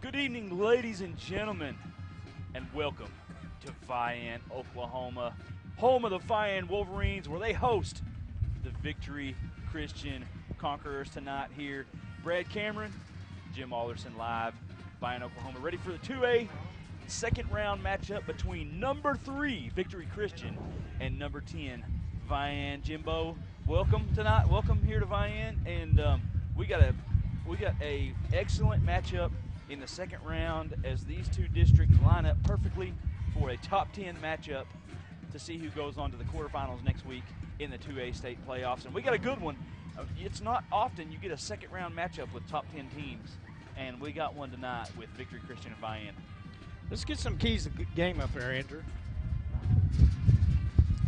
Good evening, ladies and gentlemen, and welcome to Vian, Oklahoma, home of the Vian Wolverines, where they host the Victory Christian Conquerors tonight here. Brad Cameron, Jim Alderson live, Vian, Oklahoma, ready for the 2A second round matchup between number 3 Victory Christian and number 10 Vian. Jimbo, welcome tonight. Welcome here to Vian, and we got a excellent matchup in the second round as these two districts line up perfectly for a top 10 matchup to see who goes on to the quarterfinals next week in the 2A state playoffs. And we got a good one. It's not often you get a second round matchup with top 10 teams, and we got one tonight with Victory Christian and Vian. Let's get some keys to the game up there, Andrew.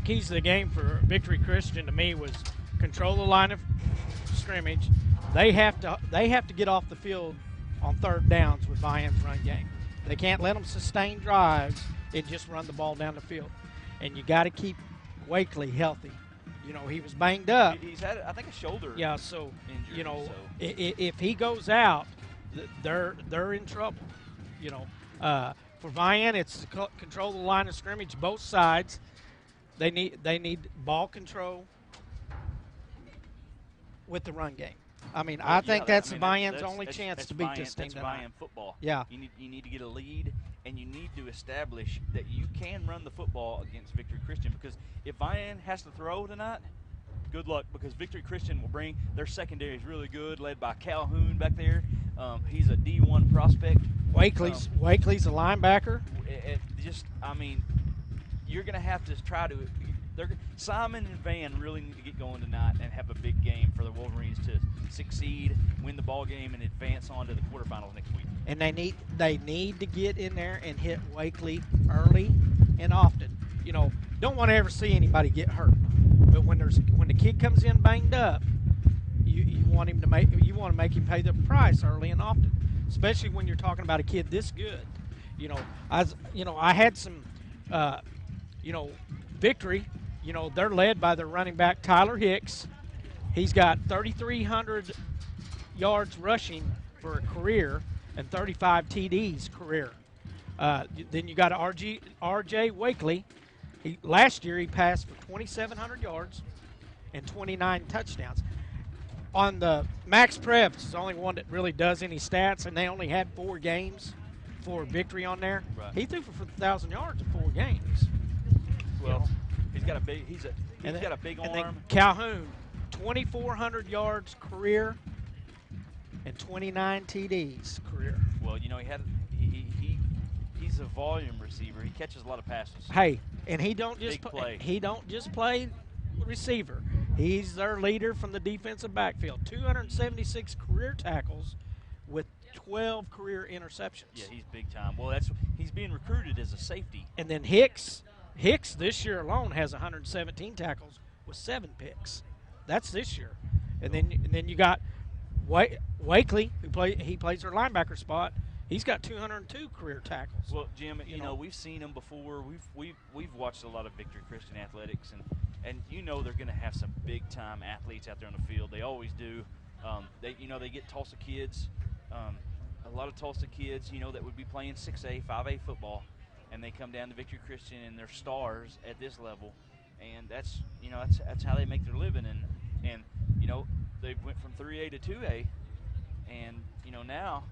Keys to the game for Victory Christian to me was control the line of scrimmage. They have to get off the field on third downs with Vian's run game. They can't let them sustain drives and just run the ball down the field. And you got to keep Wakely healthy. You know, he was banged up. He's had, I think, a shoulder injury. You know, so. If he goes out, they're in trouble. You know, for Vian, it's to control the line of scrimmage, both sides. They need ball control with the run game. I mean, I think that's Vian's only chance to beat this team tonight. That's Vian football. Yeah. You need to get a lead, and you need to establish that you can run the football against Victory Christian, because if Vian has to throw tonight, good luck, because Victory Christian will bring – their secondary is really good, led by Calhoun back there. He's a D1 prospect. Wakely's a linebacker. You're going to have to try to – Simon and Van really need to get going tonight and have a big game for the Wolverines to succeed, win the ball game, and advance on to the quarterfinals next week. And they need to get in there and hit Wakely early and often. You know, don't want to ever see anybody get hurt. But when the kid comes in banged up, you want to make him pay the price early and often, especially when you're talking about a kid this good. You know, I had some, Victory. You know, they're led by their running back, Tyler Hicks. He's got 3,300 yards rushing for a career and 35 TDs career. Then you got R.J. Wakely. Last year he passed for 2,700 yards and 29 touchdowns. On the Max Prep, it's the only one that really does any stats, and they only had 4 games for Victory on there. Right. He threw for 1,000 yards in 4 games. Well, he's got a big arm. And then Calhoun, 2,400 yards career and 29 TDs career. Well, you know, he's a volume receiver. He catches a lot of passes. Hey, and he don't just play receiver. He's their leader from the defensive backfield. 276 career tackles with 12 career interceptions. Yeah, he's big time. Well, he's being recruited as a safety. And then Hicks this year alone has 117 tackles with 7 picks. That's this year. And then you got Wakely, who plays their linebacker spot. He's got 202 career tackles. Well, Jim, you know, we've seen him before. We've watched a lot of Victory Christian athletics, and you know they're going to have some big time athletes out there on the field. They always do. They get Tulsa kids, a lot of Tulsa kids, you know, that would be playing 6A, 5A football, and they come down to Victory Christian and they're stars at this level, and that's how they make their living. And you know, they went from 3A to 2A, and you know, now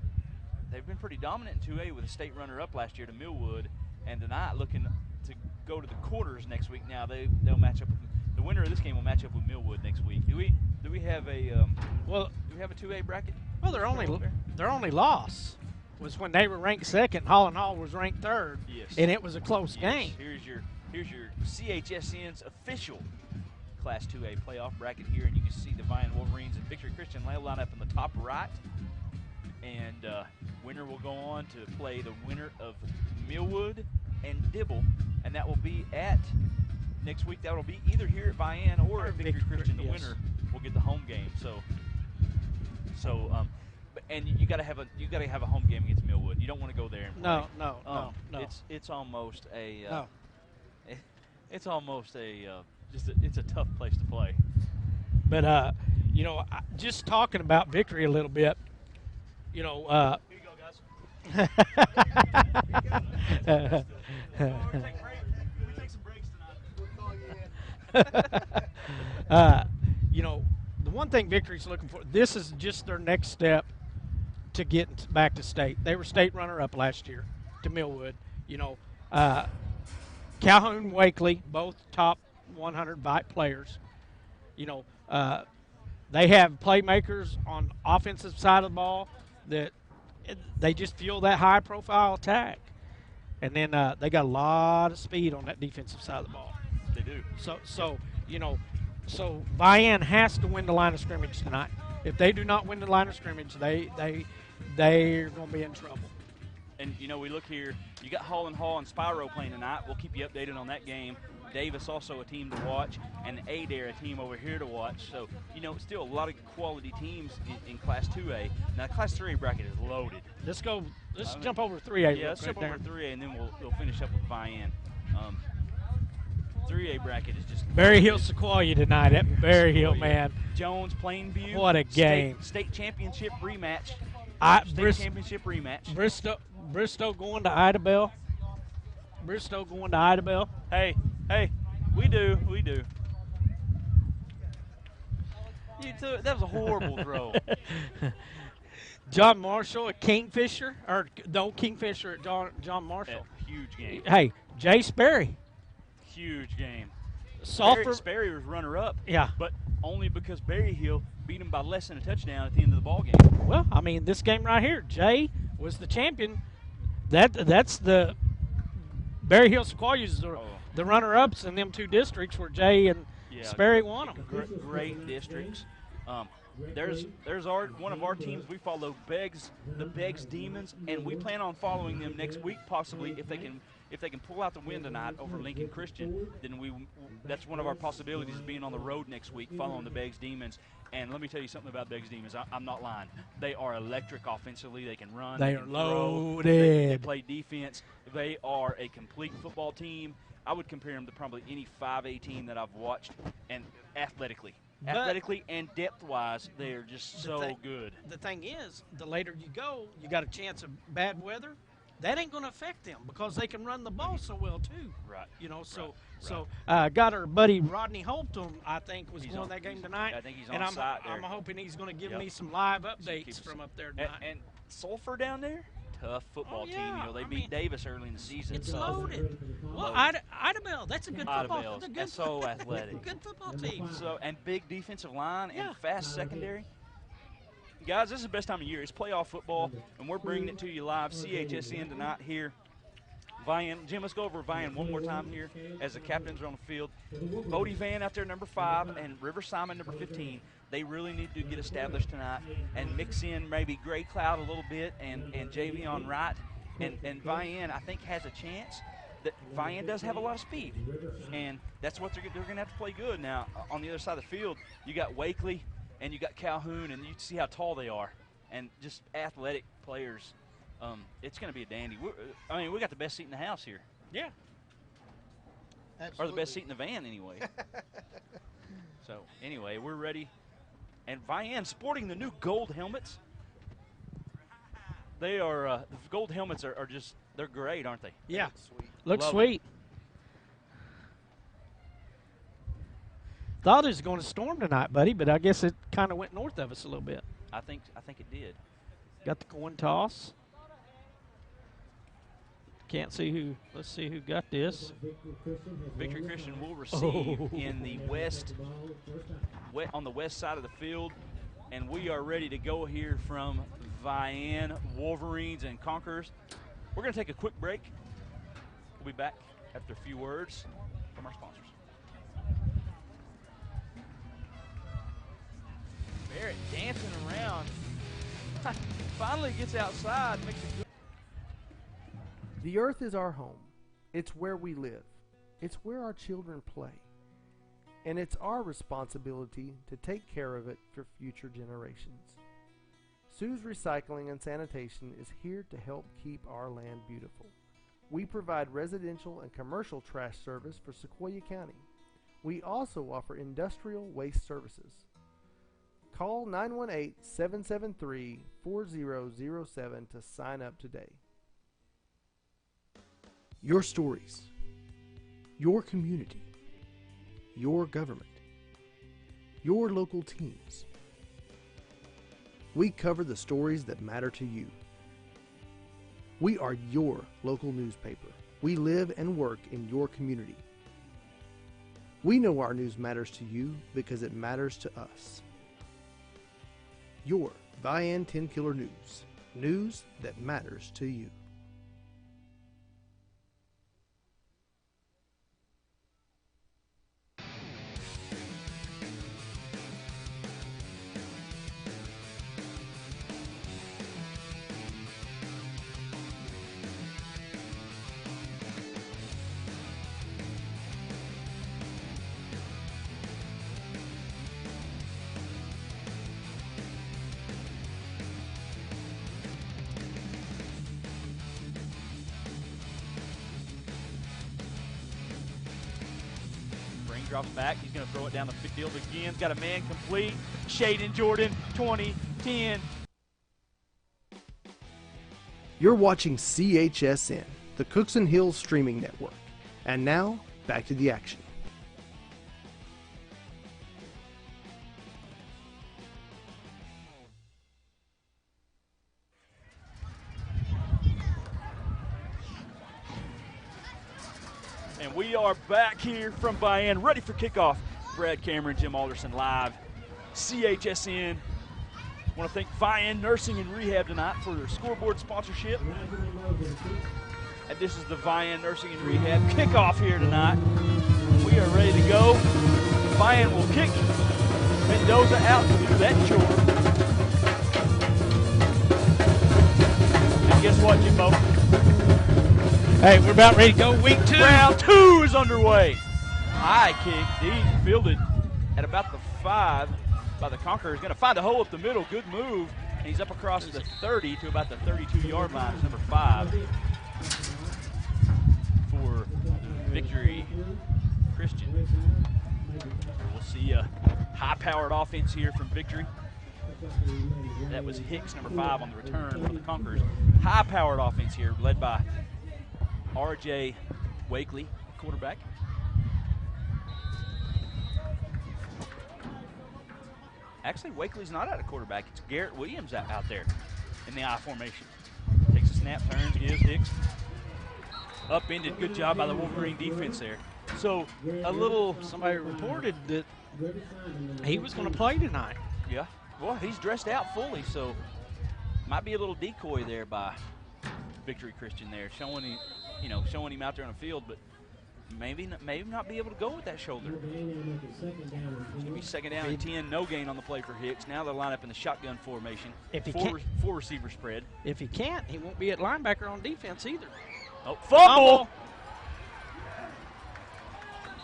they've been pretty dominant in 2A with a state runner-up last year to Millwood, and tonight looking to go to the quarters next week. Now they'll match up. The winner of this game will match up with Millwood next week. Do we have a do we have a 2A bracket? Well, their only loss was when they were ranked second. Holland Hall was ranked third. Yes. And it was a close game. Here's your CHSN's official Class 2A playoff bracket here, and you can see the Vian Wolverines and Victory Christian line up in the top right. And winner will go on to play the winner of Millwood and Dibble, and that will be at next week. That will be either here at Vian or at Victory Christian. The winner will get the home game. And you got to have a home game against Millwood. You don't want to go there and play. No. It's almost a no. It's almost a it's a tough place to play. But you know, just talking about Victory a little bit. You know, here you go, guys. You know, the one thing Victory's looking for, this is just their next step to get back to state. They were state runner-up last year to Millwood. You know, Calhoun, Wakely, both top 100 Vite players. You know, they have playmakers on offensive side of the ball that they just fuel that high-profile attack. And then they got a lot of speed on that defensive side of the ball. They do. So you know, so Vian has to win the line of scrimmage tonight. If they do not win the line of scrimmage, they're going to be in trouble. And, you know, we look here. You got Hall and Spyro playing tonight. We'll keep you updated on that game. Davis also a team to watch, and Adair a team over here to watch. So, you know, still a lot of quality teams in Class 2A. Now, Class 3A bracket is loaded. Let's jump over to 3A. Yeah, let's jump over to 3A, and then we'll finish up with Vian. 3A bracket is just Berry Hill Sequoyah tonight at Berry Hill, man. Jones, Plainview. What a game. State championship rematch. Championship rematch. Bristow going to Idabel. Hey, we do. That was a horrible throw. John Marshall at Kingfisher, Kingfisher at John Marshall. Huge game. Hey, Jay Sperry. Huge game. Sperry was runner-up. Yeah. But only because Berry Hill beat him by less than a touchdown at the end of the ball game. Well, I mean, this game right here, Jay was the champion. That's the Berry Hill Sequoiah's the runner-ups in them two districts where Jay and Sperry won them. Great districts. There's one of our teams. We follow the Beggs Demons, and we plan on following them next week, possibly if they can pull out the win tonight over Lincoln Christian. Then that's one of our possibilities of being on the road next week, following the Beggs Demons. And let me tell you something about Beggs Demons. I'm not lying. They are electric offensively. They can run. They can are throw. loaded. They play defense. They are a complete football team. I would compare them to probably any 5A team that I've watched, and athletically and depth-wise, they are just so good. The thing is, the later you go, you got a chance of bad weather. That ain't going to affect them because they can run the ball so well too. Right. You know, got our buddy Rodney Holton, I think, was going to that game tonight. I think he's on site there. I'm hoping he's going to give me some live updates from up there tonight. And Sulphur down there, tough football team. You know, they beat Davis early in the season. It's loaded. Well, Idabel, that's a good football. That's so athletic. Good football team. And big defensive line and fast secondary. Guys, this is the best time of year. It's playoff football, and we're bringing it to you live, CHSN tonight here. Vian, Jim, let's go over Vian one more time here as the captains are on the field. Bodie Van out there, number 5, and River Simon, number 15. They really need to get established tonight and mix in maybe Gray Cloud a little bit and Javion Wright. And Vian, I think, has a chance. That Vian does have a lot of speed, and that's what they're going to have to play good. Now, on the other side of the field, you got Wakely and you got Calhoun, and you see how tall they are, and just athletic players. It's going to be a dandy. We got the best seat in the house here. Yeah. Absolutely. Or the best seat in the van, anyway. So, anyway, we're ready. And Vian sporting the new gold helmets. They are, the gold helmets are just, they're great, aren't they? Yeah. Sweet. Looks Love sweet. Thought it was going to storm tonight, buddy, but I guess it kind of went north of us a little bit. I think it did. Got the coin toss. Can't see who. Let's see who got this. Victory Christian will receive in the on the west side of the field, and we are ready to go here from Vian Wolverines and Conquerors. We're going to take a quick break. We'll be back after a few words from our sponsors. Barrett dancing around. Finally gets outside, makes a good. The earth is our home. It's where we live. It's where our children play. And it's our responsibility to take care of it for future generations. Sue's Recycling and Sanitation is here to help keep our land beautiful. We provide residential and commercial trash service for Sequoyah County. We also offer industrial waste services. Call Call 918-773-4007 to sign up today. Your stories, your community, your government, your local teams. We cover the stories that matter to you. We are your local newspaper. We live and work in your community. We know our news matters to you because it matters to us. Your Vian 10 Killer News. News that matters to you. Drops back. He's going to throw it down the field again. Got a man complete. Shaden Jordan, 20, 10. You're watching CHSN, the Cookson Hills Streaming Network. And now, back to the action. And we are back here from Vian, ready for kickoff. Brad Cameron, Jim Alderson live. CHSN. I want to thank Vian Nursing and Rehab tonight for their scoreboard sponsorship. And this is the Vian Nursing and Rehab kickoff here tonight. We are ready to go. Vian will kick Mendoza out to do that chore. And guess what, Jimbo? Hey, we're about ready to go. Week 2. Round 2 is underway. High kick, deep, fielded at about the 5 by the Conqueror. He's going to find a hole up the middle. Good move. And he's up across the 30 to about the 32-yard line. It's number 5 for Victory Christian. We'll see a high-powered offense here from Victory. That was Hicks, number 5, on the return for the Conquerors. High-powered offense here, led by R.J. Wakely, quarterback. Actually, Wakely's not out of quarterback. It's Garrett Williams out there in the I formation. Takes a snap, turns, gives Hicks. Upended. Good job by the Wolverine defense there. So a little. Somebody reported that he was going to play tonight. Yeah. Well, he's dressed out fully, so might be a little decoy there by Victory Christian there, showing him out there on the field, but maybe not be able to go with that shoulder. It's going to be second down and 10, no gain on the play for Hicks. Now they'll line up in the shotgun formation. If he four receiver spread. If he can't, he won't be at linebacker on defense either. Oh, fumble!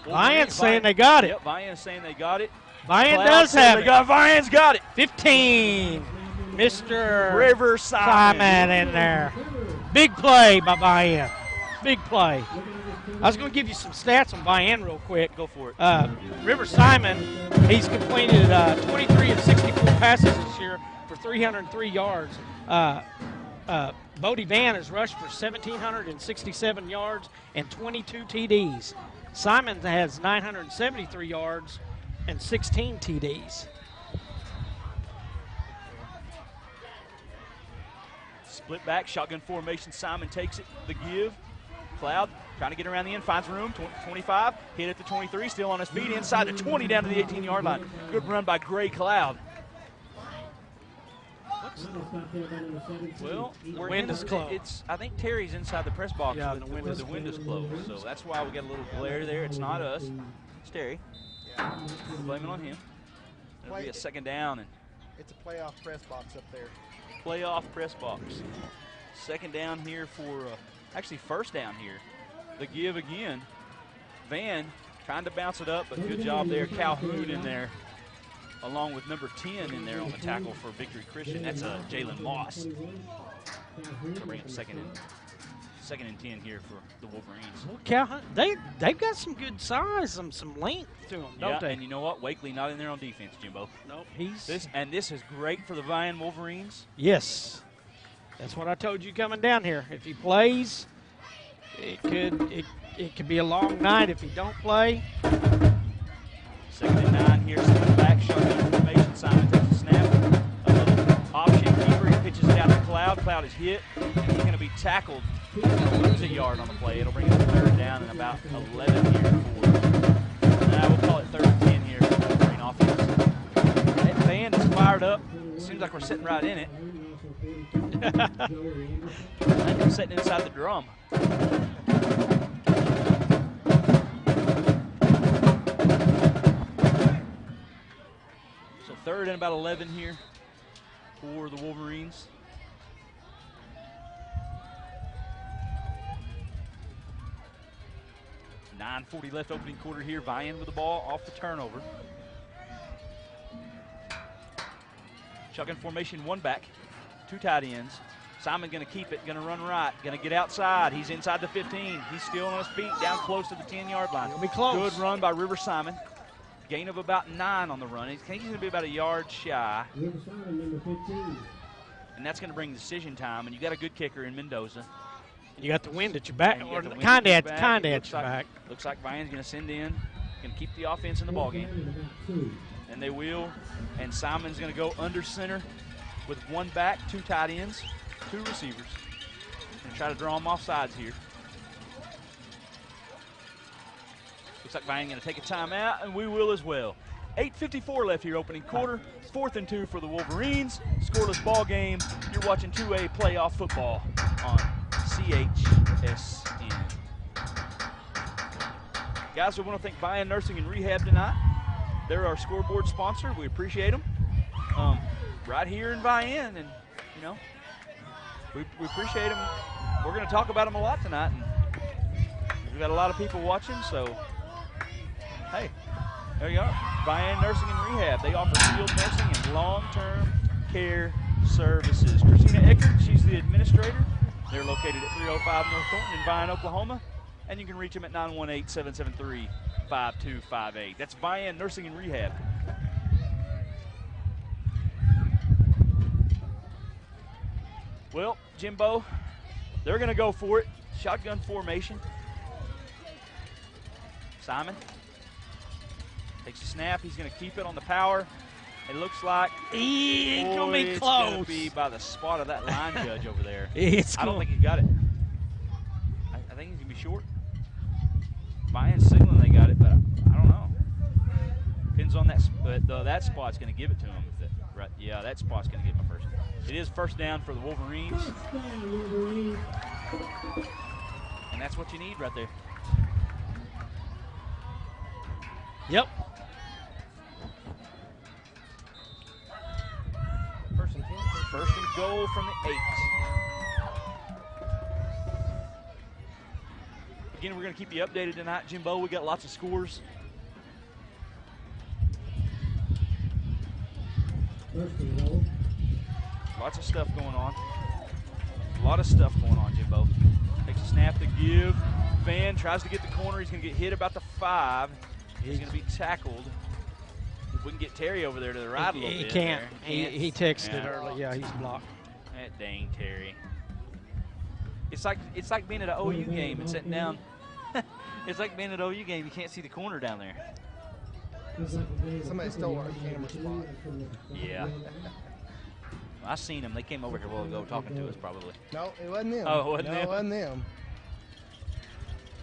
Vian's saying they got it. Yep, Vian's saying they got it. Vian does have it. Vian's got it. 15. Mr. River Simon in there. Big play by Vian. Big play. I was going to give you some stats on Vian real quick. Go for it. River Simon, he's completed 23 of 64 passes this year for 303 yards. Bodie Van has rushed for 1,767 yards and 22 TDs. Simon has 973 yards and 16 TDs. Split back, shotgun formation. Simon takes it, the give. Cloud trying to get around the end, finds room. 25, hit at the 23, still on his feet, inside the 20, down to the 18-yard line. Good run by Gray Cloud. Well, the wind is closed. I think Terry's inside the press box. Yeah, the window's closed, so that's why we got a little glare there. It's not us. It's Terry. Yeah. Blame it on him. It'll be a second down. And it's a playoff press box up there. Playoff press box. Second down here for, actually first down here. The give again. Van trying to bounce it up, but good job there. Calhoun in there, along with number 10 in there on the tackle for Victory Christian. That's Jalen Moss. Bring up second and Second and 10 here for the Wolverines. Well, Calhoun, they've got some good size and some length to them, don't they? And you know what? Wakely not in there on defense, Jimbo. Nope, this is great for the Vian Wolverines. Yes. That's what I told you coming down here. If he plays, it could be a long night if he don't play. Second and 9 here, sitting back, shotgun formation. Simon takes the snap. A little option keeper. He pitches it out to Cloud. Cloud is hit, and he's going to be tackled. He's going to lose a yard on the play. It'll bring him to third down and about 11 here for. Now we'll call it third and 10 here for the Wolverine offense. That fan is fired up. Seems like we're sitting right in it. I think I'm sitting inside the drum. So third and about 11 here for the Wolverines. .9:40 left opening quarter here. Vian with the ball off the turnover. Shotgun formation, one back, two tight ends. Simon going to keep it, going to run right, going to get outside. He's inside the 15. He's still on his feet, down close to the 10-yard line. He'll be close. Good run by River Simon. Gain of about 9 on the run. He's going to be about a yard shy. River Simon, number 15. And that's going to bring decision time. And you got a good kicker in Mendoza. You got the wind at your back, And you or got the wind kind at of your at back. your back. Looks like Vian's going to send in, going to keep the offense in the ballgame. And they will. And Simon's going to go under center with one back, two tight ends, two receivers. And try to draw them off sides here. Looks like Vian going to take a timeout, and we will as well. 8:54 left here, opening quarter. 4th and 2 for the Wolverines. Scoreless ball game. You're watching 2A playoff football on CHSN. Guys, we want to thank Vian Nursing and Rehab tonight. They're our scoreboard sponsor. We appreciate them. Right here in Vian, and you know, we appreciate them. We're going to talk about them a lot tonight, and we've got a lot of people watching. So, hey, there you are. Vian Nursing and Rehab. They offer skilled nursing and long-term care services. Christina Eckert, she's the administrator. They're located at 305 North Thornton in Vian, Oklahoma. And you can reach them at 918-773-5258. That's Vian Nursing and Rehab. Well, Jimbo, they're going to go for it. Shotgun formation. Simon takes a snap. He's going to keep it on the power. It looks like It's going to be it's close. going to be by the spot of that line judge over there. I I don't think he got it. I think he's going to be short. Vian's signaling they got it, but I don't know. Depends on that, but that spot's going to give it to him. Right? Yeah, that spot's going to give him a first. It is first down for the Wolverines. And that's what you need right there. Yep. First and goal from the 8. Again, we're going to keep you updated tonight, Jimbo. We got lots of scores. Lots of stuff going on. A lot of stuff going on, Jimbo. Takes a snap to give. Van tries to get the corner. He's going to get hit about the 5. He's going to be tackled. If we can get Terry over there to the right a little He bit. can't. There. He texted early. Yeah, he's blocked. That dang Terry. It's like being at an OU game and sitting down. It's like being at an OU game. You can't see the corner down there. Somebody stole our camera spot. Yeah. I seen them. They came over here a while ago talking to us probably. No, it wasn't them. Oh, it wasn't no, them? it wasn't them.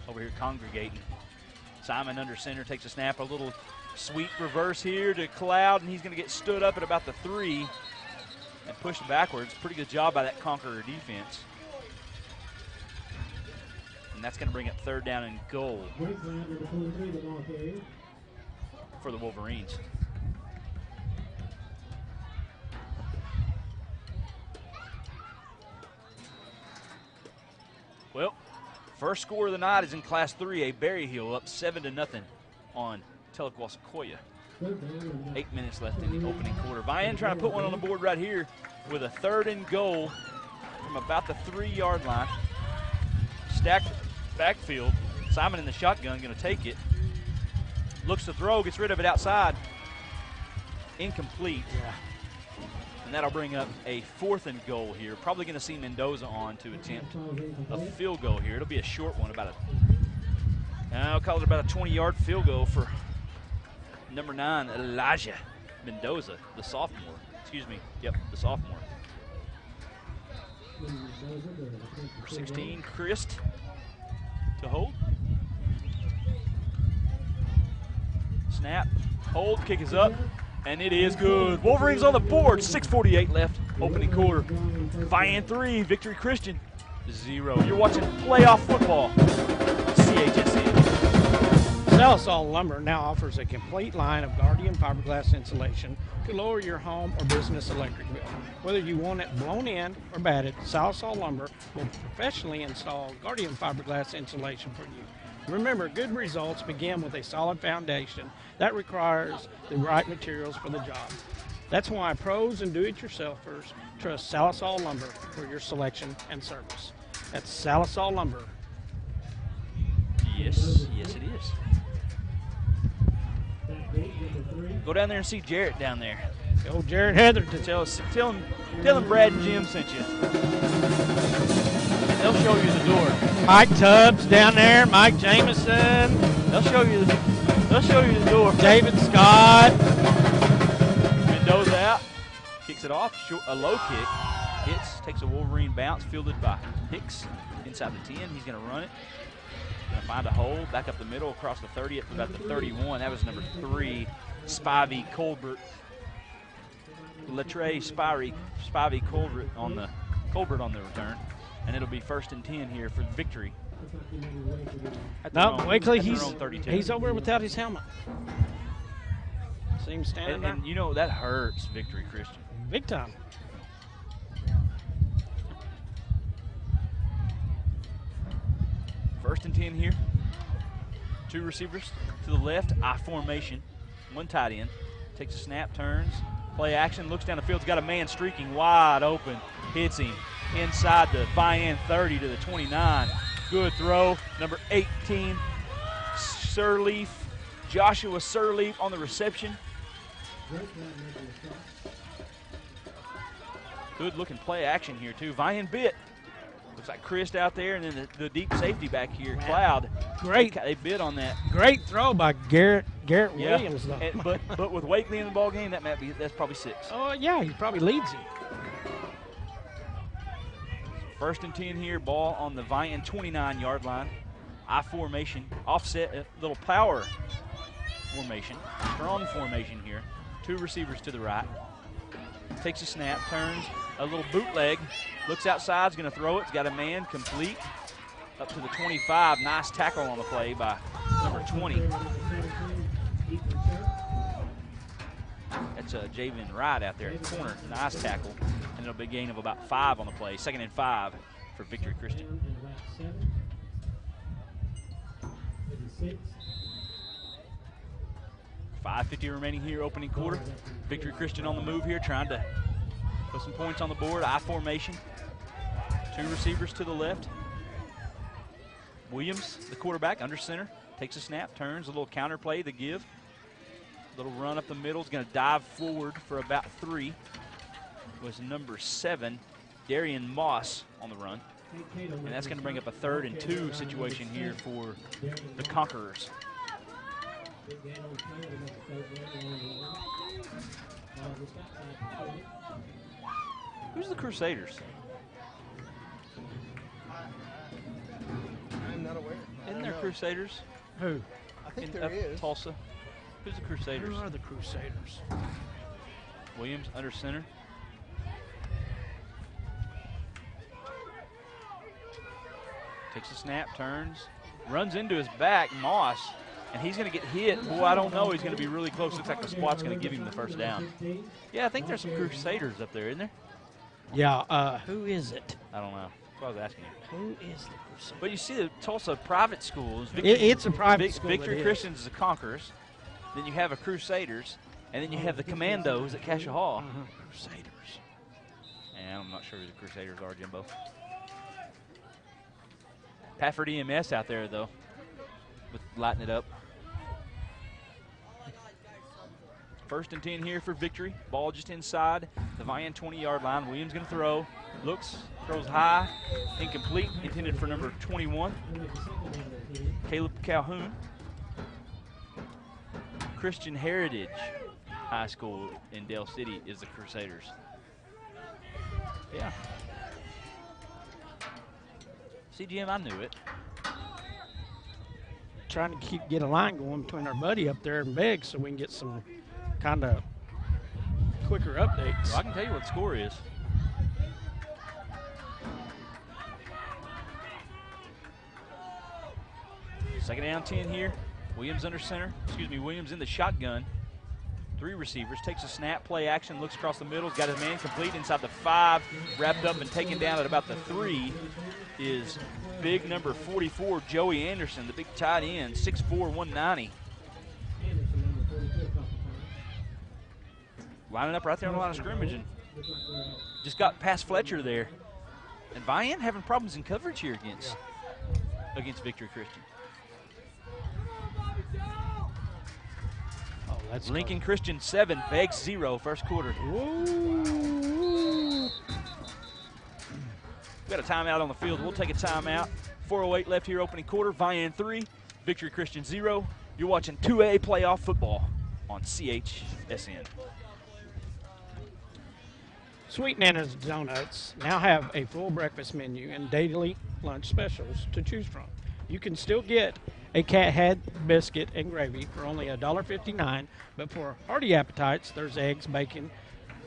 Over here congregating. Simon under center takes a snap. A little sweet reverse here to Cloud, and he's going to get stood up at about the 3 and pushed backwards. Pretty good job by that Conqueror defense. And that's going to bring up third down and goal for the Wolverines. Well, first score of the night is in Class 3A. Berryhill up 7-0 on Tahlequah Sequoyah. 8 minutes left in the opening quarter. Vian trying to put one on the board right here with a third and goal from about the 3-yard line. stacked backfield. Simon in the shotgun, going to take it. Looks to throw, gets rid of it outside. Incomplete. Yeah. And that'll bring up a 4th and goal here. Probably going to see Mendoza on to attempt a field goal here. It'll be a short one, I'll call it about a 20-yard field goal for number 9, Elijah Mendoza, the sophomore. Excuse me. Yep, the sophomore. Number 16, Christ to hold. Snap, hold, kick is up, and it is good. Wolverines on the board, 6:48 left, opening quarter. Vian 3, Victory Christian 0. You're watching playoff football, CHSN. Salisol Lumber now offers a complete line of Guardian fiberglass insulation to lower your home or business electric bill. Whether you want it blown in or batted, Salisol Lumber will professionally install Guardian fiberglass insulation for you. Remember, good results begin with a solid foundation that requires the right materials for the job. That's why pros and do-it-yourselfers trust Salisol Lumber for your selection and service. That's Salisol Lumber. Yes, yes it is. Go down there and see Jarrett down there. Go Jared Heatherton. Tell him Brad and Jim sent you. They'll show you the door. Mike Tubbs down there. Mike Jameson. They'll show you the door. David Scott. Mendoza out. Kicks it off. A low kick. Hits. Takes a Wolverine bounce. Fielded by Hicks inside the 10. He's going to run it. Going to find a hole. Back up the middle across the 30 at about the 31. That was number 3, Spivey Colbert. Latre Spivey Colbert on the return. And it'll be 1st and 10 here for Victory. No, Wakely, he's over without his helmet. See him standing there? And you know, that hurts Victory Christian. Big time. First and 10 here. 2 receivers to the left, I formation. 1 tight end. Takes a snap, turns. Play action, looks down the field. He's got a man streaking wide open. Hits him inside the Vian 30 to the 29. Good throw. Number 18, Sirleaf. Joshua Sirleaf on the reception. Good looking play action here too. Vian bit. Looks like Christ out there, and then the deep safety back here, Cloud. Great. They bid on that. Great throw by Garrett Williams, though. But with Wakely in the ball game, that's probably 6. Oh, yeah, he probably leads him. First and 10 here, ball on the Vian 29-yard line. I formation, offset, a little power formation, strong formation here. 2 receivers to the right. Takes a snap, turns, a little bootleg, looks outside, is going to throw it. He's got a man, complete, up to the 25. Nice tackle on the play by number 20. That's Javen Wright out there at the corner. Nice tackle. And it'll be a gain of about 5 on the play. 2nd and 5 for Victory Christian. 5:50 remaining here, opening quarter. Victory Christian on the move here, trying to put some points on the board. I formation. 2 receivers to the left. Williams, the quarterback, under center, takes a snap, turns, a little counter play, the give. Little run up the middle, is going to dive forward for about 3. Was number 7, Darian Moss on the run. And that's going to bring up a 3rd and 2 situation here for the Conquerors. Who's the Crusaders? I'm not aware. Isn't there Crusaders Who? I think in there is. Tulsa? Who's the Crusaders? Who are the Crusaders? Williams under center. Takes a snap, turns, runs into his back, Moss, and he's going to get hit. Boy, I don't know. He's going to be really close. Looks like the squat's going to give him the first down. Yeah, I think there's some Crusaders up there, isn't there? Yeah, who is it? I don't know. That's what I was asking you. Who is the Crusaders? But you see the Tulsa private schools. It's a private school. Victory Christians is the Conquerors. Then you have a Crusaders. And then you have the Commandos at Cassia Hall. Crusaders. And I'm not sure who the Crusaders are, Jimbo. Pafford EMS out there, though, with lighting it up. 1st and 10 here for Victory. Ball just inside the Vian 20-yard line. Williams going to throw. Looks, throws high, incomplete, intended for number 21, Caleb Calhoun. Christian Heritage High School in Dale City is the Crusaders. Yeah. See, Jim, I knew it. Trying to get a line going between our buddy up there and Beggs so we can get some kind of quicker updates. Well, I can tell you what the score is. Second down 10 here. Williams under center. Williams in the shotgun. 3 receivers. Takes a snap, play action, looks across the middle. He's got his man complete inside the 5. Wrapped up and taken down at about the 3 is big number 44, Joey Anderson, the big tight end, 6'4", 190. Lining up right there on the line of scrimmage and just got past Fletcher there. And Vian having problems in coverage here against Victory Christian. That's Lincoln Christian 7, Beggs 0, first quarter. Woo. We got a timeout on the field. We'll take a timeout. 4:08 left here, opening quarter. Vian 3, Victory Christian 0. You're watching 2A playoff football on CHSN. Sweet Nana's Donuts now have a full breakfast menu and daily lunch specials to choose from. You can still get a cat head biscuit and gravy for only $1.59, but for hearty appetites, there's eggs, bacon,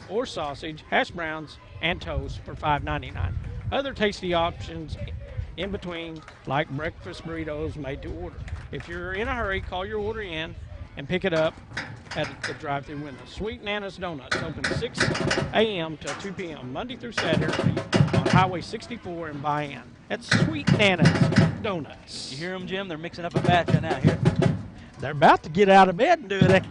or sausage, hash browns, and toast for $5.99. Other tasty options in between, like breakfast burritos made to order. If you're in a hurry, call your order in and pick it up at the drive-thru window. Sweet Nana's Donuts open 6 a.m. to 2 p.m. Monday through Saturday on Highway 64 in Vian. That's Sweet Nana's Donuts. You hear them, Jim? They're mixing up a batch right now here. They're about to get out of bed and do it.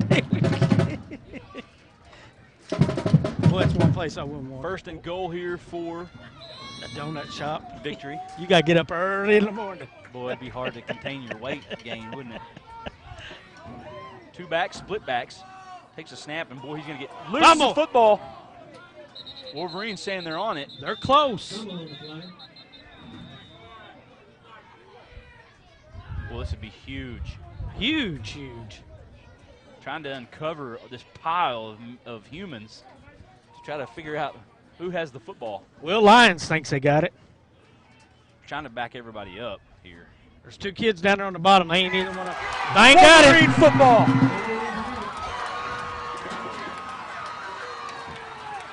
Well, that's one place I wouldn't want. 1st and goal here for the donut shop. Victory. You got to get up early in the morning. Boy, it'd be hard to contain your weight gain, wouldn't it? 2 backs, split backs. Takes a snap, and boy, he's going to get loose the football. Wolverines saying they're on it. They're close. Well, this would be huge. Huge, huge. Trying to uncover this pile of humans to try to figure out who has the football. Will Lyons thinks they got it. Trying to back everybody up here. There's 2 kids down there on the bottom. They ain't either one of them. They ain't got it. Wolverine football.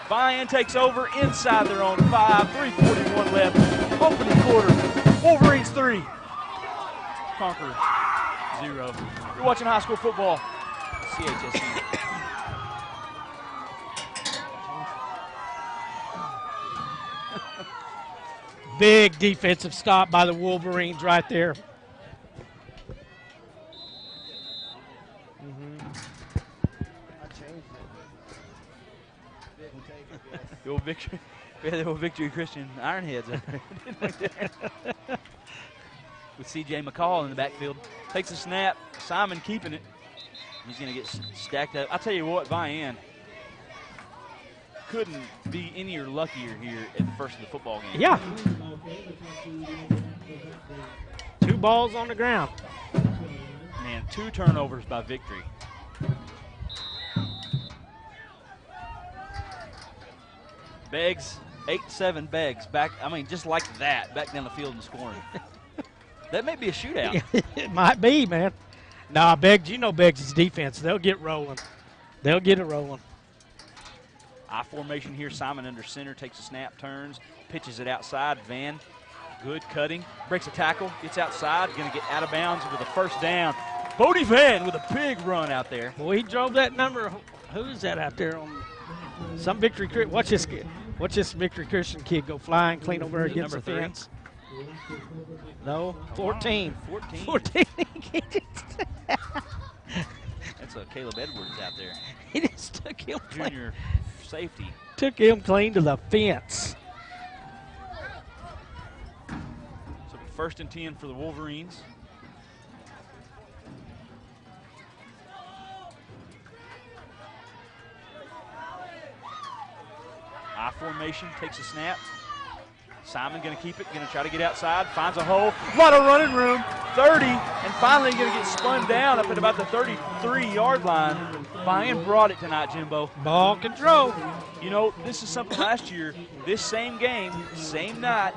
Vian takes over inside their own 5. 3:41 left. Opening quarter. Wolverines 3. Conquerors 0. You're watching high school football. CHSN. Big defensive stop by the Wolverines right there. I changed it. Didn't take it yet. The old Victory, we had the old Victory Christian Ironheads up there. With C.J. McCall in the backfield. Takes a snap. Simon keeping it. He's going to get stacked up. I'll tell you what, Vian couldn't be any luckier here at the first of the football game. Yeah. 2 balls on the ground. Man, 2 turnovers by Victory. Beggs, 8-7 Beggs. Back, I mean, just like that, back down the field and scoring. That may be a shootout. It might be, man. Nah, Beggs, you know Beggs' defense. They'll get rolling. They'll get it rolling. I formation here. Simon under center, takes a snap, turns, pitches it outside. Van, good cutting, breaks a tackle, gets outside, going to get out of bounds with a first down. Bodie Van with a big run out there. Boy, he drove that number. Who is that out there on some Victory? Watch this Victory Christian kid go flying clean over against the fence. No, 14. 14. That's a Caleb Edwards out there. He just took him Junior safety. Took him clean to the fence. So First and 10 for the Wolverines. I formation, takes a snap. Simon going to keep it, going to try to get outside, finds a hole. A lot of running room, 30, and finally going to get spun down up at about the 33-yard line. Vian brought it tonight, Jimbo. Ball control. You know, this is something last year, this same game, same night,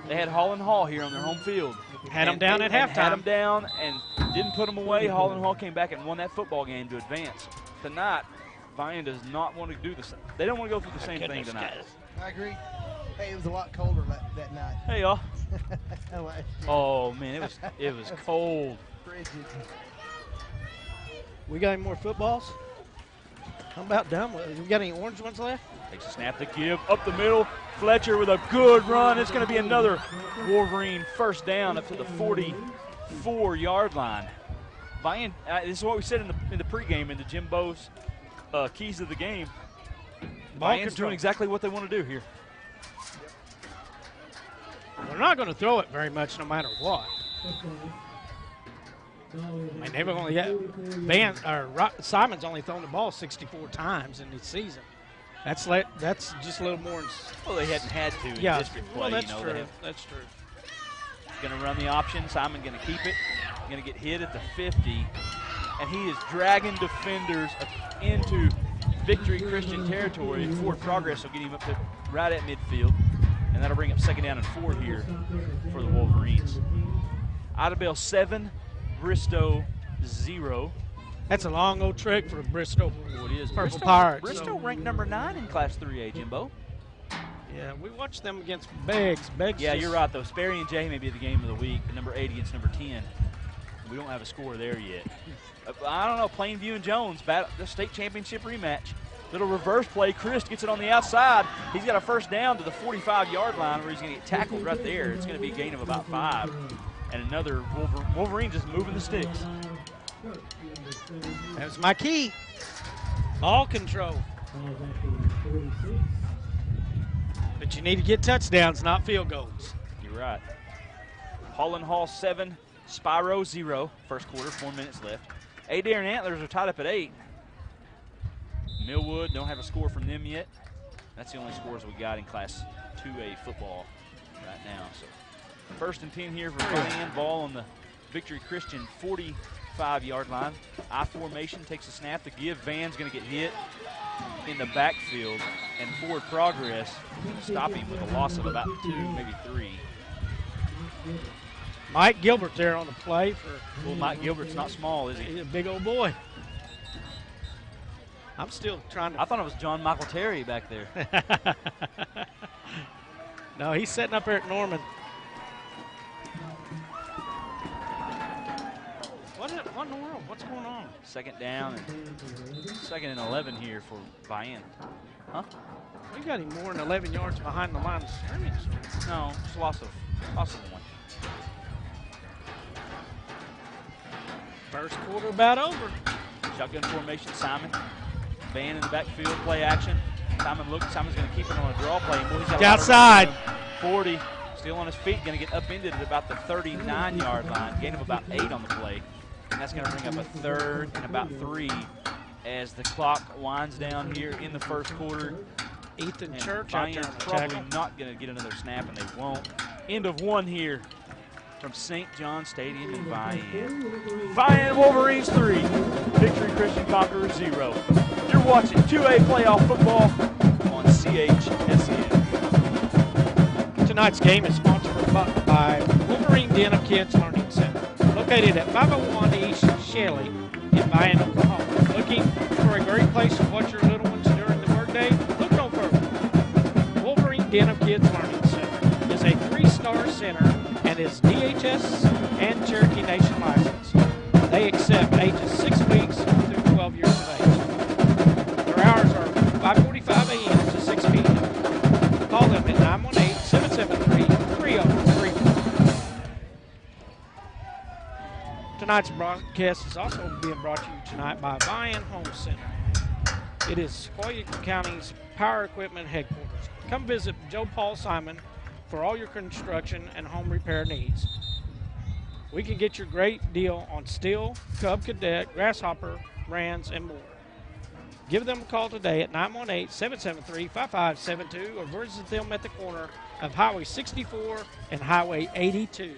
they had Hall and Hall here on their home field. Had them down at halftime. Had them down and didn't put them away. Hall and Hall came back and won that football game to advance. Tonight, Vian does not want to do this. They don't want to go through the same thing tonight. I agree. Hey, it was a lot colder that night. Hey, y'all. Oh, man, it was cold. Frigid. We got any more footballs? I'm about done with it. We got any orange ones left? Takes a snap to give up the middle. Fletcher with a good run. It's going to be another Wolverine first down up to the 44-yard line. Vian, this is what we said in the pregame in the Jimbo's keys of the game. Vian's doing exactly what they want to do here. They're not going to throw it very much no matter what. I mean, they've only got Simon's only thrown the ball 64 times in the season. That's just a little more. Well, they hadn't had to in district play. Well, that's you know, true. That's true. Going to run the option. Simon going to keep it. Going to get hit at the 50, and he is dragging defenders into Victory Christian territory. Forward progress will get him up to right at midfield, and that'll bring up second down and 4 here for the Wolverines. Idabel 7, Bristow 0. That's a long old trick for Bristow. Oh, it is. Purple Pirates. Bristow ranked number 9 in Class 3A, Jimbo. Yeah, we watched them against Beggs. Yeah, you're right, though. Sperry and Jay may be the game of the week. Number 8 against number 10. We don't have a score there yet. I don't know. Plainview and Jones, the state championship rematch. Little reverse play. Chris gets it on the outside. He's got a first down to the 45-yard line where he's going to get tackled right there. It's going to be a gain of about 5. And another Wolverine just moving the sticks. That's my key. Ball control. But you need to get touchdowns, not field goals. You're right. Hall and Hall 7, Spyro 0. First quarter, 4 minutes left. Adair and Antlers are tied up at 8. Millwood, don't have a score from them yet. That's the only scores we got in Class 2A football right now. So first and 10 here for Vian. Ball on the Victory Christian 45-yard line. I formation, takes a snap to give. Van's going to get hit in the backfield, and forward progress stop him with a loss of about 2, maybe 3. Mike Gilbert there on the play for. Well, Mike Gilbert's not small, is he? He's a big old boy. I'm still trying to. I thought it was John Michael Terry back there. No, he's sitting up here at Norman. What in the world? What's going on? Second down and second and 11 here for Vian. Huh? We got him more than 11 yards behind the line of scrimmage. No, just loss of 1. First quarter about over. Shotgun formation, Simon. Van in the backfield, play action. Simon's going to keep it on a draw play. Boy, he's got outside. 40, still on his feet, going to get upended at about the 39-yard line. Gain of about 8 on the play. And that's going to bring up a third and about 3 as the clock winds down here in the first quarter. Ethan Church Vian's probably not going to get another snap, and they won't. End of 1 here from St. John Stadium in Vian. Vian Wolverines 3, Victory Christian Conquerors 0. You're watching 2A playoff football on CHSN. Tonight's game is sponsored by Wolverine Den of Kids Learning Center, located at 501 East Shelley in Vian, Oklahoma. Looking for a great place to watch your little ones during the workday? Look no further. Wolverine Den of Kids Learning Center is a 3-star center and is DHS and Cherokee Nation licensed. They accept ages 6 weeks through 12 years of age. Their hours are 5:45 a.m. to 6 p.m. Call them at 918-773-3034. Tonight's broadcast is also being brought to you tonight by Vian Home Center. It is Sequoyah County's power equipment headquarters. Come visit Joe Paul Simon for all your construction and home repair needs. We can get your great deal on steel, cub cadet, grasshopper, brands, and more. Give them a call today at 918-773-5572 or visit them at the corner of Highway 64 and Highway 82.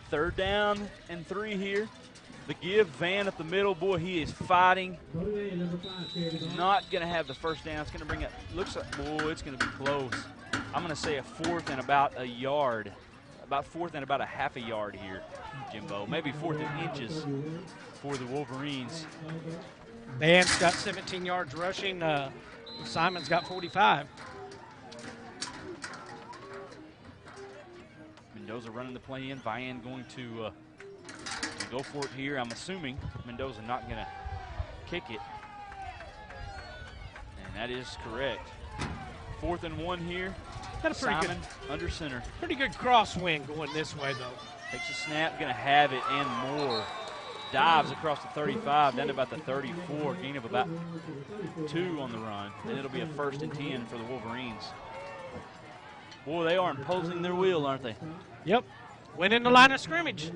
Third down and 3 here. The give, Van up the middle. Boy, he is fighting. Not going to have the first down. It's going to bring up, looks like, boy, it's going to be close. I'm going to say a fourth and about a yard. About fourth and about a half a yard here, Jimbo. Maybe fourth and inches for the Wolverines. Van's got 17 yards rushing. Simon's got 45. Mendoza running the play in. Vian going to go for it here. I'm assuming Mendoza not going to kick it. And that is correct. 4th and 1 here. Got a pretty Simon under center. Pretty good crosswind going this way, though. Takes a snap, going to have it and more. Dives across the 35, down to about the 34, gain of about 2 on the run. Then it'll be a 1st and 10 for the Wolverines. Boy, they are imposing their will, aren't they? Yep. Went in the line of scrimmage.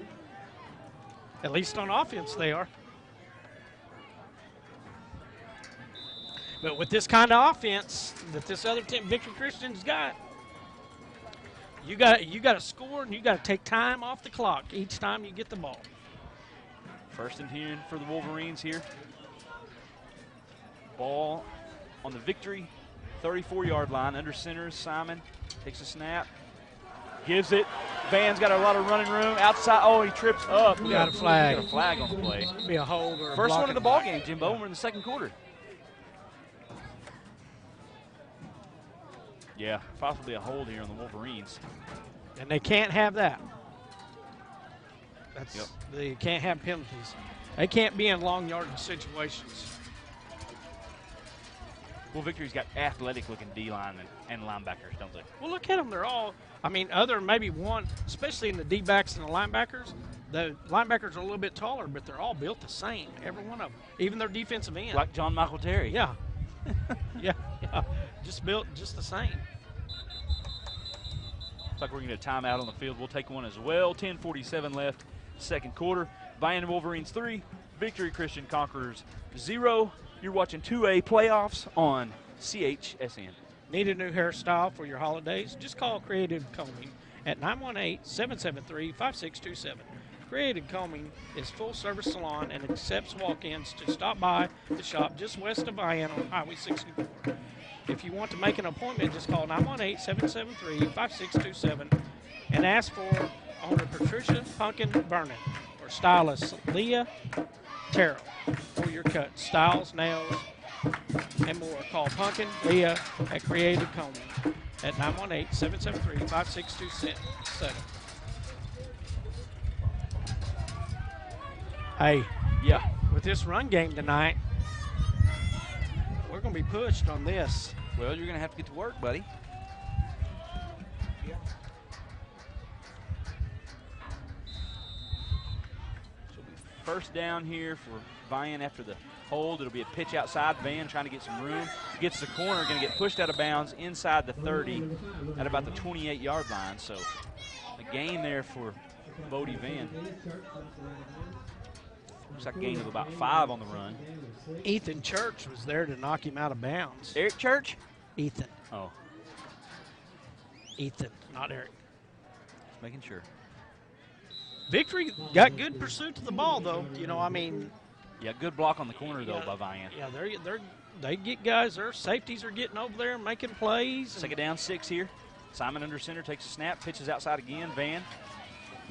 At least on offense, they are. But with this kind of offense that this other team, Victory Christian's got, you got to score and you got to take time off the clock each time you get the ball. 1st and 10 for the Wolverines here. Ball on the Victory 34-yard line. Under center, Simon takes a snap. Gives it. Van's got a lot of running room. Outside. Oh, he trips up. We got a flag. Got a flag on the play. Be a hold or a First one of the blocking ball game, Jimbo. We're in the 2nd quarter. Yeah, possibly a hold here on the Wolverines. And they can't have that. Yep. They can't have penalties. They can't be in long yardage situations. Well, Victory's got athletic-looking D-line and linebackers, don't they? Well, look at them. They're all, I mean, other than maybe one, especially in the D-backs and the linebackers are a little bit taller, but they're all built the same, every one of them, even their defensive end. Like John Michael Terry. Yeah. yeah. Just built just the same. Looks like we're going to get a timeout on the field. We'll take one as well. 10:47 left, 2nd quarter. Vian Wolverines 3, Victory Christian Conquerors 0. You're watching 2A playoffs on CHSN. Need a new hairstyle for your holidays? Just call Creative Combing at 918-773-5627. Creative Combing is full-service salon and accepts walk-ins to stop by the shop just west of Vian on Highway 64. If you want to make an appointment, just call 918-773-5627 and ask for owner Patricia Punkin Vernon or stylist Leah Terrell for your cut, styles, nails, and more. Call Punkin Leah at Creative Combing at 918-773-5627. Hey, Yeah. with this run game tonight, we're going to be pushed on this. Well, you're going to have to get to work, buddy. So it'll be 1st down here for Vian after the hold. It'll be a pitch outside. Van trying to get some room. Gets the corner, going to get pushed out of bounds inside the 30 at about the 28-yard line. So a gain there for Bodie Van. Looks like a gain of about 5 on the run. Ethan Church was there to knock him out of bounds. Eric Church? Ethan. Oh, Ethan, not Eric. just making sure. Victory got good pursuit of the ball, though. You know, I mean. Yeah, good block on the corner, though, by Vian. Yeah, they get guys. Their safeties are getting over there and making plays. 2nd down, 6 here. Simon under center takes a snap, pitches outside again. Van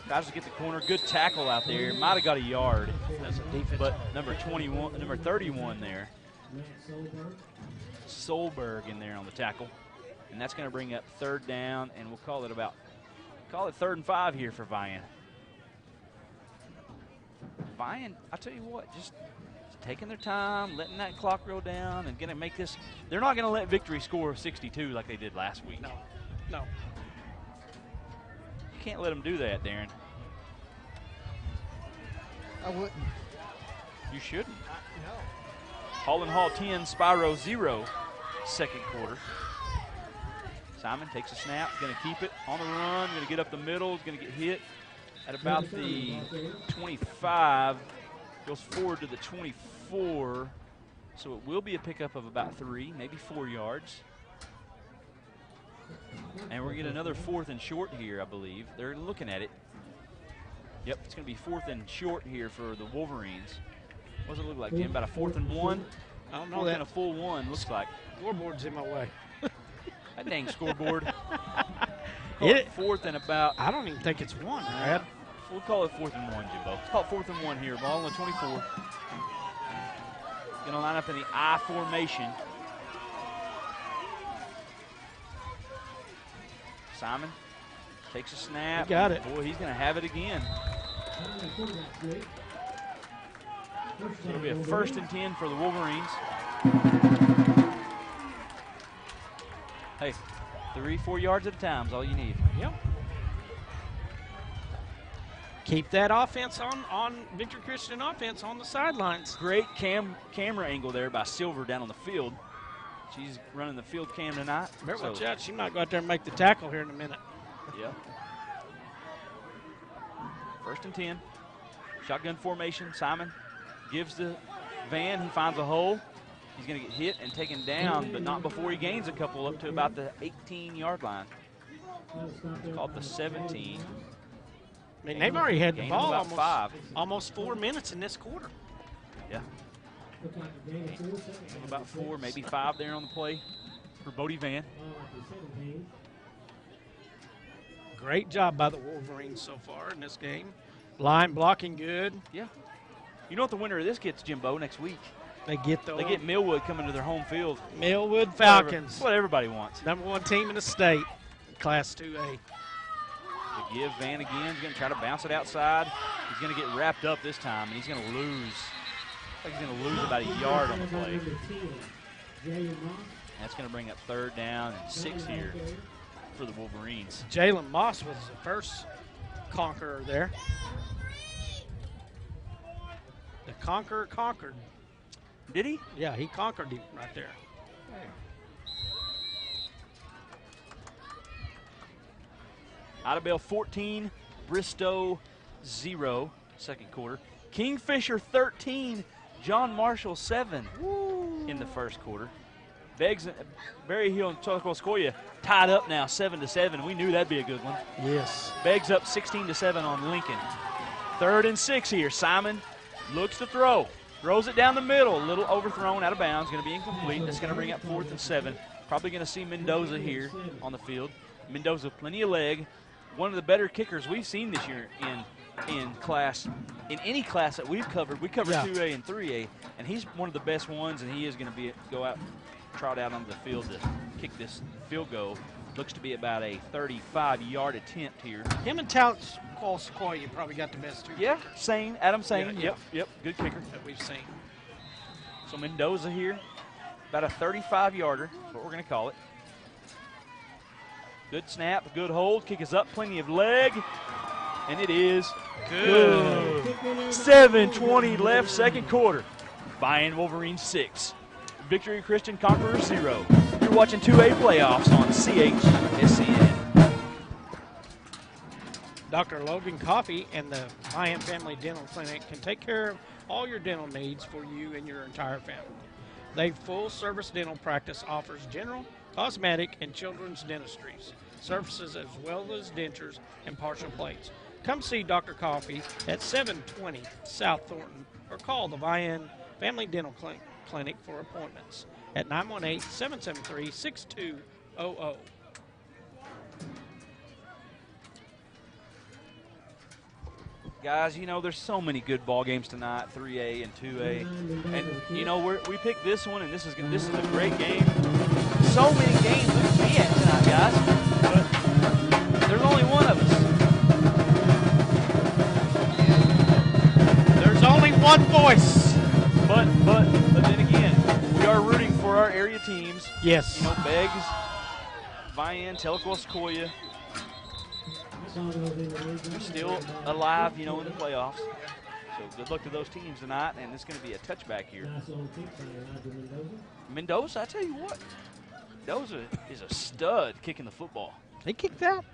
tries to get the corner. Good tackle out there. Might have got a yard. That's a defense. But number 31 there. Solberg in there on the tackle. And that's going to bring up 3rd down, and we'll call it 3rd and 5 here for Vian. Vian, I tell you what, just taking their time, letting that clock roll down, and going to make this. They're not going to let Victory score 62 like they did last week. No. You can't let them do that, Darren. I wouldn't. You shouldn't. No. Holland Hall 10, Spyro 0, second quarter. Simon takes a snap, going to keep it on the run, going to get up the middle, is going to get hit at about the 25, goes forward to the 24, so it will be a pickup of about 3, maybe 4 yards. And we're going to get another 4th and short here, I believe. They're looking at it. Yep, it's going to be 4th and short here for the Wolverines. What does it look like, Jim? About a 4th and 1? I don't know 4th that. and a full 1, looks like. Scoreboard's in my way. That dang scoreboard. It- 4th and about, I don't even think it's 1, Brad. we'll call it 4th and 1, Jimbo. Let's call it 4th and 1 here. Ball on the 24. Going to line up in the I formation. Simon takes a snap. He got it. Boy, he's going to have it again. So it'll be a 1st and 10 for the Wolverines. Hey, 3-4 yards at a time is all you need. Yep. Keep that offense on Victory Christian offense on the sidelines. Great camera angle there by Silver down on the field. She's running the field cam tonight. Better watch so- out. She might go out there and make the tackle here in a minute. Yeah. 1st and 10. Shotgun formation. Simon gives the Van. He finds a hole. He's going to get hit and taken down, but not before he gains a couple up to about the 18-yard line. Called the 17. I mean, they've already had the Gain of ball about 5. almost 4 minutes in this quarter. Yeah. About 4, maybe 5 there on the play for Bodie Van. Great job by the Wolverines so far in this game. Line blocking good. Yeah. You know what the winner of this gets, Jimbo, next week? They get They get Millwood coming to their home field. Millwood Falcons. That's what everybody wants. #1 team in the state, Class 2A. To give Van again. He's going to try to bounce it outside. He's going to get wrapped up this time, and he's going to lose. I think he's going to lose about a yard on the play. That's going to bring up 3rd down and 6 here for the Wolverines. Jalen Moss was the first conqueror there. The conqueror conquered. Did he? Yeah, he conquered him right there. Idabel 14, Bristow 0, second quarter. Kingfisher 13, John Marshall 7 in the first quarter. Beggs, Berry Hill and Sequoyah tied up now 7-7. We knew that'd be a good one. Yes. Beggs up 16-7 on Lincoln. 3rd and 6 here. Simon looks to throw. Throws it down the middle. A little overthrown, out of bounds. Going to be incomplete. That's going to bring up 4th and 7. Probably going to see Mendoza here on the field. Mendoza, plenty of leg. One of the better kickers we've seen this year in class, in any class that we've covered. We covered 2A and 3A, and he's one of the best ones, and he is going to go out, trot out onto the field to kick this field goal. Looks to be about a 35-yard attempt here. Him and Talent Sequoyah probably got the best 2 Yeah, kickers Sane, Adam Sane. Yeah, Yep, good kicker. that we've seen. So Mendoza here, about a 35-yarder, that's what we're going to call it. Good snap, good hold, kick is up, plenty of leg, and it is good. 7:20 left, second quarter. Vian Wolverines 6, Victory Christian Conquerors 0. You're watching 2A playoffs on CHSCN. Dr. Logan Coffee and the Vian Family Dental Clinic can take care of all your dental needs for you and your entire family. Their full-service dental practice offers general, cosmetic, and children's dentistries, services as well as dentures and partial plates. Come see Dr. Coffee at 720 South Thornton or call the Vian Family Dental Clinic for appointments at 918-773-6200. Guys, you know, there's so many good ball games tonight, 3A and 2A. And, you know, we picked this one, and this is a great game. So many games we can be at tonight, guys. But there's only one of us. There's only one voice. But then again, we are rooting for our area teams. Yes. You know, Beggs, Vian, Sequoyah. We're still alive, you know, in the playoffs. So good luck to those teams tonight, and it's going to be a touchback here. Nice long kick by Elijah Mendoza. Mendoza, I tell you what, Mendoza is a stud kicking the football. He kicked that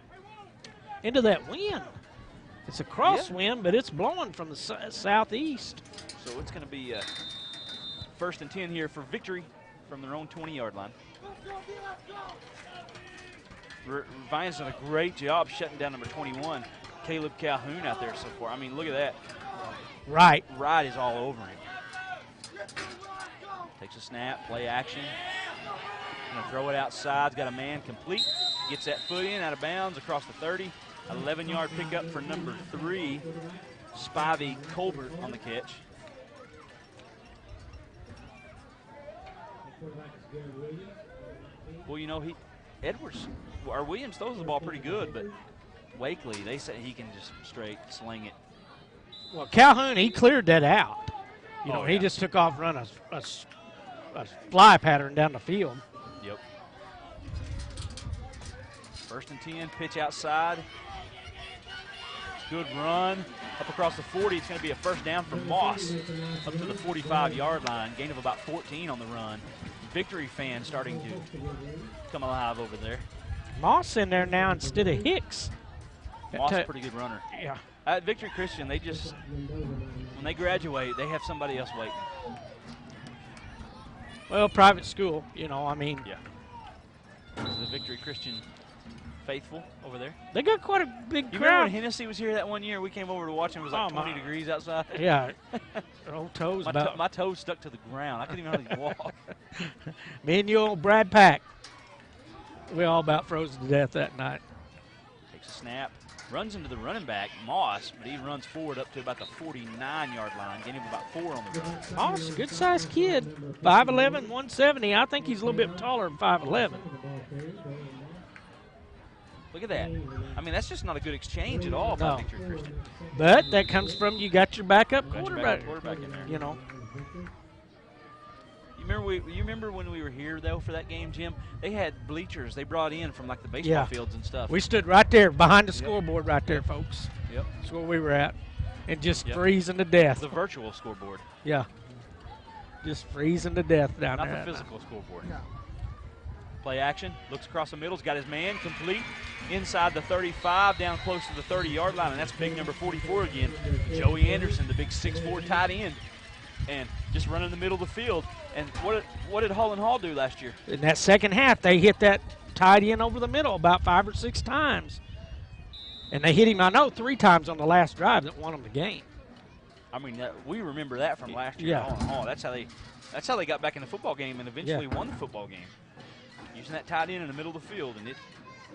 into that wind. It's a crosswind, but it's blowing from the southeast. So it's going to be 1st and 10 here for Victory from their own 20-yard line. Vian's done a great job shutting down number 21, Caleb Calhoun, out there so far. I mean, look at that. Right. Right is all over him. Takes a snap, play action. Gonna throw it outside. He's got a man complete. Gets that foot in, out of bounds, across the 30. 11-yard pickup for number 3, Spivey Colbert on the catch. Well, you know, Williams throws the ball pretty good, but Wakely, they say he can just straight sling it. Well, Calhoun, he cleared that out. You know, Oh, he yeah. just took off running a fly pattern down the field. Yep. 1st and 10, pitch outside. Good run up across the 40. It's going to be a first down for Moss up to the 45-yard line. Gain of about 14 on the run. Victory fans starting to come alive over there. Moss in there now instead of Hicks. Moss, a pretty good runner. Yeah. At Victory Christian, they just, when they graduate, they have somebody else waiting. Well, private school, you know, I mean. Yeah. This is the Victory Christian faithful over there. They got quite a big You remember crowd. when Hennessy was here that one year? We came over to watch him. It was like 20 degrees outside. Yeah. Their old toes about. My toes stuck to the ground. I couldn't even hardly walk. Me and you old Brad Pack. We all about frozen to death that night. Takes a snap. Runs into the running back, Moss, but he runs forward up to about the 49-yard line, getting him about 4 on the run. Moss, good-sized kid. 5'11", 170. I think he's a little bit taller than 5'11". Look at that. I mean, that's just not a good exchange at all by No. Victory Christian. But that comes from you got your backup Got your quarterback. backup quarterback in there. You know. You remember when we were here, though, for that game, Jim? They had bleachers they brought in from, like, the baseball fields and stuff. We stood right there behind the Yep. scoreboard right there, folks. Yep. That's where we were at. And just Yep. freezing to death. The virtual scoreboard, Yeah. Just freezing to death down not there. the physical scoreboard. No. Play action, looks across the middle, he's got his man complete inside the 35, down close to the 30-yard line, and that's big number 44 again, Joey Anderson, the big 6'4" tight end, and just running the middle of the field. And what did Hall and Hall do last year? In that second half, they hit that tight end over the middle about 5 or 6 times. And they hit him, I know, 3 times on the last drive that won them the game. I mean, we remember that from last year. Yeah. Hall and Hall. That's how they got back in the football game and eventually won the football game. Using that tight end in the middle of the field, and it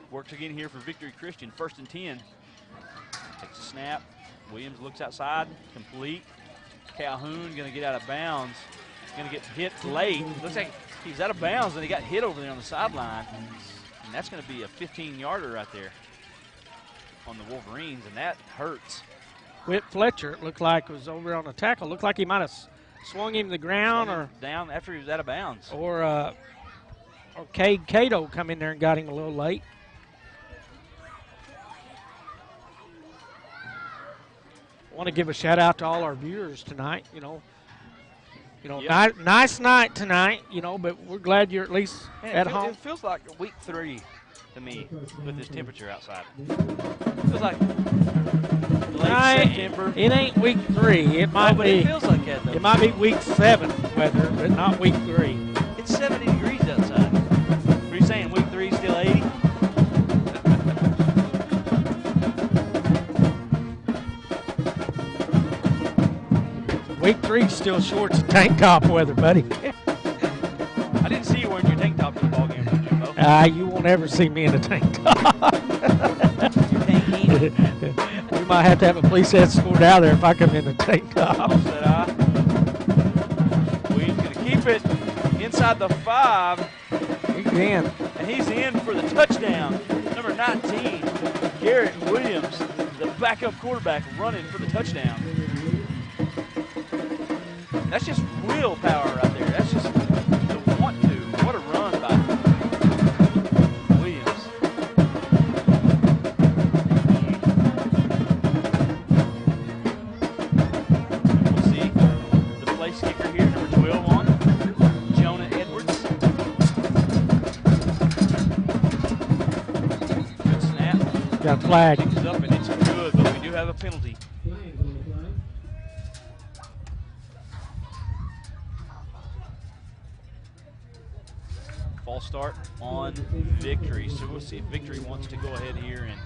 works again here for Victory Christian. 1st and 10. Takes a snap. Williams looks outside, complete. Calhoun going to get out of bounds. Going to get hit late. Looks like he's out of bounds, and he got hit over there on the sideline. And that's going to be a 15-yarder right there on the Wolverines, and that hurts. Whit Fletcher, it looked like, was over on the tackle. Looked like he might have swung him to the ground or Down after he was out of bounds. or Cade Cato come in there and got him a little late. I want to give a shout out to all our viewers tonight. Yep. Nice night tonight. But we're glad you're at least Man, at home. It feels like week 3 to me with this temperature outside. It feels like late September. It ain't week 3. It might But be. it feels like that, though. It might be week 7 weather, but not week 3. It's 70 degrees outside. What are you saying, week 3 is still 80? Week 3 still shorts and tank top weather, buddy. I didn't see you wearing your tank top to the ball game, Jimbo. You won't ever see me in a tank top. Your tank We might have to have a police escort out there if I come in a tank top. All said I. Williams going to keep it inside the 5, He's in. and he's in for the touchdown. Number 19, Garrett Williams, the backup quarterback, running for the touchdown. That's just willpower right there. That's just the want to. What a run by Williams. flag. Picks it up, and it's good, but we do have a penalty. Flag on the flag. False start on Victory. So we'll see if Victory wants to go ahead here and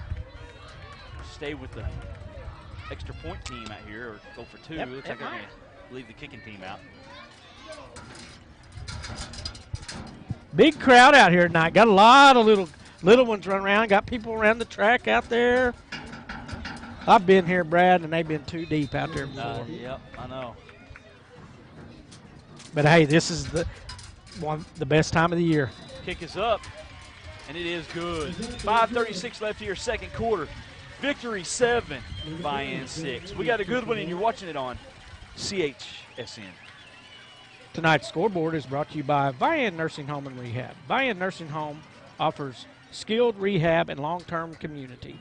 stay with the extra point team out here or go for two. Yep, Looks like they're going to leave the kicking team out. Big crowd out here tonight. Got a lot of little ones running around. Got people around the track out there. I've been here, Brad, and they've been too deep out there before. Yep, I know. But hey, this is the best time of the year. Kick is up, and it is good. 5:36 left here, second quarter. Victory 7, Vian 6. We got a good one, and you're watching it on CHSN. Tonight's scoreboard is brought to you by Vian Nursing Home and Rehab. Vian Nursing Home offers skilled rehab and long-term community.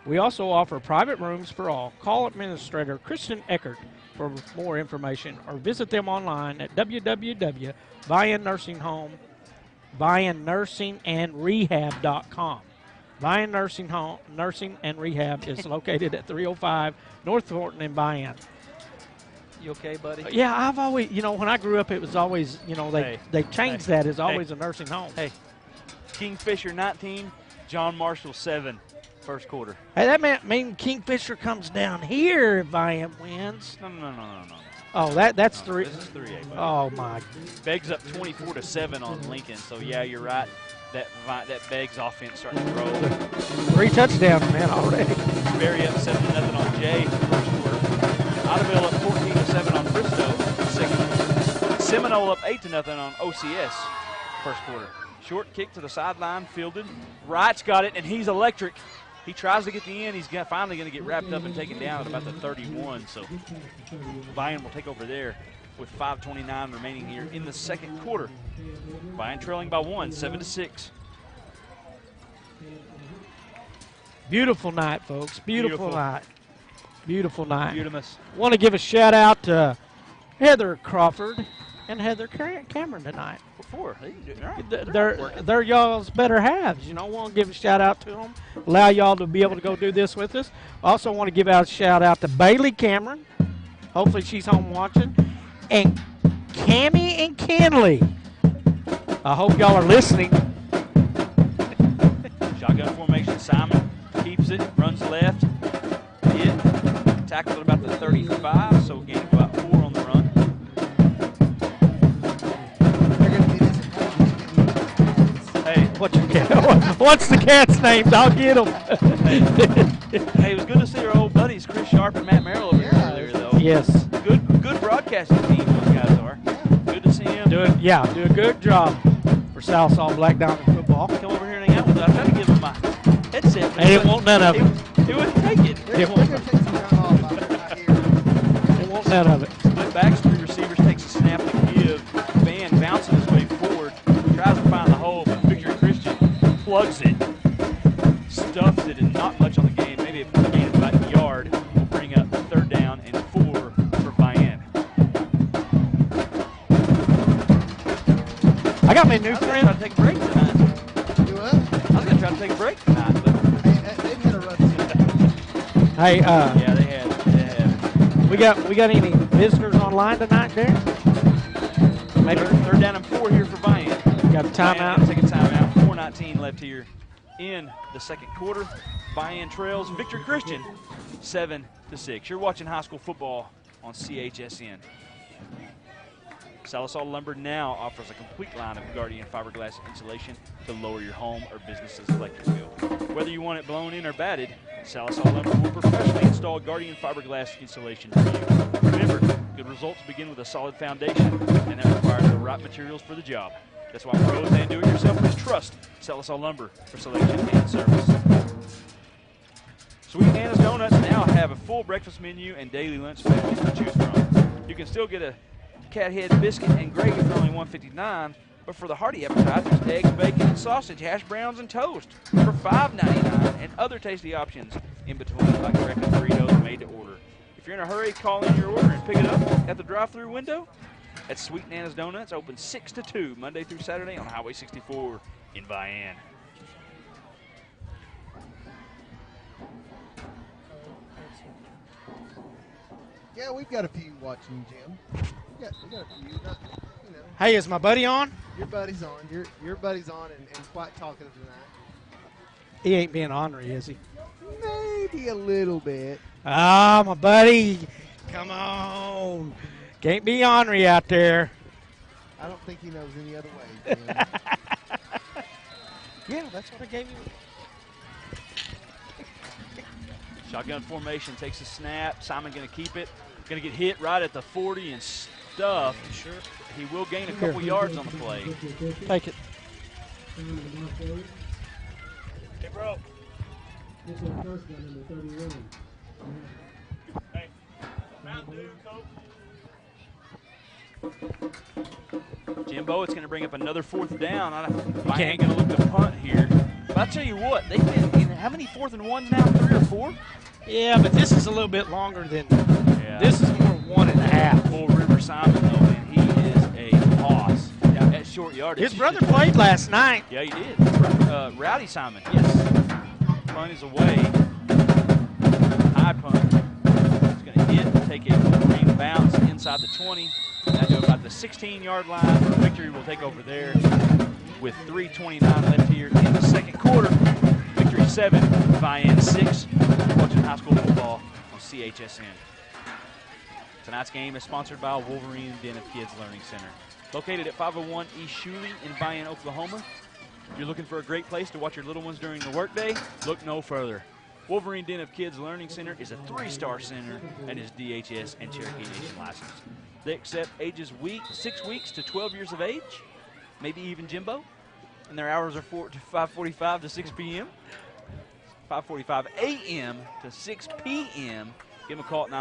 We also offer private rooms for all. Call Administrator Kristen Eckert for more information or visit them online at www.viannursingandrehab.com. Vian Nursing and Rehab is located at 305 North Thornton in Vian. You okay, buddy? Yeah, I've always, when I grew up, it was always, they changed that as always a nursing home. Hey, Kingfisher 19, John Marshall 7, first quarter. Hey, that mean Kingfisher comes down here if Vian wins. No. Oh, that's three. This is 3-8. Oh, my. Beggs up 24-7 on Lincoln, so yeah, you're right. That Beggs offense starting to roll. 3 touchdowns, man, already. Berry up 7-0 on Jay, first quarter. Otterville up 14-7 on Bristow, second quarter. Seminole up 8-0 on OCS, first quarter. Short kick to the sideline, fielded. Wright's got it, and he's electric. He tries to get the end. He's finally going to get wrapped up and taken down at about the 31. So Vian will take over there with 5:29 remaining here in the second quarter. Vian trailing by 1, 7-6. Beautiful night, folks. Beautiful night. Beautiful night. Beautimus. Want to give a shout out to Heather Crawford and Heather Cameron tonight. Before They're y'all's better halves. Want to give a shout out to them. Allow y'all to be able to go do this with us. Also want to give out a shout out to Bailey Cameron. Hopefully she's home watching. And Cammie and Kenley. I hope y'all are listening. Shotgun formation. Simon keeps it, runs left. Hit. Tackled at about the 35, so gain of about 4 on the run. Hey, What's the cat's names? I'll get them. hey, it was good to see our old buddies Chris Sharp and Matt Merrill over here earlier, though. Yes. Good broadcasting team those guys are. Good to see him. Do a good job for Southall Black Diamond football. Come over here and hang out with us. I tried to give him my headset. But it won't none of it. He wouldn't take it. It won't none of it. Split backs, 3 receivers, takes a snap to give. Van bouncing his way forward, tries to find the hole, but Victory Christian plugs it, stuffs it, and not much on the game. Maybe a gain of about a yard will bring up 3rd down and 4 for Vian. I got my new friend. I was going to try to take a break tonight. Do what? I was going to try to take a break tonight, but They've had a rough season. Hey, yeah, they had. we got any visitors online tonight, Darren? Maybe 3rd down and 4 here for Vian. got a timeout. Vian take a timeout. 4:19 left here in the second quarter. Vian trails Victory Christian 7-6. You're watching high school football on CHSN. Salisal Lumber now offers a complete line of Guardian fiberglass insulation to lower your home or business's electric bill. Whether you want it blown in or batted, Salisal Lumber will professionally install Guardian fiberglass insulation for you. Remember, good results begin with a solid foundation, and that requires the right materials for the job. That's why pros and do-it-yourselfers trust Salisal Lumber for selection and service. Sweet Nana's Donuts now have a full breakfast menu and daily lunch specials to choose from. You can still get a cat head biscuit and gravy for only $1.59, but for the hearty appetizers, eggs, bacon, and sausage, hash browns, and toast for $5.99, and other tasty options in between, like breakfast burritos made to order. If you're in a hurry, call in your order and pick it up at the drive-thru window. At Sweet Nana's Donuts, open 6 to 2, Monday through Saturday on Highway 64 in Vian. Yeah, we've got a few watching, Jim. We got a few. Not, you know. Hey, is my buddy on? Your buddy's on. Your buddy's on and quite talkative tonight. He ain't being ornery, is he? Maybe a little bit. Ah, my buddy. Come on. Can't be ornery out there. I don't think he knows any other way, Jim. Yeah, that's what I gave you. Shotgun formation, takes a snap. Simon going to keep it. Going to get hit right at the 40 and stuff. Sure. He will gain a couple yards on the play. Take it. Hey, bro. This is first one, number 31. Hey, Mountain Dew, Coke. Jimbo, it's going to bring up another 4th down. I ain't going to look to punt here. But I'll tell you what, they've been in how many 4th and 1s now? 3 or 4? Yeah, but this is a little bit longer than. Yeah. This is more 1.5. Full River Simon, though, man. He is a boss at short yardage. His brother played last night. Yeah, he did. Rowdy Simon, yes. Punt is away. High punt. He's going to hit, take a green bounce inside the 20. Now go about the 16-yard line. Victory will take over there with 3:29 left here in the second quarter. Victory 7, Vian 6. You're watching high school football on CHSN. Tonight's game is sponsored by Wolverine Den of Kids Learning Center. Located at 501 East Shuley in Vian, Oklahoma. If you're looking for a great place to watch your little ones during the workday, look no further. Wolverine Den of Kids Learning Center is a 3-star center and is DHS and Cherokee Nation licensed. They accept ages 6 weeks to 12 years of age, maybe even Jimbo. And their hours are 5:45 to 6 p.m. 5:45 a.m. to 6 p.m. Give them a call at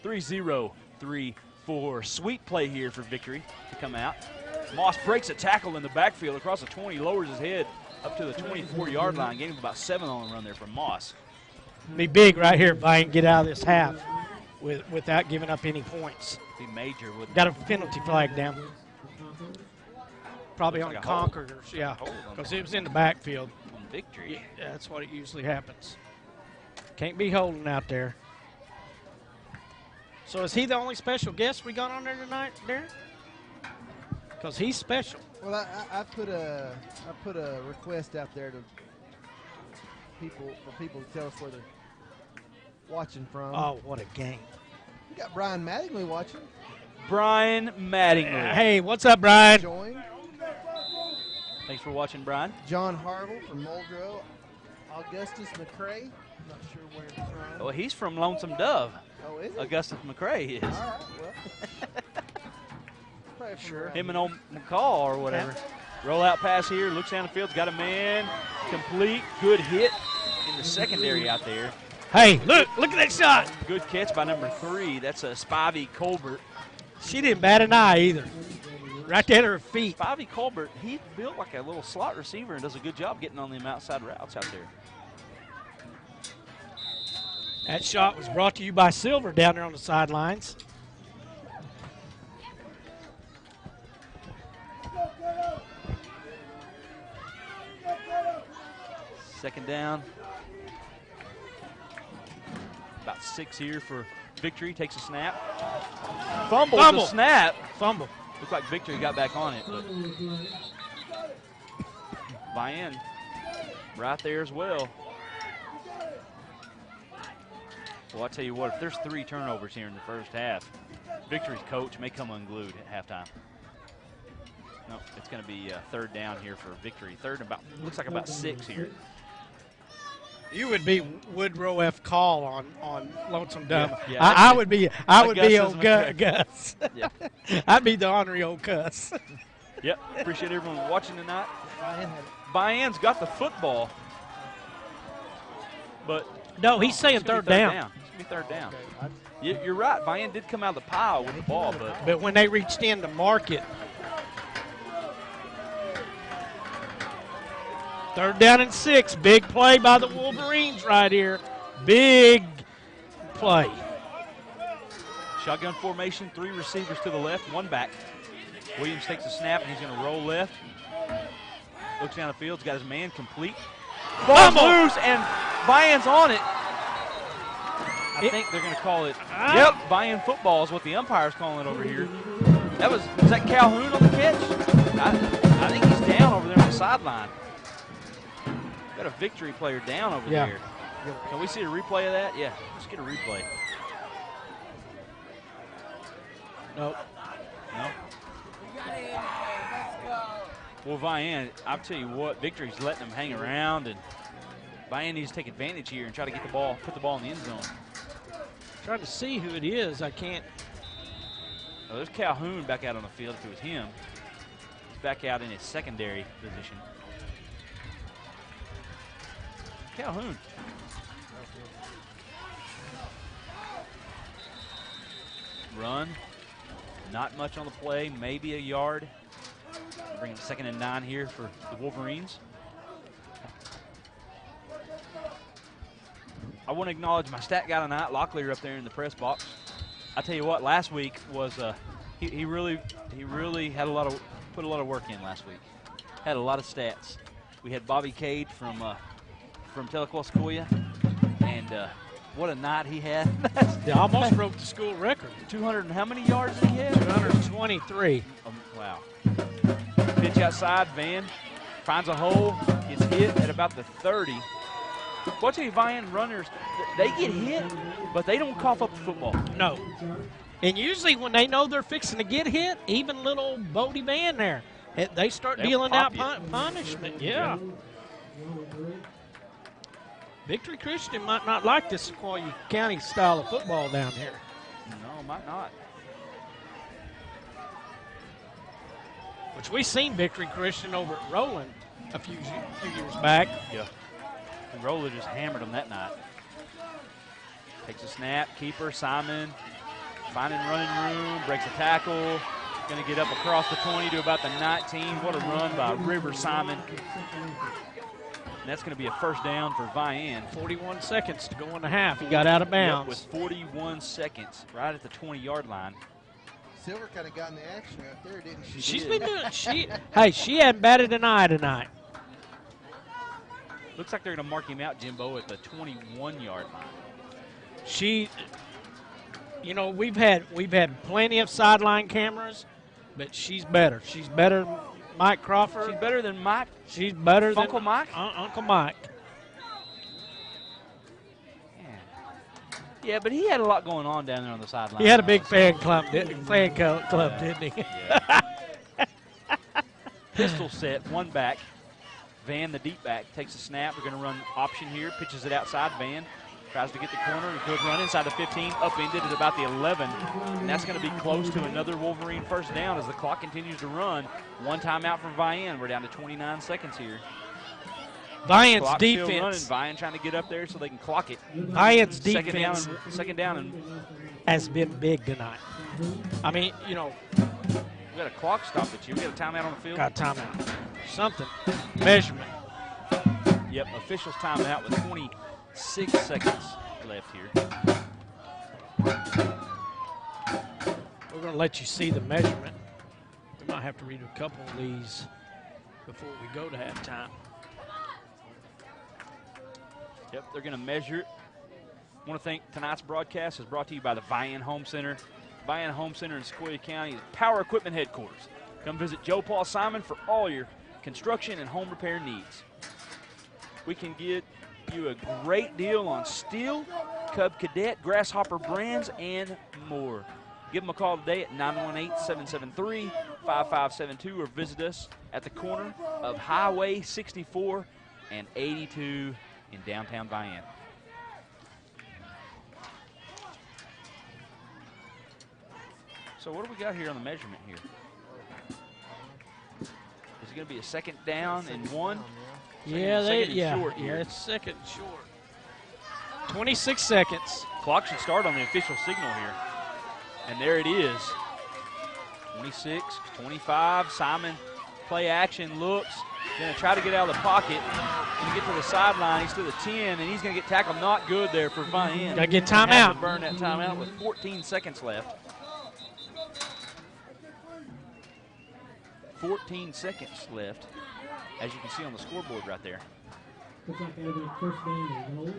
918-773-3034. Sweet play here for Victory to come out. Moss breaks a tackle in the backfield across the 20, lowers his head up to the 24-yard line. Gave him about 7 on the run there from Moss. Be big right here, Vian. Get out of this half without giving up any points. Be major. Wouldn't Got a penalty flag down. Probably on like the a hold. Conquerors, yeah, Hold on. because it was in the backfield. on Victory. Yeah, that's what it usually happens. Can't be holding out there. So is he the only special guest we got on there tonight, Darren? Because he's special. Well, I put a request out there to people to tell us where they're watching from. Oh, what a game. We got Brian Mattingly watching. Brian Mattingly. Hey, what's up, Brian? Join. Thanks for watching, Brian. John Harville from Muldrow. Augustus McCrae. Not sure where he's from. Well, he's from Lonesome Dove. Oh, is he? Augustus McCrae is. All right, well. Probably from around Him and old McCall or whatever. Roll out pass here. Looks down the field. Got a man. Complete. Good hit in the secondary out there. Hey, look at that shot. Good catch by number 3. That's a Spivey Colbert. She didn't bat an eye either. Right there at her feet. Spivey Colbert, he built like a little slot receiver and does a good job getting on them outside routes out there. That shot was brought to you by Silver down there on the sidelines. Second down. About 6 here for Victory. Takes a snap. Fumbles the snap. Fumble. Looks like Victory got back on it, but Vian right there as well. Well, I tell you what, if there's 3 turnovers here in the first half, Victory's coach may come unglued at halftime. No, it's going to be 3rd down here for Victory. Third and looks like about 6 here. You would be Woodrow F. Call on Lonesome Dove. Yeah, I would be Gus old is Gus. Yeah. I'd be the ornery old cuss. Yep. Appreciate everyone watching tonight. Brian had it. Vian's got the football, but No, he's saying it's gonna be third down. It's going to be 3rd down. Okay, You're right. Vian did come out of the pile with the ball, but But when they reached in to mark it, 3rd down and 6. Big play by the Wolverines right here. Big play. shotgun formation, 3 receivers to the left, 1 back. Williams takes a snap, and he's going to roll left. Looks down the field, he's got his man complete. Ball's loose, and Vian's on it. I think they're going to call it. Yep, Vian football is what the umpire's calling it over here. Is that Calhoun on the catch? I think he's down over there on the sideline. Got a victory player down over there. Can we see a replay of that? Yeah, let's get a replay. Nope. No? Well, Vian, I'll tell you what, Victory's letting them hang around, and Vian needs to take advantage here and try to get the ball, put the ball in the end zone. Trying to see who it is. I can't. Oh, there's Calhoun back out on the field if it was him. He's back out in his secondary position. Calhoun. Run. Not much on the play, maybe a yard. Bringing 2nd and 9 here for the Wolverines. I want to acknowledge my stat guy tonight, Locklear, up there in the press box. I tell you what, last week was he really had put a lot of work in last week. Had a lot of stats. We had Bobby Cade from Tahlequah, Sequoyah, and what a night he had. They almost broke the school record. 200 and how many yards did he have? 223. Wow. Pitch outside, Van finds a hole, gets hit at about the 30. Watch these Vian runners, they get hit, but they don't cough up the football. No. And usually when they know they're fixing to get hit, even little Bodie Van there, they start dealing out punishment. Yeah. Victory Christian might not like the Sequoyah County style of football down here. No, might not. Which we seen Victory Christian over at Roland a few years back. Yeah. And Roller just hammered them that night. Takes a snap, keeper, Simon, finding running room, breaks a tackle, going to get up across the 20 to about the 19. What a run by River Simon. And that's going to be a first down for Vian. 41 seconds to go in the half. He got out of bounds. With 41 seconds, right at the 20-yard line. Silver kind of got in the action right there, didn't she? She's been doing. She hadn't batted an eye tonight. Looks like they're going to mark him out, Jimbo, at the 21-yard line. She, we've had plenty of sideline cameras, but she's better. She's better than Mike Crawford. She's better than Mike. She's better than Uncle Mike. Uncle Mike. Yeah, but he had a lot going on down there on the sideline. He had a big fan club, didn't he? Yeah. Pistol set, one back. Van, the deep back, takes a snap. We're going to run option here. Pitches it outside. Van tries to get the corner. A good run inside the 15. Upended at about the 11. And that's going to be close to another Wolverine first down as the clock continues to run. One timeout for Vian. We're down to 29 seconds here. Vian's Clock's defense. Still running. Vian trying to get up there so they can clock it. Vian's defense Second down and has been big tonight. I mean, we got a clock stop at you. We got a timeout on the field. Got a timeout. Something. Measurement. Yep, officials timeout with 26 seconds left here. We're going to let you see the measurement. We might have to read a couple of these before we go to halftime. Yep, they're going to measure it. I want to thank tonight's broadcast is brought to you by the Vian Home Center. Vian Home Center in Sequoyah County is Power Equipment Headquarters. Come visit Joe Paul Simon for all your construction and home repair needs. We can get you a great deal on steel, Cub Cadet, Grasshopper brands, and more. Give them a call today at 918-773-5572 or visit us at the corner of Highway 64 and 82 in downtown Vian. So what do we got here on the measurement here? Is it going to be a second down and one? It's second short. 26 seconds. Clock should start on the official signal here. And there it is. 26, 25. Simon, play action, looks. Going to try to get out of the pocket. Going to get to the sideline. He's to the 10, and he's going to get tackled. Not good there for Vian. Got to get timeout. Burn that timeout with 14 seconds left. 14 seconds left, as you can see on the scoreboard right there. Looks like they have a first down and goal.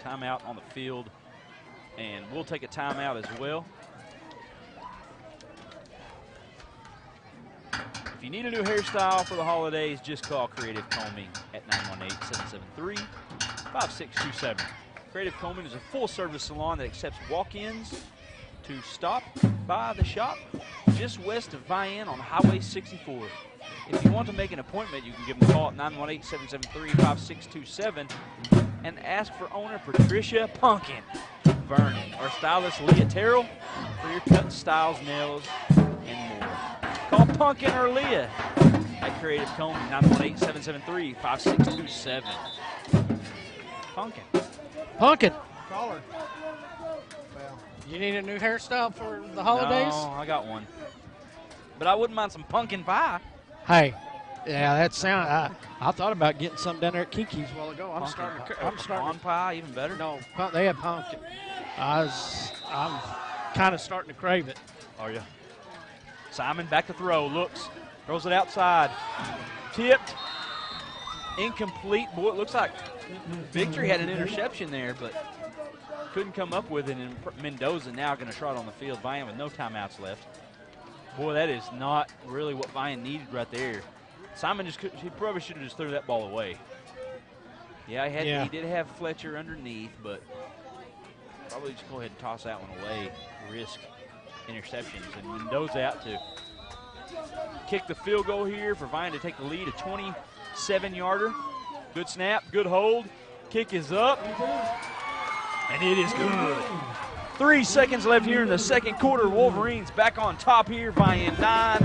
Timeout on the field And we'll take a timeout as well. If you need a new hairstyle for the holidays, just call Creative Combing at 918-773-5627. Creative Combing is a full-service salon that accepts walk-ins to stop by the shop just west of Vian on Highway 64. If you want to make an appointment, you can give them a call at 918-773-5627 and ask for owner Patricia Punkin Vernon or stylist Leah Terrell for your cut styles, nails, and more. Call Punkin or Leah at Creative Combing, 918-773-5627. Punkin. Punkin, Call her. Well, you need a new hairstyle for the holidays? No, I got one. But I wouldn't mind some pumpkin pie. Hey, yeah, that sound. I thought about getting some down there at Kiki's a while ago. I'm starting. Pecan pie, even better. No, they had pumpkin. I'm kind of starting to crave it. Are you? Simon back to throw. Looks, throws it outside. Tipped. Incomplete. Boy, it looks like Victory had an interception there, but couldn't come up with it. And Mendoza now going to trot on the field. Vian with no timeouts left. Boy, that is not really what Vian needed right there. Simon he probably should have just threw that ball away. Yeah, he did have Fletcher underneath, but probably just go ahead and toss that one away, risk interceptions. And Mendoza out to kick the field goal here for Vian to take the lead, a 27-yarder. Good snap, good hold. Kick is up, and it is good. 3 seconds left here in the second quarter. Wolverines back on top here. Vian 9,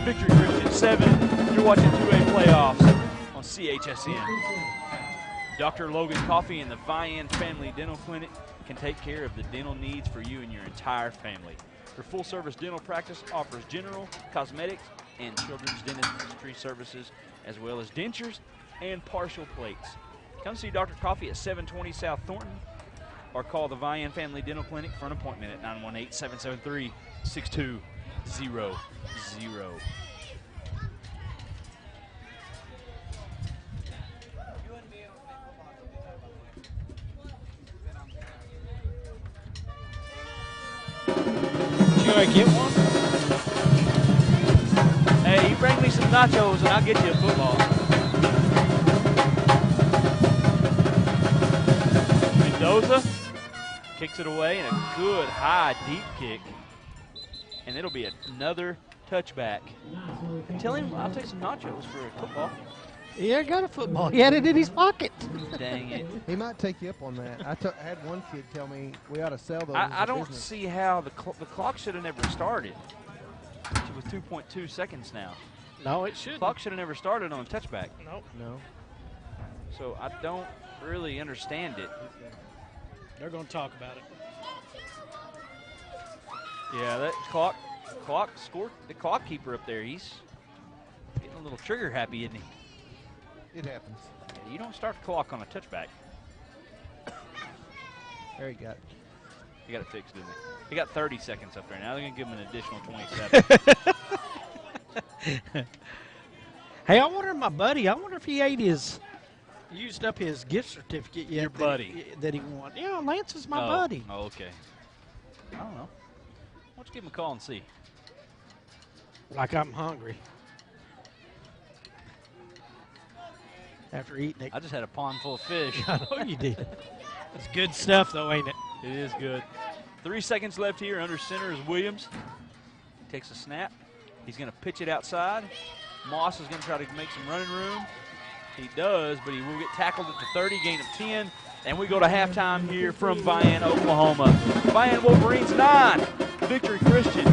Victory Christian 7. You're watching 2A playoffs on CHSN. Dr. Logan Coffee and the Vian Family Dental Clinic can take care of the dental needs for you and your entire family. Their full-service dental practice offers general, cosmetics, and children's dentistry services, as well as dentures and partial plates. Come see Dr. Coffee at 720 South Thornton, or call the Vian Family Dental Clinic for an appointment at 918-773-6200. Should I get one? Hey, you bring me some nachos and I'll get you a football. Mendoza kicks it away, and a good high deep kick, and it'll be another touchback. Tell him I'll take some nachos for a football. Yeah, I got a football. He had it in his pocket. Dang it. he might take you up on that. I had one kid tell me we ought to sell those. I don't see how the clock should have never started. With 2.2 seconds now. No, it should. Clock should have never started on a touchback. Nope. No. So I don't really understand it. They're going to talk about it. Yeah, that clock scored. The clock keeper up there, he's getting a little trigger happy, isn't he? It happens. Yeah, you don't start the clock on a touchback. There you go. He got it fixed, didn't he? He got 30 seconds up there. Now they're going to give him an additional 27. Hey, I wonder if he used up his gift certificate yet. Your buddy. That he won. Yeah, Lance is my buddy. Oh, okay. I don't know. Why don't you give him a call and see? Like I'm hungry. After eating it. I just had a pond full of fish. I know you did. It's good stuff, though, ain't it? It is good. 3 seconds left here. Under center is Williams. Takes a snap. He's going to pitch it outside. Moss is going to try to make some running room. He does, but he will get tackled at the 30, gain of 10. And we go to halftime here from Vian, Oklahoma. Vian Wolverines 9, Victory Christian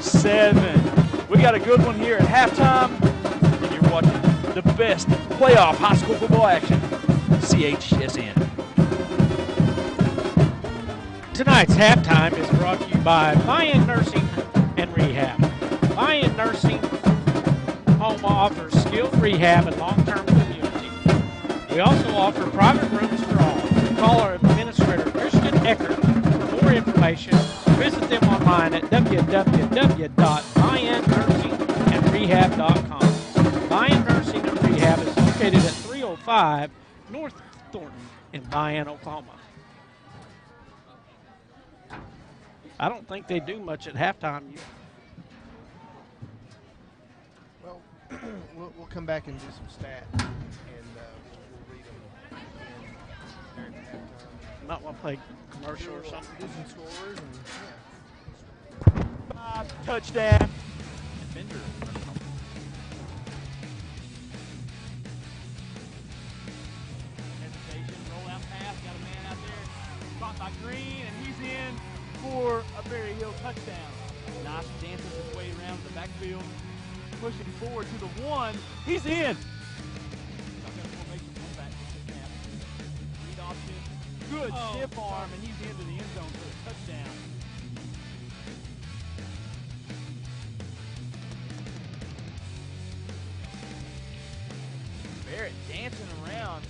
7. We got a good one here at halftime. And you're watching the best playoff high school football action, CHSN. Tonight's halftime is brought to you by Vian Nursing and Rehab. Vian Nursing Home offers skilled rehab and long-term community. We also offer private rooms for all. Call our administrator, Christian Eckert, for more information. Visit them online at www.viannursingandrehab.com. Vian Nursing and Rehab is located at 305 North Thornton in Vian, Oklahoma. I don't think they do much at halftime. Well, we'll come back and do some stats, and we'll read them again at halftime. Might want to play commercial or something. Do some scores, and Touchdown. Defender. Hesitation, roll out pass, got a man out there. Caught by Green, and he's in for a Berry Hill touchdown. Nice dances his way around the backfield, pushing forward to the one. He's in. Lead option. Good stiff arm, and he's into the end zone for a touchdown. Barrett dancing around.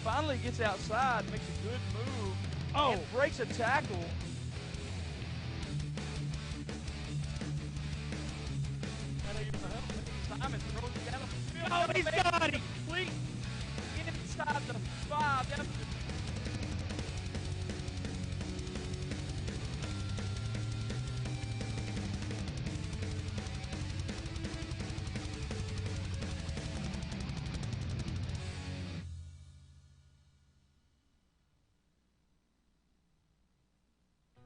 Finally gets outside, makes a good move. And breaks a tackle. Simon throws it down the field. Oh, he's got it! Complete inside the 5.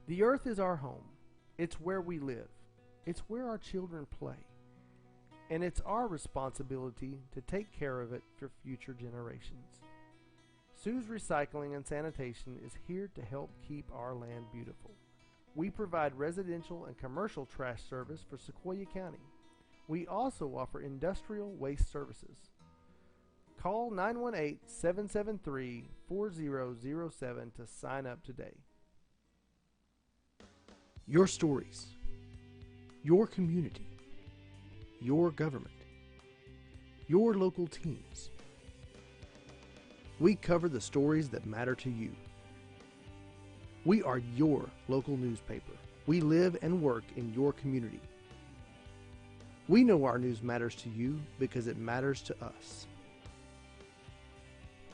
The earth is our home. It's where we live. It's where our children play. And it's our responsibility to take care of it for future generations. Sue's Recycling and Sanitation is here to help keep our land beautiful. We provide residential and commercial trash service for Sequoyah County. We also offer industrial waste services. Call 918-773-4007 to sign up today. Your stories, your community, your government, your local teams. We cover the stories that matter to you. We are your local newspaper. We live and work in your community. We know our news matters to you because it matters to us.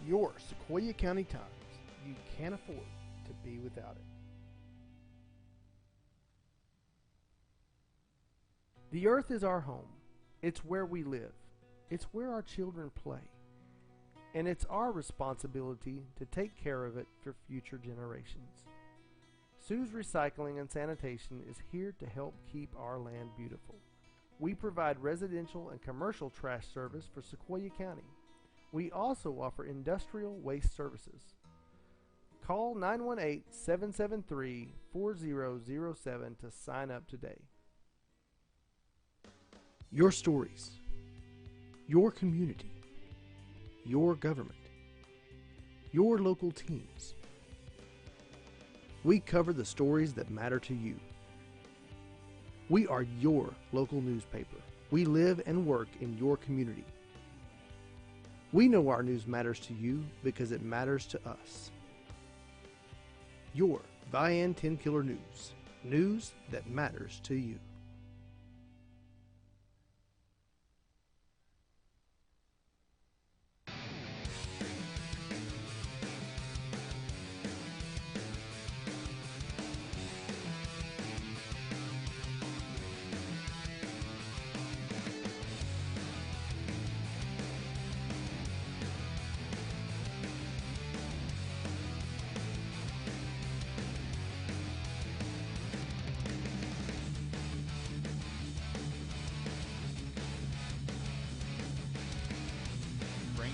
your Sequoyah County Times. You can't afford to be without it. The earth is our home. It's where we live. It's where our children play. And it's our responsibility to take care of it for future generations. Sue's Recycling and Sanitation is here to help keep our land beautiful. We provide residential and commercial trash service for Sequoyah County. We also offer industrial waste services. Call 918-773-4007 to sign up today. Your stories, your community, your government, your local teams. We cover the stories that matter to you. We are your local newspaper. We live and work in your community. We know our news matters to you because it matters to us. Your Vian 10 Killer News. News that matters to you.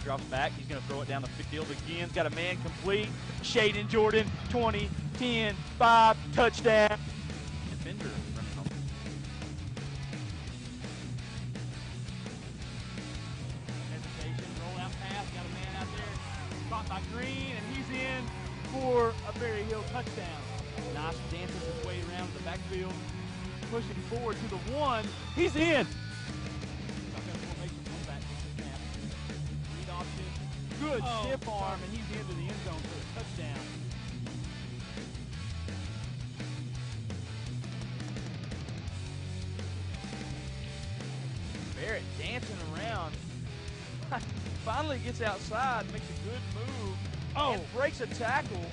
Drops back. He's going to throw it down the field again. Got a man complete. Shaden Jordan, 20, 10, 5, touchdown. Defender running home. Hesitation, roll out pass. Got a man out there. Caught by Green, and he's in for a Berry Hill touchdown. Nice dances his way around the backfield. Pushing forward to the one. He's in. Good stiff arm, and he's into the end zone for a touchdown. Barrett dancing around. Finally gets outside, makes a good move, and breaks a tackle.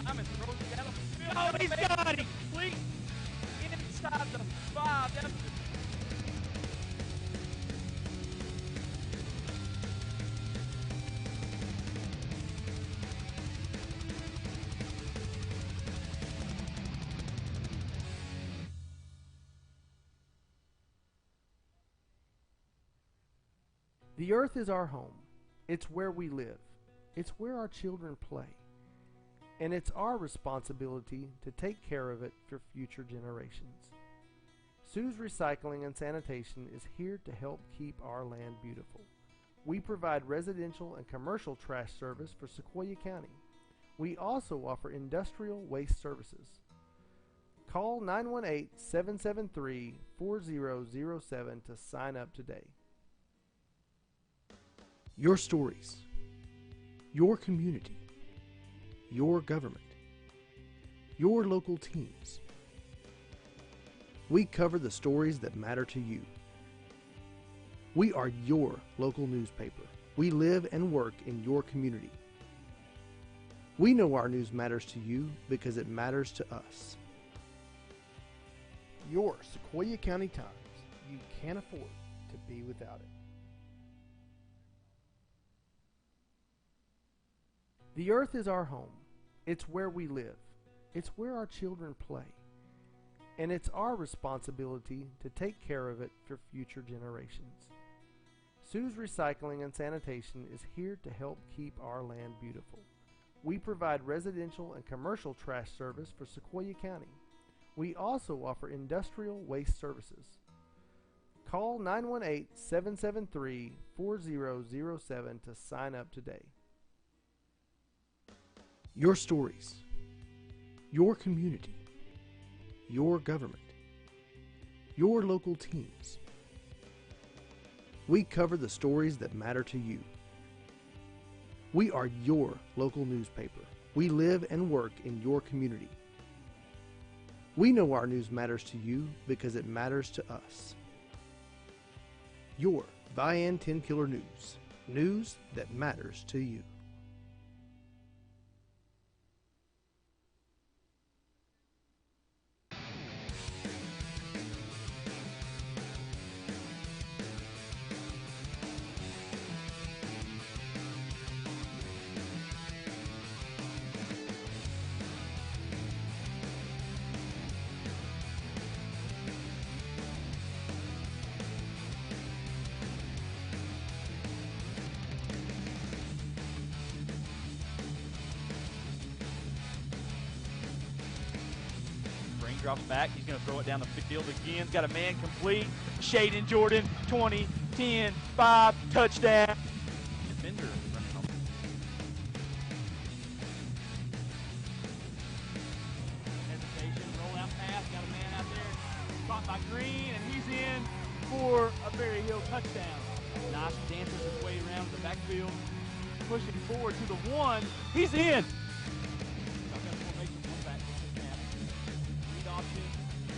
Simon throws it down the field. Oh, he's got it! Complete inside the 5. Down to the The earth is our home. It's where we live. It's where our children play. And it's our responsibility to take care of it for future generations. Sue's Recycling and Sanitation is here to help keep our land beautiful. We provide residential and commercial trash service for Sequoyah County. We also offer industrial waste services. Call 918-773-4007 to sign up today. Your stories, your community, your government, your local teams. We cover the stories that matter to you. We are your local newspaper. We live and work in your community. We know our news matters to you because it matters to us. Your Sequoyah County Times. You can't afford to be without it. The earth is our home. It's where we live. It's where our children play. And it's our responsibility to take care of it for future generations. Sue's Recycling and Sanitation is here to help keep our land beautiful. We provide residential and commercial trash service for Sequoyah County. We also offer industrial waste services. Call 918-773-4007 to sign up today. Your stories, your community, your government, your local teams. We cover the stories that matter to you. We are your local newspaper. We live and work in your community. We know our news matters to you because it matters to us. Your Vian 10 Killer News. News that matters to you. drops back. He's going to throw it down the field again. He's got a man complete. Shaden Jordan, 20, 10, 5, touchdown. Defender running home. Hesitation, roll out pass. Got a man out there. Caught by Green, and he's in for a Berry Hill touchdown. Nice dances his way around the backfield. Pushing forward to the 1. He's in.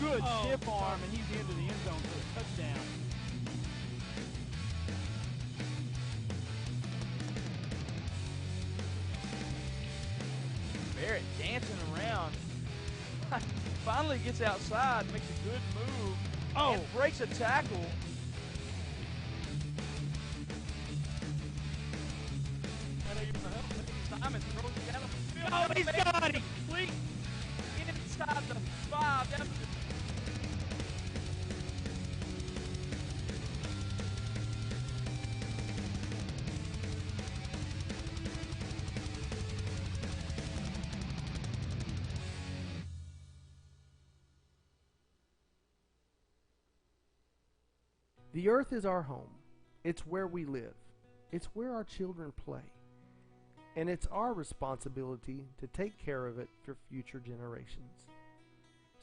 Good stiff arm, and he's into the end zone for a touchdown. Barrett dancing around. Finally gets outside, makes a good move. And breaks a tackle. Simon throws it down the field. Oh, he's got it! Complete inside the 5. Down to the The earth is our home. It's where we live. It's where our children play. And it's our responsibility to take care of it for future generations.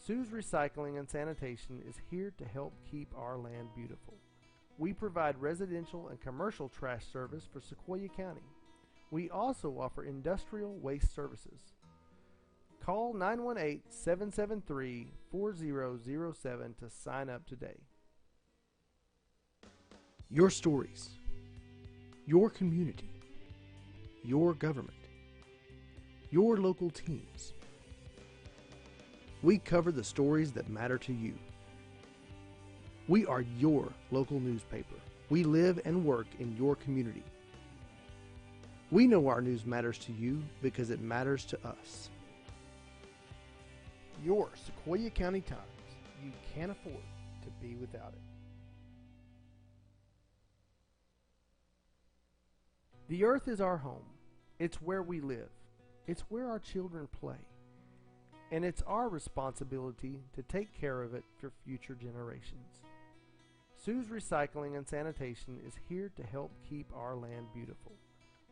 Sue's Recycling and Sanitation is here to help keep our land beautiful. We provide residential and commercial trash service for Sequoyah County. We also offer industrial waste services. Call 918-773-4007 to sign up today. Your stories, your community, your government, your local teams. We cover the stories that matter to you. We are your local newspaper. We live and work in your community. We know our news matters to you because it matters to us. Your Sequoyah County Times. You can't afford to be without it. The earth is our home. It's where we live. It's where our children play. And it's our responsibility to take care of it for future generations. Sue's Recycling and Sanitation is here to help keep our land beautiful.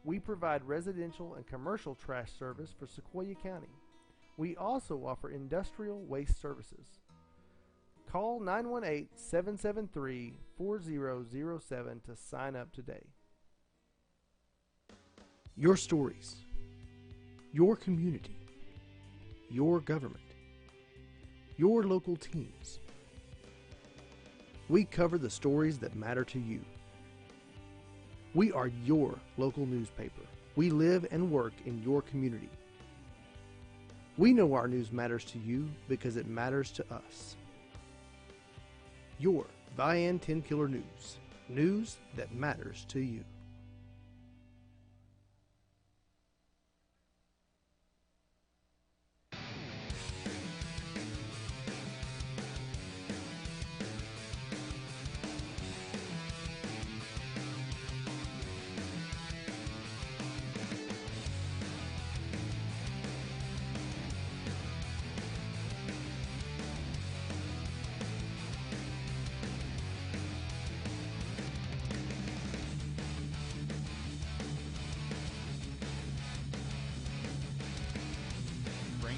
We provide residential and commercial trash service for Sequoyah County. We also offer industrial waste services. Call 918-773-4007 to sign up today. Your stories, your community, your government, your local teams. We cover the stories that matter to you. We are your local newspaper. We live and work in your community. We know our news matters to you because it matters to us. Your Vian 10 Killer News. News that matters to you.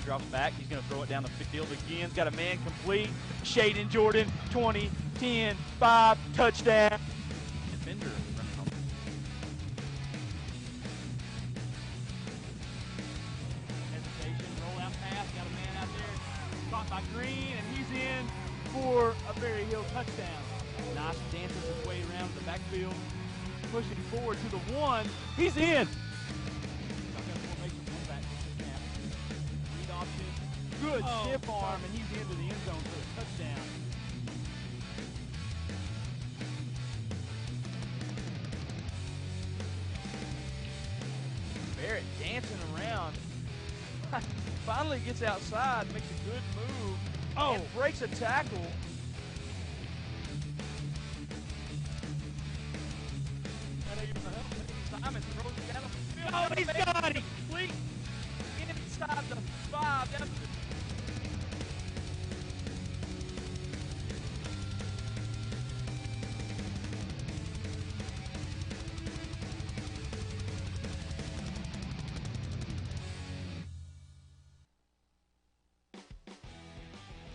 Drops back. He's going to throw it down the field again. He's got a man complete. Shaden Jordan, 20, 10, 5, touchdown. Defender running home. Hesitation, roll out pass. Got a man out there. Caught by Green, and he's in for a Berry Hill touchdown. Nice dances his way around the backfield. Pushing forward to the one. He's in. Good stiff arm, and he's into the end zone for a touchdown. Barrett dancing around. Finally gets outside, makes a good move. And breaks a tackle. Simon throws it down the field. Oh, he's got it! Complete inside the 5. That's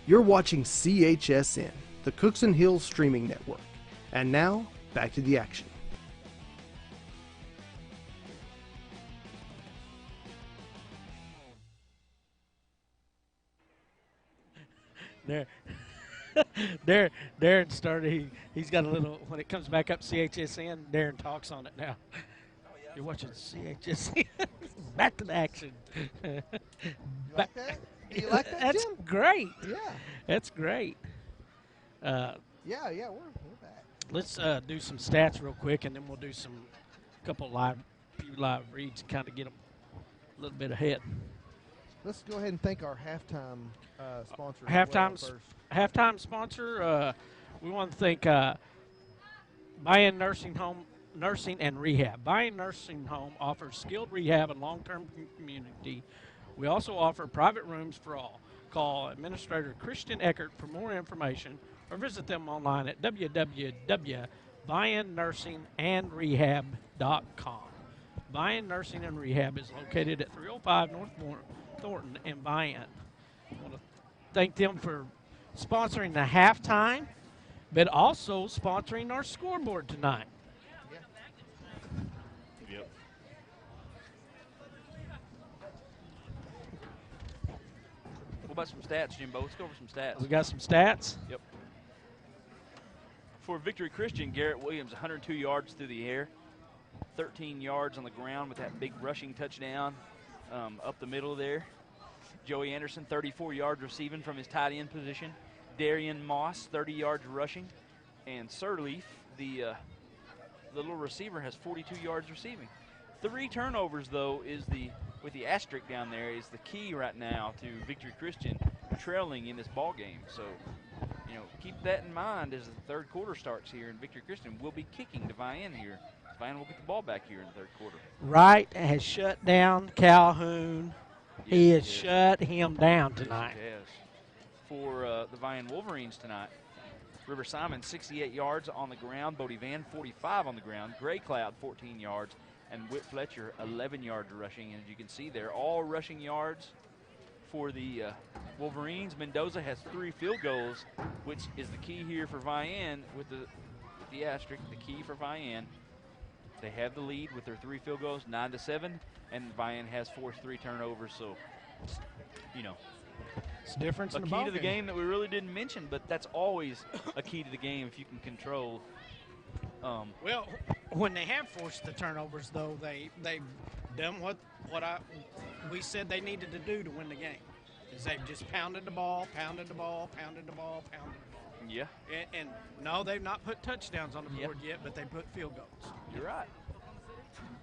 You're watching CHSN, the Cookson Hills Streaming Network. And now, back to the action. Darren started. He's got a little. When it comes back up CHSN, Darren talks on it now. You're watching CHSN. Back to the action. You like that? Do you like that, That's Jim? great. Yeah. That's great. Yeah, we're back. Let's do some stats real quick, and then we'll do some few live reads, and kind of get them a little bit ahead. Let's go ahead and thank our halftime sponsor. Halftime sponsor. We want to thank Vian Nursing and Rehab. Vian Nursing Home offers skilled rehab and long-term community. We also offer private rooms for all. Call Administrator Christian Eckert for more information, or visit them online at www.viannursingandrehab.com. Vian Nursing and Rehab is located at 305 North Thornton in Vian. I want to thank them for sponsoring the halftime, but also sponsoring our scoreboard tonight. Yep. What about some stats, Jimbo? Let's go over some stats. We got some stats. Yep. For Victory Christian, Garrett Williams, 102 yards through the air, 13 yards on the ground with that big rushing touchdown. up the middle there. Joey Anderson, 34 yards receiving from his tight end position. Darian Moss, 30 yards rushing. And Sirleaf, the little receiver, has 42 yards receiving. 3 turnovers, though, with the asterisk down there, is the key right now to Victory Christian trailing in this ball game. So, keep that in mind as the third quarter starts here, and Victory Christian will be kicking to Vian here. Vian will get the ball back here in the third quarter. Wright has shut down Calhoun. He has shut him down tonight. Yes, for the Vian Wolverines tonight, River Simon, 68 yards on the ground. Bodie Van, 45 on the ground. Gray Cloud, 14 yards. And Whit Fletcher, 11 yards rushing. And as you can see there, all rushing yards for the Wolverines. Mendoza has 3 field goals, which is the key here for Vian with the asterisk, the key for Vian. They have the lead with their 3 field goals, 9-7, and Vian has forced 3 turnovers. So, it's difference a in the key ball to the game that we really didn't mention, but that's always a key to the game if you can control. Well, when they have forced the turnovers, though, they've done what we said they needed to do to win the game. Is they've just pounded the ball. Yeah. And no, they've not put touchdowns on the board yet, but they put field goals. You're right.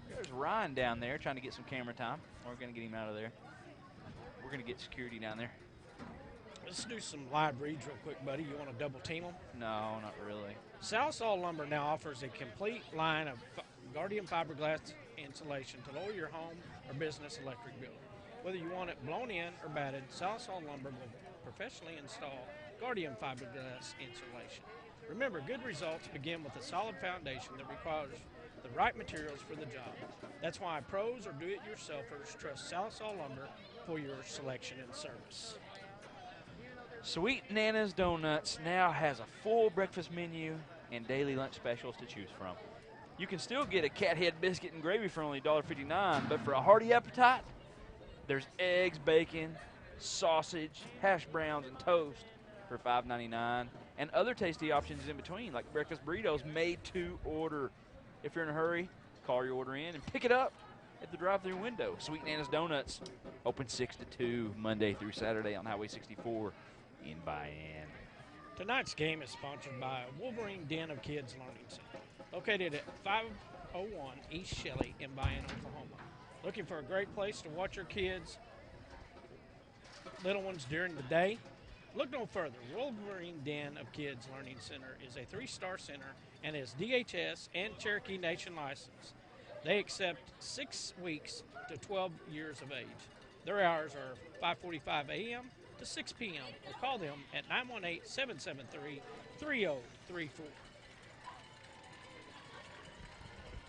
There's Ryan down there trying to get some camera time. We're going to get him out of there. We're going to get security down there. Let's do some live reads real quick, buddy. You want to double team them? No, not really. Southall Lumber now offers a complete line of Guardian fiberglass insulation to lower your home or business electric bill. Whether you want it blown in or batted, Southall Lumber will professionally install Guardian fiberglass insulation. Remember, good results begin with a solid foundation that requires the right materials for the job. That's why pros or do-it-yourselfers trust Southall Lumber for your selection and service. Sweet Nana's Donuts now has a full breakfast menu and daily lunch specials to choose from. You can still get a cat head biscuit and gravy for only $1.59, but for a hearty appetite, there's eggs, bacon, sausage, hash browns, and toast for $5.99, and other tasty options in between, like breakfast burritos made to order. If you're in a hurry, call your order in and pick it up at the drive-thru window. Sweet Nana's Donuts, open 6 to 2, Monday through Saturday on Highway 64 in Vian. Tonight's game is sponsored by Wolverine Den of Kids Learning Center, located at 501 East Shelley in Vian, Oklahoma. Looking for a great place to watch your kids, little ones, during the day? Look no further. Wolverine Den of Kids Learning Center is a 3-star center and is DHS and Cherokee Nation licensed. They accept 6 weeks to 12 years of age. Their hours are 5:45 a.m. to 6 p.m. or call them at 918-773-3034.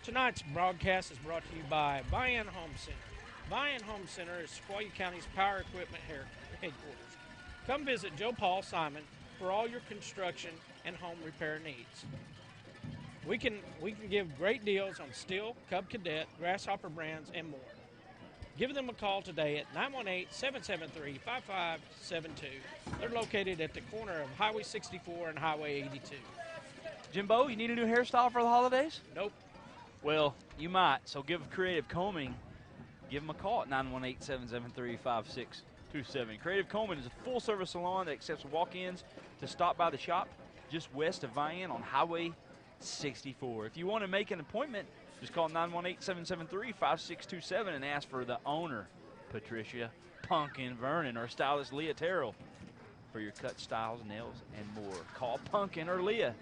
Tonight's broadcast is brought to you by Vian Home Center. Vian Home Center is Sequoyah County's power equipment headquarters. Come visit Joe Paul Simon for all your construction and home repair needs. We can give great deals on Steel, Cub Cadet, Grasshopper brands, and more. Give them a call today at 918-773-5572. They're located at the corner of Highway 64 and Highway 82. Jimbo, you need a new hairstyle for the holidays? Nope. Well, you might, so give Creative Combing, give them a call at 918-773-5627. Creative Combing is a full-service salon that accepts walk-ins to stop by the shop just west of Vian on Highway 64. If you want to make an appointment, just call 918-773-5627 and ask for the owner, Patricia Pumpkin Vernon, or stylist Leah Terrell for your cut, styles, nails, and more. Call Pumpkin or Leah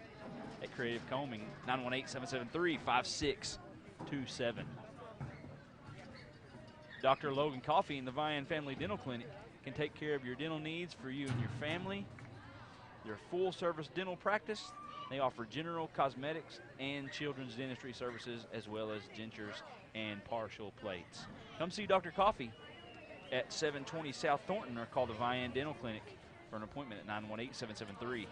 at Creative Combing, 918-773-5627. Dr. Logan Coffee and the Vian Family Dental Clinic can take care of your dental needs for you and your family. They're full-service dental practice. They offer general cosmetics and children's dentistry services, as well as dentures and partial plates. Come see Dr. Coffee at 720 South Thornton or call the Vian Dental Clinic for an appointment at 918-773-6200.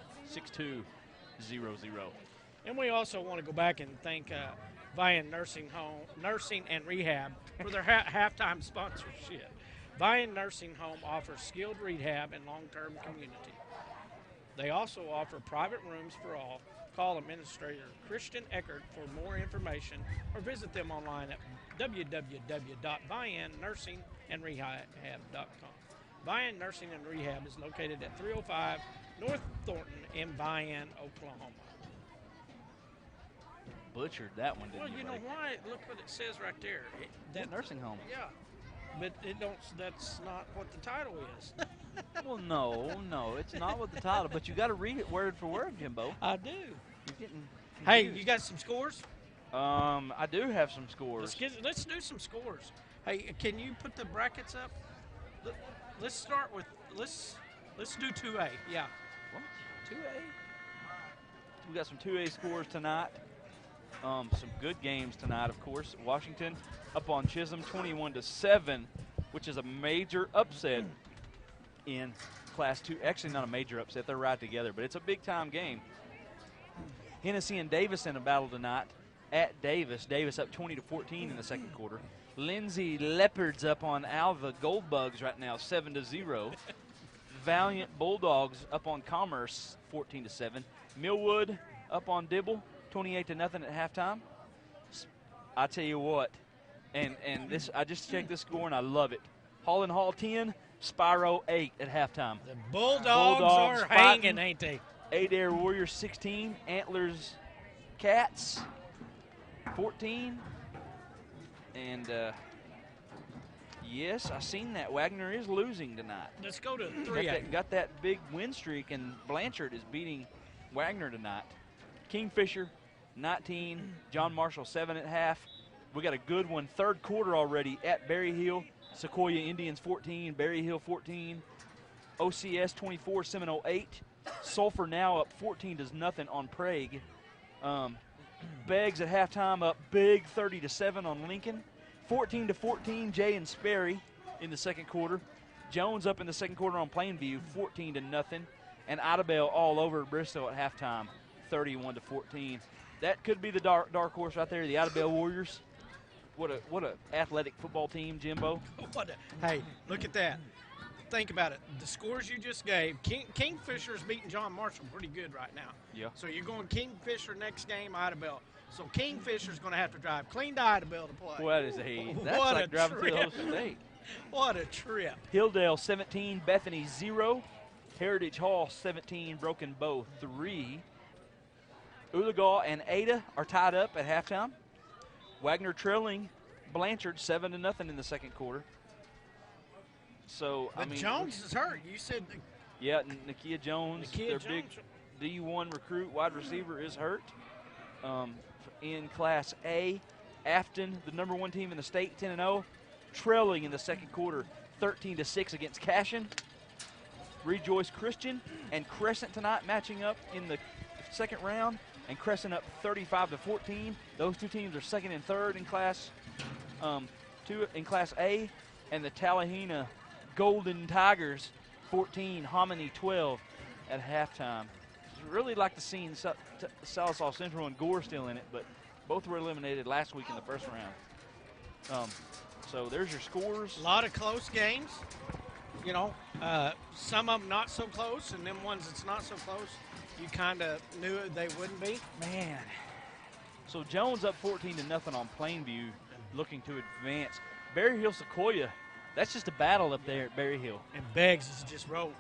And we also want to go back and thank Vian Nursing and Rehab for their halftime sponsorship. Vian Nursing Home offers skilled rehab and long-term community. They also offer private rooms for all, Call Administrator Christian Eckert for more information or visit them online at www.viannursingandrehab.com. Vian Nursing and Rehab is located at 305 North Thornton in Vian, Oklahoma. Butchered that one, didn't Well, you, you know buddy? why? Look what it says right there. That nursing home. Yeah, but it don't. That's not what the title is. Well, no, it's not with the title, but you got to read it word for word, Jimbo. I do. You're getting Hey, confused. you got some scores? I do have some scores. Let's do some scores. Hey, can you put the brackets up? Let's start with let's do 2A. Yeah. What? 2A? We got some 2A scores tonight. Some good games tonight, of course. Washington up on Chisholm 21-7, which is a major upset in Class 2. Actually, not a major upset. They're right together, but it's a big-time game. Hennessy and Davis in a battle tonight at Davis. Davis up 20-14 in the second quarter. Lindsay Leopards up on Alva Goldbugs right now, 7-0. Valiant Bulldogs up on Commerce, 14-7. Millwood up on Dibble, 28-0 at halftime. I tell you what, and this, I just checked this score and I love it. Hall and Hall 10, Spyro 8 at halftime. The Bulldogs are hanging, ain't they? Adair Warriors 16, Antlers Cats 14. And yes, I seen that. Wagner is losing tonight. Let's go to 3A. Got that big win streak, and Blanchard is beating Wagner tonight. Kingfisher 19, John Marshall 7 at half. We got a good one, third quarter already at Berry Hill. Sequoyah Indians 14, Berry Hill 14, OCS 24, Seminole 8. Sulphur now up 14-0 on Prague. Beggs at halftime up big 30-7 on Lincoln. 14-14 Jay and Sperry in the second quarter. Jones up in the second quarter on Plainview 14-0. And Idabel all over Bristol at halftime 31-14. That could be the dark horse right there, the Idabel Warriors. What a athletic football team, Jimbo. Hey, look at that. Think about it. The scores you just gave, Kingfisher's beating John Marshall pretty good right now. Yeah. So you're going Kingfisher next game, Idabel. So Kingfisher's going to have to drive clean to Idabel to play. What is that's What like a driving through the whole trip. state. What a trip. Hilldale 17, Bethany 0. Heritage Hall 17, Broken Bow 3. Oologah and Ada are tied up at halftime. Wagner trailing Blanchard 7-0 in the second quarter. So, But I mean, Jones is hurt. You said yeah, Nakia Jones, their big Jones. D1 recruit, wide receiver, is hurt. In Class A, Afton, the number one team in the state, 10-0, trailing in the second quarter, 13-6 against Cashin. Rejoice Christian and Crescent tonight matching up in the second round, and Crescent up 35-14. Those two teams are second and third in Class in Class A, and the Tallahena Golden Tigers 14, Hominy 12 at halftime. Really like the scene. Salisaw Central and Gore still in it, but both were eliminated last week in the first round. So there's your scores. A lot of close games. You know, some of them not so close, and them ones that's not so close, you kind of knew they wouldn't be. Man. So Jones up 14-0 on Plainview, looking to advance. Berry Hill Sequoyah, that's just a battle up there at Berry Hill. And Beggs is just rolling.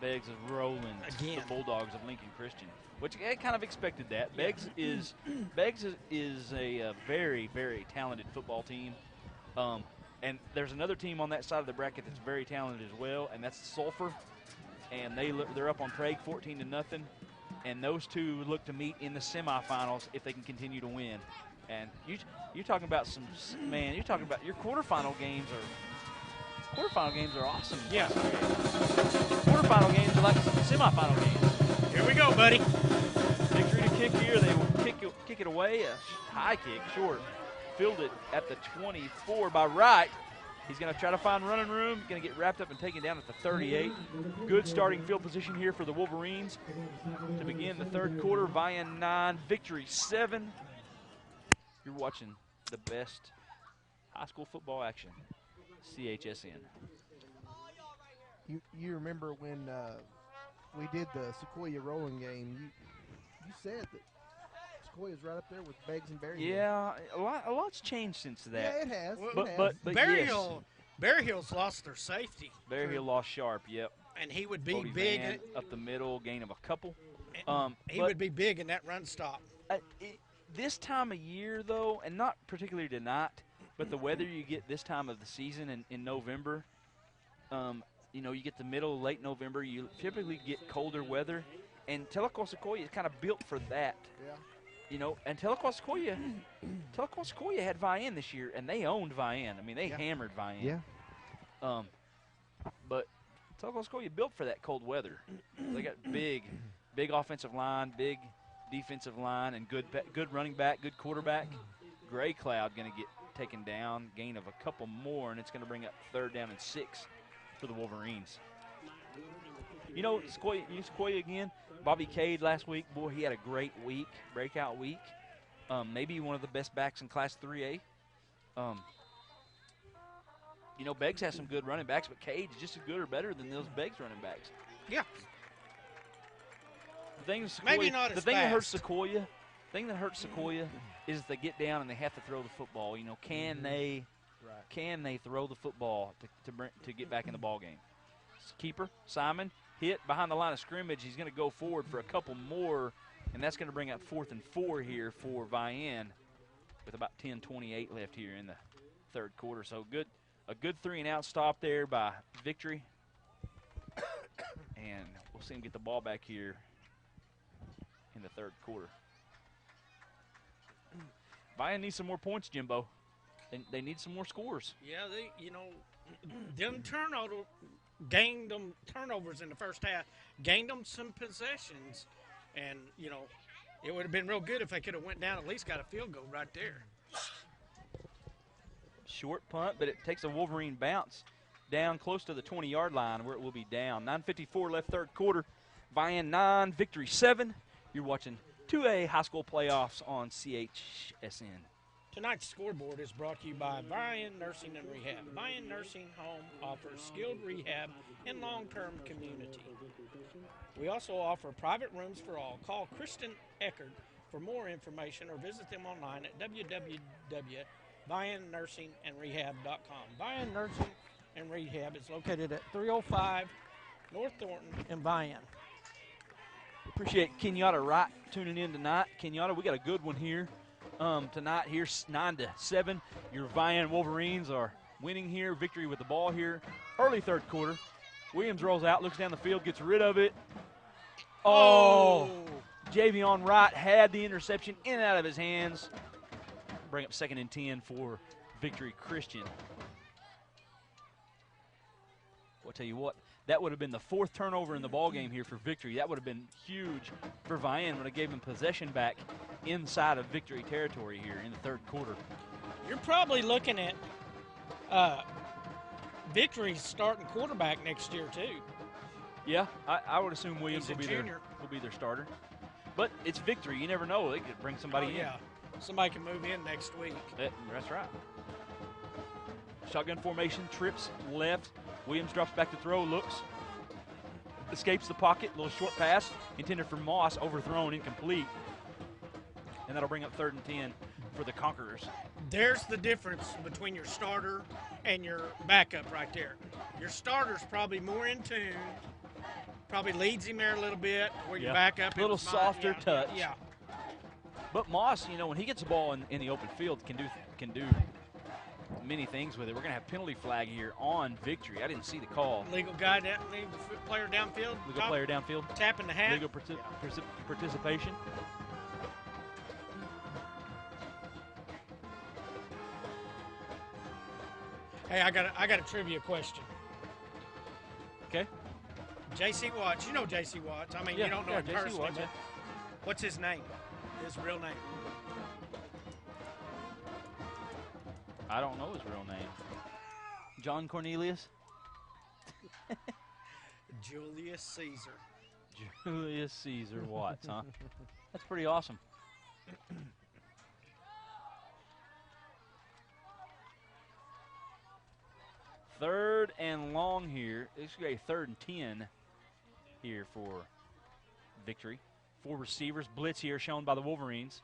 Beggs is rolling Again. the Bulldogs of Lincoln Christian, which I kind of expected that. Yeah. Beggs is a very, very talented football team. And there's another team on that side of the bracket that's very talented as well, and that's Sulphur. And they're up on Prague 14-0. And those two look to meet in the semifinals if they can continue to win. And you're talking about you're talking about your quarterfinal games are awesome. Yeah. Quarterfinal games are like semifinal games. Here we go, buddy. Victory to kick here. They will kick it away. A high kick, short. Filled it at the 24 by Wright. He's going to try to find running room. Going to get wrapped up and taken down at the 38. Good starting field position here for the Wolverines to begin the third quarter. Vian 9, Victory 7. You're watching the best high school football action. CHSN. You remember when we did the Sequoyah rolling game? You said that Sequoyah's right up there with Beggs and Berry Hill. Yeah, a lot's changed since that. Yeah, it has. Well, But Berry yes. Hill, Berry Hill's lost their safety, Bear Hill lost Sharp, yep. and he would be Bodie big. Van up the middle, gain of a couple. He But would be big in that run stop. this time of year, though, and not particularly tonight, but the weather you get this time of the season in November, you know, you get the middle, late November, you typically get colder weather, and Tahlequah Sequoyah is kind of built for that. Yeah. You know, and Tahlequah Sequoyah had Vian this year, and they owned Vian. I mean, they hammered Vian. Yeah. But Tahlequah Sequoyah built for that cold weather. They got big offensive line, big defensive line, and good running back, good quarterback. Gray Cloud going to get taken down, gain of a couple more, and it's going to bring up 3rd down and 6 for the Wolverines. You know, Sequoyah again. Bobby Cade last week, boy, he had a great week, breakout week. Maybe one of the best backs in Class 3A. You know, Beggs has some good running backs, but Cade is just as good or better than those Beggs running backs. Yeah. The thing, Maybe not as the thing that hurts fast. Sequoyah is they get down and they have to throw the football. You know, can they throw the football to get back in the ball game? Keeper Simon hit behind the line of scrimmage. He's going to go forward for a couple more, and that's going to bring up 4th and 4 here for Vian with about 10:28 left here in the 3rd quarter. So a good 3-and-out stop there by Victory, and we'll see him get the ball back here in the 3rd quarter. Vian needs some more points, Jimbo. They need some more scores. Yeah, them gained them turnovers in the first half, gained them some possessions, and, you know, it would have been real good if they could have went down, at least got a field goal right there. Short punt, but it takes a Wolverine bounce down close to the 20-yard line where it will be down. 9:54 left 3rd quarter. Vian 9, Victory 7. You're watching 2A high school playoffs on CHSN. Tonight's scoreboard is brought to you by Vian Nursing and Rehab. Vian Nursing Home offers skilled rehab and long-term community. We also offer private rooms for all. Call Kristen Eckert for more information or visit them online at www.viannursingandrehab.com. Vian Nursing and Rehab is located at 305 North Thornton in Vian. Appreciate Kenyatta Wright tuning in tonight. Kenyatta, we got a good one here. Tonight here, 9-7. Your Vian Wolverines are winning here. Victory with the ball here. Early 3rd quarter. Williams rolls out, looks down the field, gets rid of it. Oh! Javion Wright had the interception in and out of his hands. Bring up 2nd and 10 for Victory Christian. I'll tell you what, that would have been the 4th turnover in the ball game here for Victory. That would have been huge for Vian when it gave him possession back inside of Victory territory here in the 3rd quarter. You're probably looking at Victory's starting quarterback next year, too. Yeah, I would assume Williams He's will a be junior. their starter. But it's Victory. You never know. They could bring somebody in. Yeah, somebody can move in next week. That's right. Shotgun formation, trips left. Williams drops back to throw, looks, escapes the pocket, little short pass, intended for Moss, overthrown, incomplete. And that'll bring up 3rd and 10 for the Conquerors. There's the difference between your starter and your backup right there. Your starter's probably more in tune, probably leads him there a little bit, where your backup a little is softer touch. Yeah. But Moss, you know, when he gets the ball in the open field, can do many things with it. We're going to have penalty flag here on Victory. I didn't see the call. Legal guy, legal player downfield. Legal player downfield. Tapping the hat. Legal participation. Hey, I got a trivia question. Okay. J.C. Watts, you know J.C. Watts. I mean, you don't know him J.C. personally, Watts, but what's his name? His real name? I don't know his real name. John Cornelius? Julius Caesar. Julius Caesar Watts, huh? That's pretty awesome. Third and long here. It's going to be a 3rd and 10 here for Victory. 4 receivers. Blitz here shown by the Wolverines.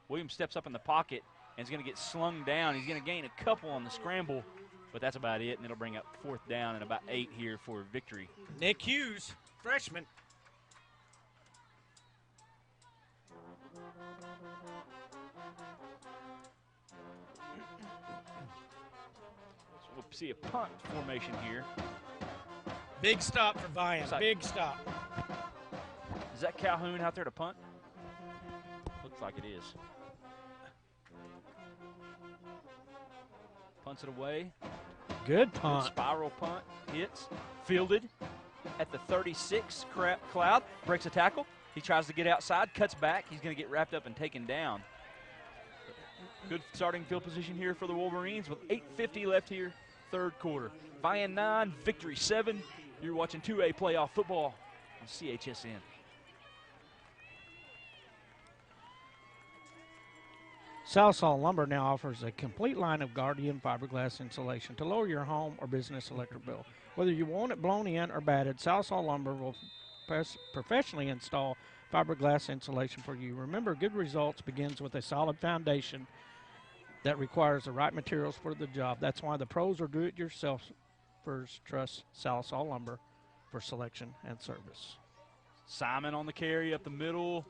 Williams steps up in the pocket and is going to get slung down. He's going to gain a couple on the scramble, but that's about it, and it'll bring up 4th down and about 8 here for Victory. Nick Hughes, freshman. So we'll see a punt formation here. Big stop for Vian. Like, big stop. Is that Calhoun out there to punt? Looks like it is. Punts it away. Good Good punt. spiral punt. Hits. Fielded at the 36. Cloud breaks a tackle. He tries to get outside. Cuts back. He's going to get wrapped up and taken down. Good starting field position here for the Wolverines with 8:50 left here, 3rd quarter. Vian 9, Victory 7. You're watching 2A playoff football on CHSN. Southall Lumber now offers a complete line of Guardian fiberglass insulation to lower your home or business electric bill. Whether you want it blown in or batted, Southall Lumber will professionally install fiberglass insulation for you. Remember, good results begins with a solid foundation that requires the right materials for the job. That's why the pros or do-it-yourselfers trust Southall Lumber for selection and service. Simon on the carry up the middle.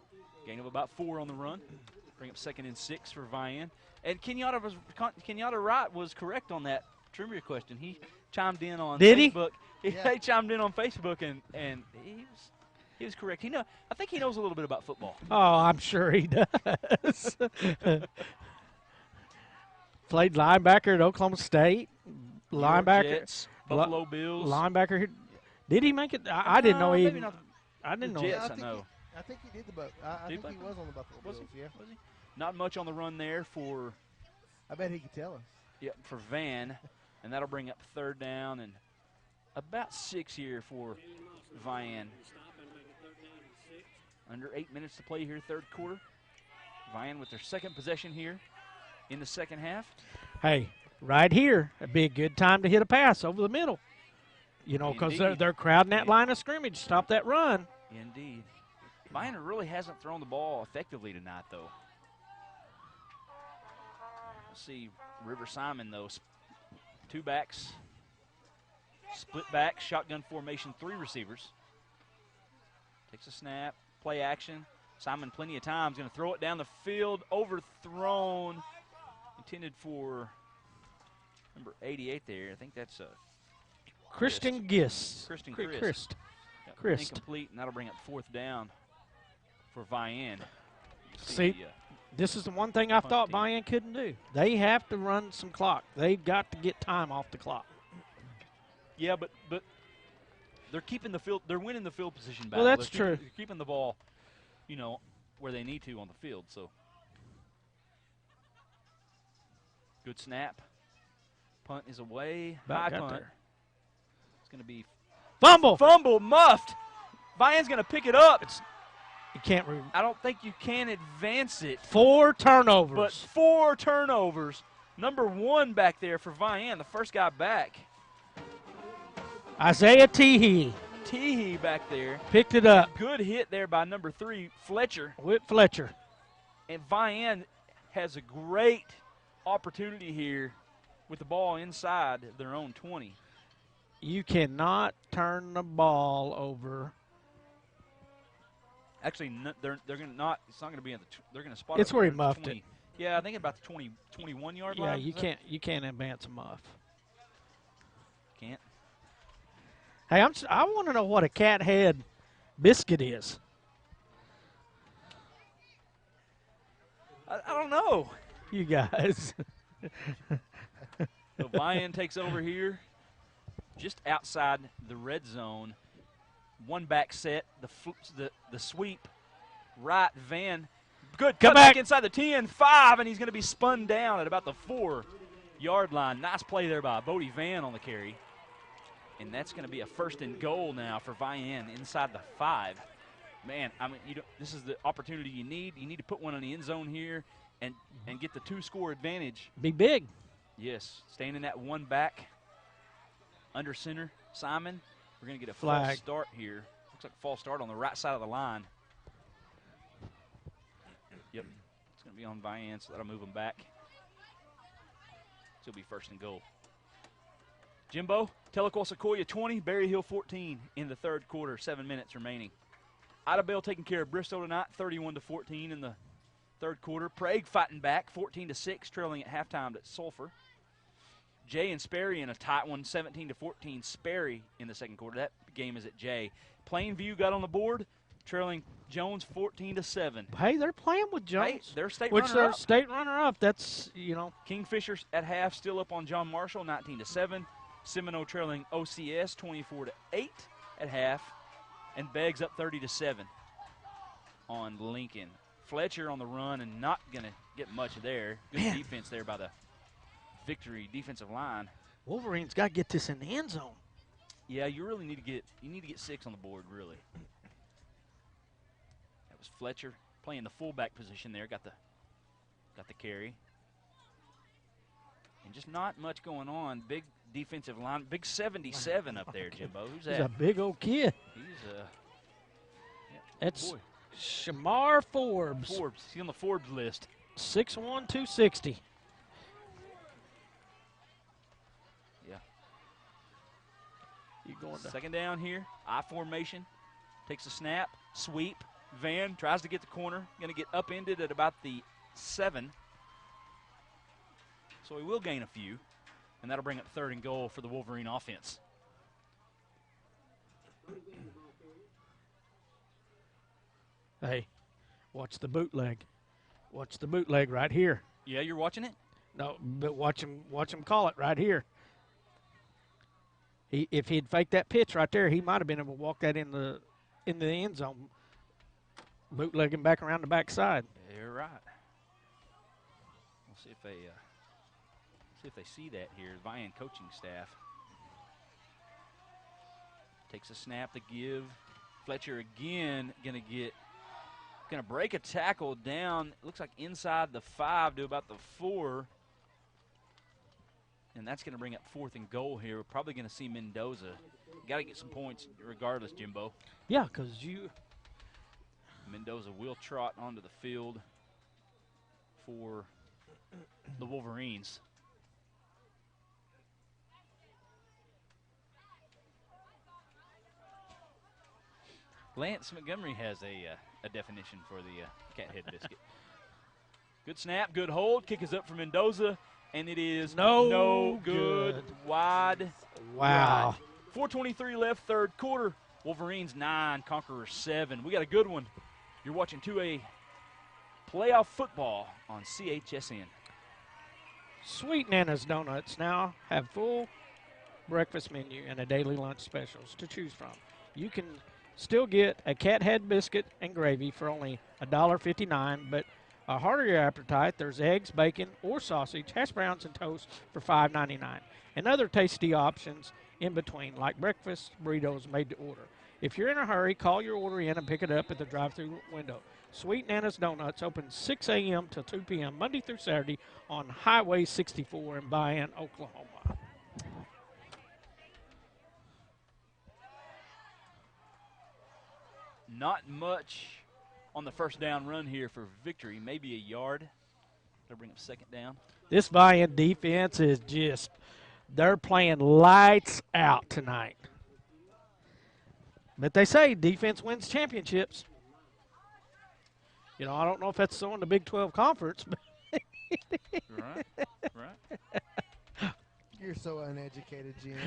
Gain of about 4 on the run. Bring up 2nd and 6 for Vian. And Kenyatta Wright was correct on that trivia question. He chimed in on Facebook. He chimed in on Facebook and he was correct. I think he knows a little bit about football. Oh, I'm sure he does. Played linebacker at Oklahoma State. Linebacker. Jets, Buffalo Bills. Linebacker. Did he make it? I didn't know he. Maybe not I didn't know. Jets, I know. I think he did I think he was on the Buffalo Bills. Yeah. Was he? Not much on the run there for. I bet he could tell us. Yeah, for Van, and that'll bring up 3rd down and about 6 here for Vian. Under 8 minutes to play here, 3rd quarter. Vian with their 2nd possession here in the 2nd half. Hey, right here, it'd be a good time to hit a pass over the middle. You know, because they're crowding that line of scrimmage. Stop that run. Indeed. Vian really hasn't thrown the ball effectively tonight, though. Let's see River Simon, though. 2 backs, split back, shotgun formation, 3 receivers. Takes a snap, play action. Simon plenty of times, going to throw it down the field, overthrown. Intended for number 88 there. I think that's Christian Gist. Christian Christ. Christ. Christ. Incomplete, and that'll bring up 4th down for Vian. See, this is the one thing I thought Vian couldn't do. They have to run some clock. They've got to get time off the clock. Yeah, but they're keeping the field. They're winning the field position battle. Well, that's true. They're keeping the ball, where they need to on the field. So good snap. Punt is away. Back High out punt. there. It's going to be Fumble. muffed. Vian's going to pick it up. You can't. I don't think you can advance it. 4 turnovers. But 4 turnovers. Number 1 back there for Vian, the first guy back. Isaiah Teehee back there. picked it up. Good hit there by number 3, Fletcher. Whit Fletcher. And Vian has a great opportunity here with the ball inside their own 20. You cannot turn the ball over. Actually, they're going to not. It's not going to be in the. They're going to spot. It's it where he around the muffed 20. it. Yeah, I think about the 21 yard Yeah, line. you can't advance a muff. Can't. Hey, I want to know what a cat head biscuit is. I don't know. You guys. So Vian takes over here, just outside the red zone. 1 back set, the sweep, right Van. Good cut back inside the 10, 5, and he's going to be spun down at about the 4-yard line. Nice play there by Bodie Van on the carry. And that's going to be a 1st and goal now for Vian inside the 5. Man, I mean, this is the opportunity you need. You need to put one on the end zone here and get the 2-score advantage. Be big. Yes, staying in that 1 back under center. Simon, we're going to get a flag. false start here. Looks like a false start on the right side of the line. Yep, it's going going to be on Vian, so that'll move them back. So it'll be first and goal. Jimbo, Tahlequah Sequoyah 20, Berry Hill 14 in the third quarter, 7 minutes remaining. Idabel taking care of Bristol tonight, 31-14 in the third quarter. Prague fighting back, 14-6, trailing at halftime at Sulphur. Jay and Sperry in a tight one, 17-14. Sperry in the second quarter. That game is at Jay. Plainview got on the board, trailing Jones 14-7. Hey, they're playing with Jones. Hey, they're state which runner-up. they're state runner-up. That's, you know. Kingfisher at half still up on John Marshall, 19-7. Seminole trailing OCS 24-8 at half. And Beggs up 30-7 on Lincoln. Fletcher on the run and not going to get much there. Good defense there by the Victory defensive line. Wolverines got to get this in the end zone. Yeah, you really need to get 6 on the board, really. That was Fletcher playing the fullback position there. Got the carry. And just not much going on. Big defensive line. Big 77 up there, Jimbo. Who's that? He's a big old kid. He's a That's boy. Shamar Forbes. Forbes. He's on the Forbes list. 6'1", 260. Yeah. You going to Second down here. I formation. Takes a snap. Sweep. Van tries to get the corner. Going to get upended at about the 7. So he will gain a few. And that'll bring up third and goal for the Wolverine offense. Hey, watch the bootleg. Watch the bootleg right here. Yeah, you're watching it? No, but watch him call it right here. If he'd faked that pitch right there, he might have been able to walk that in the end zone, bootlegging back around the backside. You're right. We'll see if they see that here. Vian coaching staff takes a snap to give. Fletcher again gonna break a tackle down. Looks like inside the 5 to about the 4. And that's going to bring up fourth and goal here. We're probably going to see Mendoza. Got to get some points regardless, Jimbo. Yeah, because Mendoza will trot onto the field for the Wolverines. Lance Montgomery has a definition for the cat head biscuit. Good snap, good hold. Kick is up for Mendoza. And it is no good. Wide. Wow. Wide. 4:23 left, third quarter. Wolverines 9, Conquerors 7. We got a good one. You're watching 2A playoff football on CHSN. Sweet Nana's Donuts now have full breakfast menu and a daily lunch specials to choose from. You can still get a cat head biscuit and gravy for only $1.59, but a heartier your appetite, there's eggs, bacon, or sausage, hash browns, and toast for $5.99. And other tasty options in between, like breakfast burritos made to order. If you're in a hurry, call your order in and pick it up at the drive-thru window. Sweet Nana's Donuts open 6 a.m. to 2 p.m. Monday through Saturday on Highway 64 in Vian, Oklahoma. Not much on the first down run here for Victory, maybe a yard. They'll bring up second down. This Vian defense is just, they're playing lights out tonight. But they say defense wins championships. You know, I don't know if that's so in the Big 12 Conference. But Right. You're so uneducated, Jim.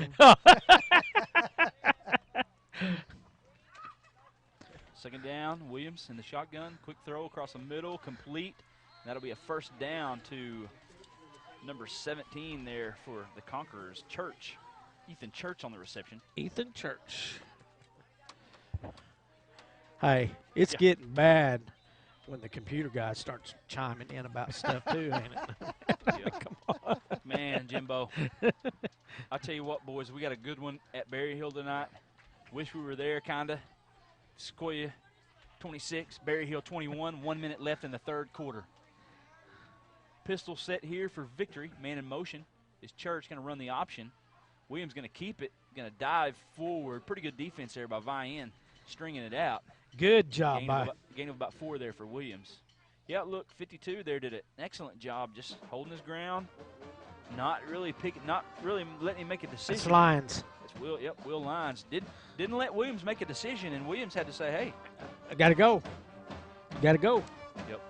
Second down, Williams in the shotgun. Quick throw across the middle, complete. That'll be a first down to number 17 there for the Conquerors, Church. Ethan Church on the reception. Ethan Church. Hey, it's getting bad when the computer guy starts chiming in about stuff too, ain't it? Yeah. Come on. Man, Jimbo. I'll tell you what, boys, we got a good one at Berry Hill tonight. Wish we were there, kind of. Sequoyah 26, Berry Hill 21, 1 minute left in the third quarter. Pistol set here for Victory, man in motion. Is Church going to run the option? Williams going to keep it, going to dive forward. Pretty good defense there by Vian, stringing it out. Good job. Gain of about 4 there for Williams. Yeah, look, 52 there did an excellent job just holding his ground, not really letting him make a decision. It's Lyons. It's Will Lyons. Didn't let Williams make a decision, and Williams had to say, hey. I got to go. Got to go. Yep.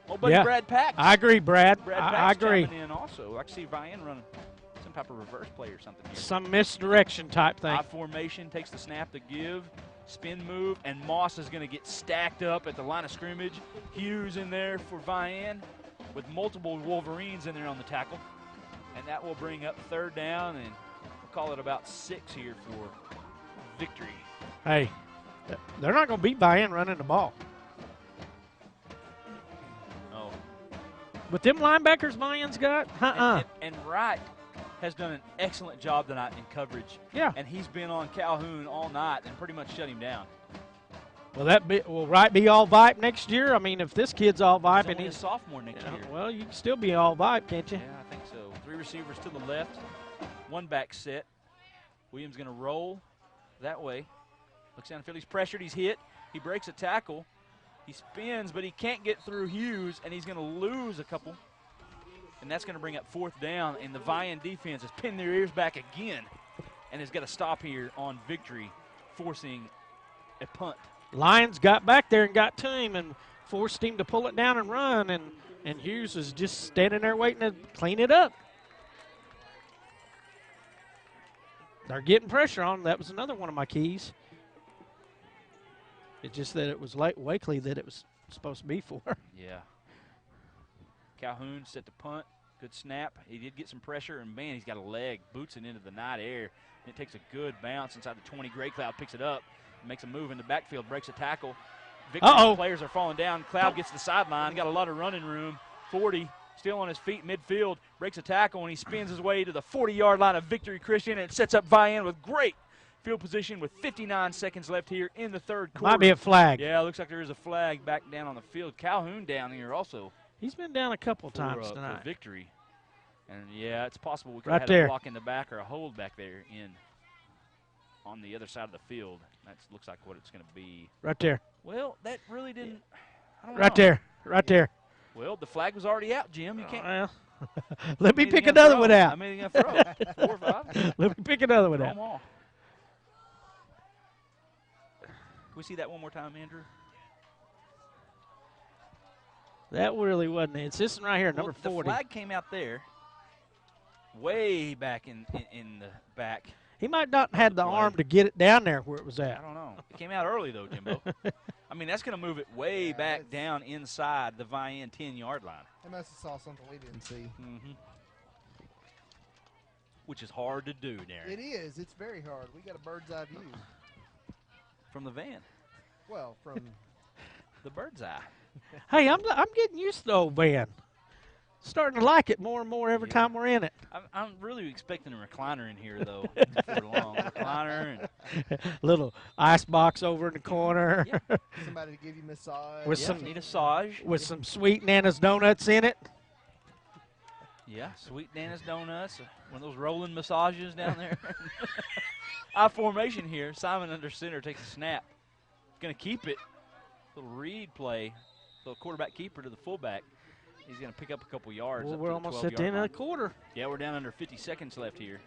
Oh, buddy, Yeah. Brad Pax. I agree, Brad. Brad I Pax agree. chiming in also. I can see Vian running some type of reverse play or something here. Some misdirection type thing. I formation, takes the snap to give, spin move, and Moss is going to get stacked up at the line of scrimmage. Hughes in there for Vian with multiple Wolverines in there on the tackle. And that will bring up 3rd down, and we'll call it about 6 here for victory. Hey, they're not going to beat Vian running the ball. Oh. With them linebackers Vian's got, And Wright has done an excellent job tonight in coverage. Yeah. And he's been on Calhoun all night and pretty much shut him down. Will Wright be all Vipe next year? I mean, if this kid's all Vipe He's and only he's a sophomore next year. well, you can still be all Vipe, can't you? Yeah, I think so. 3 receivers to the left, 1 back set. Williams going to roll that way. Looks downfield. He's pressured. He's hit. He breaks a tackle. He spins, but he can't get through Hughes, and he's going to lose a couple. And that's going to bring up 4th down, and the Vian defense has pinned their ears back again and has got to stop here on victory, forcing a punt. Lyons got back there and got to him and forced him to pull it down and run, and Hughes is just standing there waiting to clean it up. They're getting pressure on him. That was another one of my keys. It's just that it was Wakely that it was supposed to be for. Yeah. Calhoun set the punt. Good snap. He did get some pressure, and, man, he's got a leg. Boots it into the night air. And it takes a good bounce inside the 20. Gray Cloud picks it up, makes a move in the backfield, breaks a tackle. Victory players are falling down. Cloud gets to the sideline. Got a lot of running room. 40, still on his feet midfield, breaks a tackle, and he spins his way to the 40-yard line of Victory Christian, and it sets up Vian with great field position with 59 seconds left here in the 3rd quarter. Might be a flag. Yeah, looks like there is a flag back down on the field. Calhoun down here also. He's been down a couple times For tonight. victory. And, yeah, it's possible we could Right have there. a block in the back or a hold back there on the other side of the field. That looks like what it's going to be. Right there. Well, that really didn't. I don't Right know. there. Right there. Well, the flag was already out, Jim. You can't. Well, let me Anything pick gonna another throw? one out. I mean, you're going to throw 4 or 5. Let me pick another one Throw out. 'em all. Can we see that one more time, Andrew? That really wasn't it. It's this one right here, number 40. The flag came out there, way back in the back. He might not have the play. arm to get it down there where it was I at. don't know. It came out early, though, Jimbo. I mean, that's going to move it way back down inside the Vian 10-yard line. They must have saw something we didn't see. Mm-hmm. Which is hard to do, Darren. It is. It's very hard. We got a bird's eye view. From the van. Well, from The bird's eye. Hey, I'm getting used to the old van. Starting to like it more and more every Yeah. time we're in it. I'm really expecting a recliner in here, though, before long. Recliner and Little ice box over in the corner Yeah. somebody to give you massage. With yeah, some- need a massage. with some sweet Nana's donuts in it. Yeah, Sweet Nana's Donuts. One of those rolling massages down there. I formation here. Simon under center takes a snap. Going to keep it. Little read play. Little quarterback keeper to the fullback. He's going to pick up a couple yards. Well, up we're to almost 12 at the end yard of the quarter. Yeah, we're down under 50 seconds left here.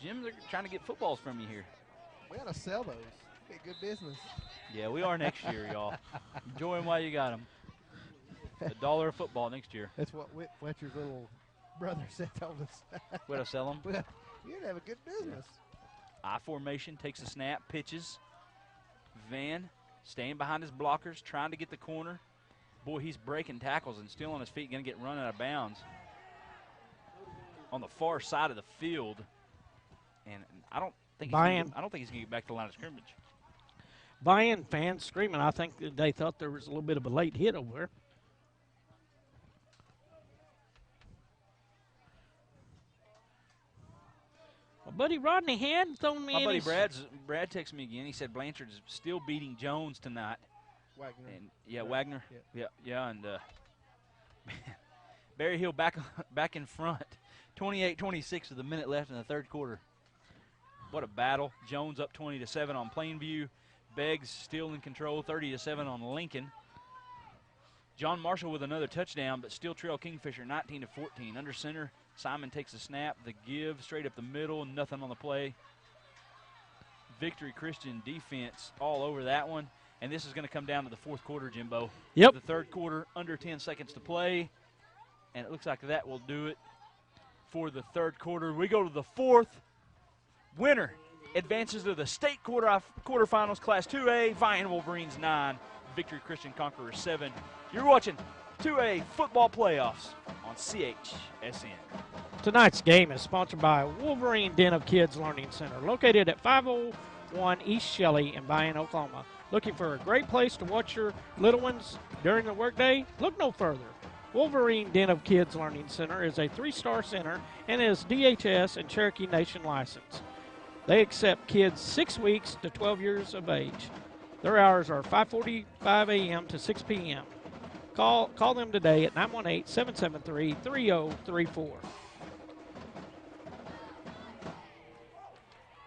Jim, they're trying to get footballs from you here. We ought to sell those. Get good business. Yeah, we are next year, y'all. Enjoy them while you got them. $1 of football next year. That's what Fletcher's little brother said told us. We're to sell them. Well, you'd have a good business. I formation, takes a snap, pitches. Van staying behind his blockers, trying to get the corner. Boy, he's breaking tackles and still on his feet, going to get run out of bounds on the far side of the field. And I don't think he's going to get back to the line of scrimmage. Vian fans screaming. I think that they thought there was a little bit of a late hit over there. My buddy Rodney had thrown me My in buddy his- Brad texted me again. He said Blanchard's still beating Jones tonight. Wagner. And yeah, Right. Wagner. Yeah, and Barry Hill back in front. 28-26 with a minute left in the third quarter. What a battle. Jones up 20-7 on Plainview. Beggs still in control, 30-7 on Lincoln. John Marshall with another touchdown, but still trail Kingfisher 19-14. Under center, Simon takes a snap, the give straight up the middle, nothing on the play. Victory Christian defense all over that one. And this is going to come down to the fourth quarter, Jimbo. Yep. The third quarter, under 10 seconds to play. And it looks like that will do it for the third quarter. We go to the fourth. Winner advances to the state quarterfinals, Class 2A. Vian Wolverines 9, Victory Christian Conquerors 7. You're watching 2A football playoffs on CHSN. Tonight's game is sponsored by Wolverine Den of Kids Learning Center, located at 501 East Shelley in Vian, Oklahoma. Looking for a great place to watch your little ones during the workday? Look no further. Wolverine Den of Kids Learning Center is a 3-star center and is DHS and Cherokee Nation licensed. They accept kids 6 weeks to 12 years of age. Their hours are 5:45 a.m. to 6 p.m. Call them today at 918-773-3034.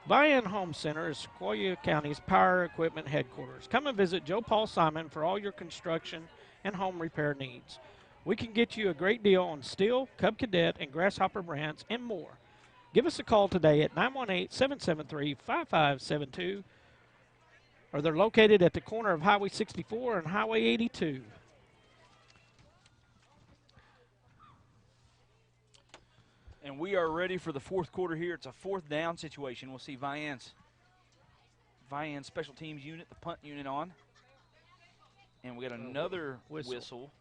Vian Home Center is Sequoyah County's power equipment headquarters. Come and visit Joe Paul Simon for all your construction and home repair needs. We can get you a great deal on Steel, Cub Cadet, and Grasshopper brands and more. Give us a call today at 918-773-5572, or they're located at the corner of Highway 64 and Highway 82. And we are ready for the fourth quarter here. It's a fourth down situation. We'll see Vian's special teams unit, the punt unit on. And we got another whistle.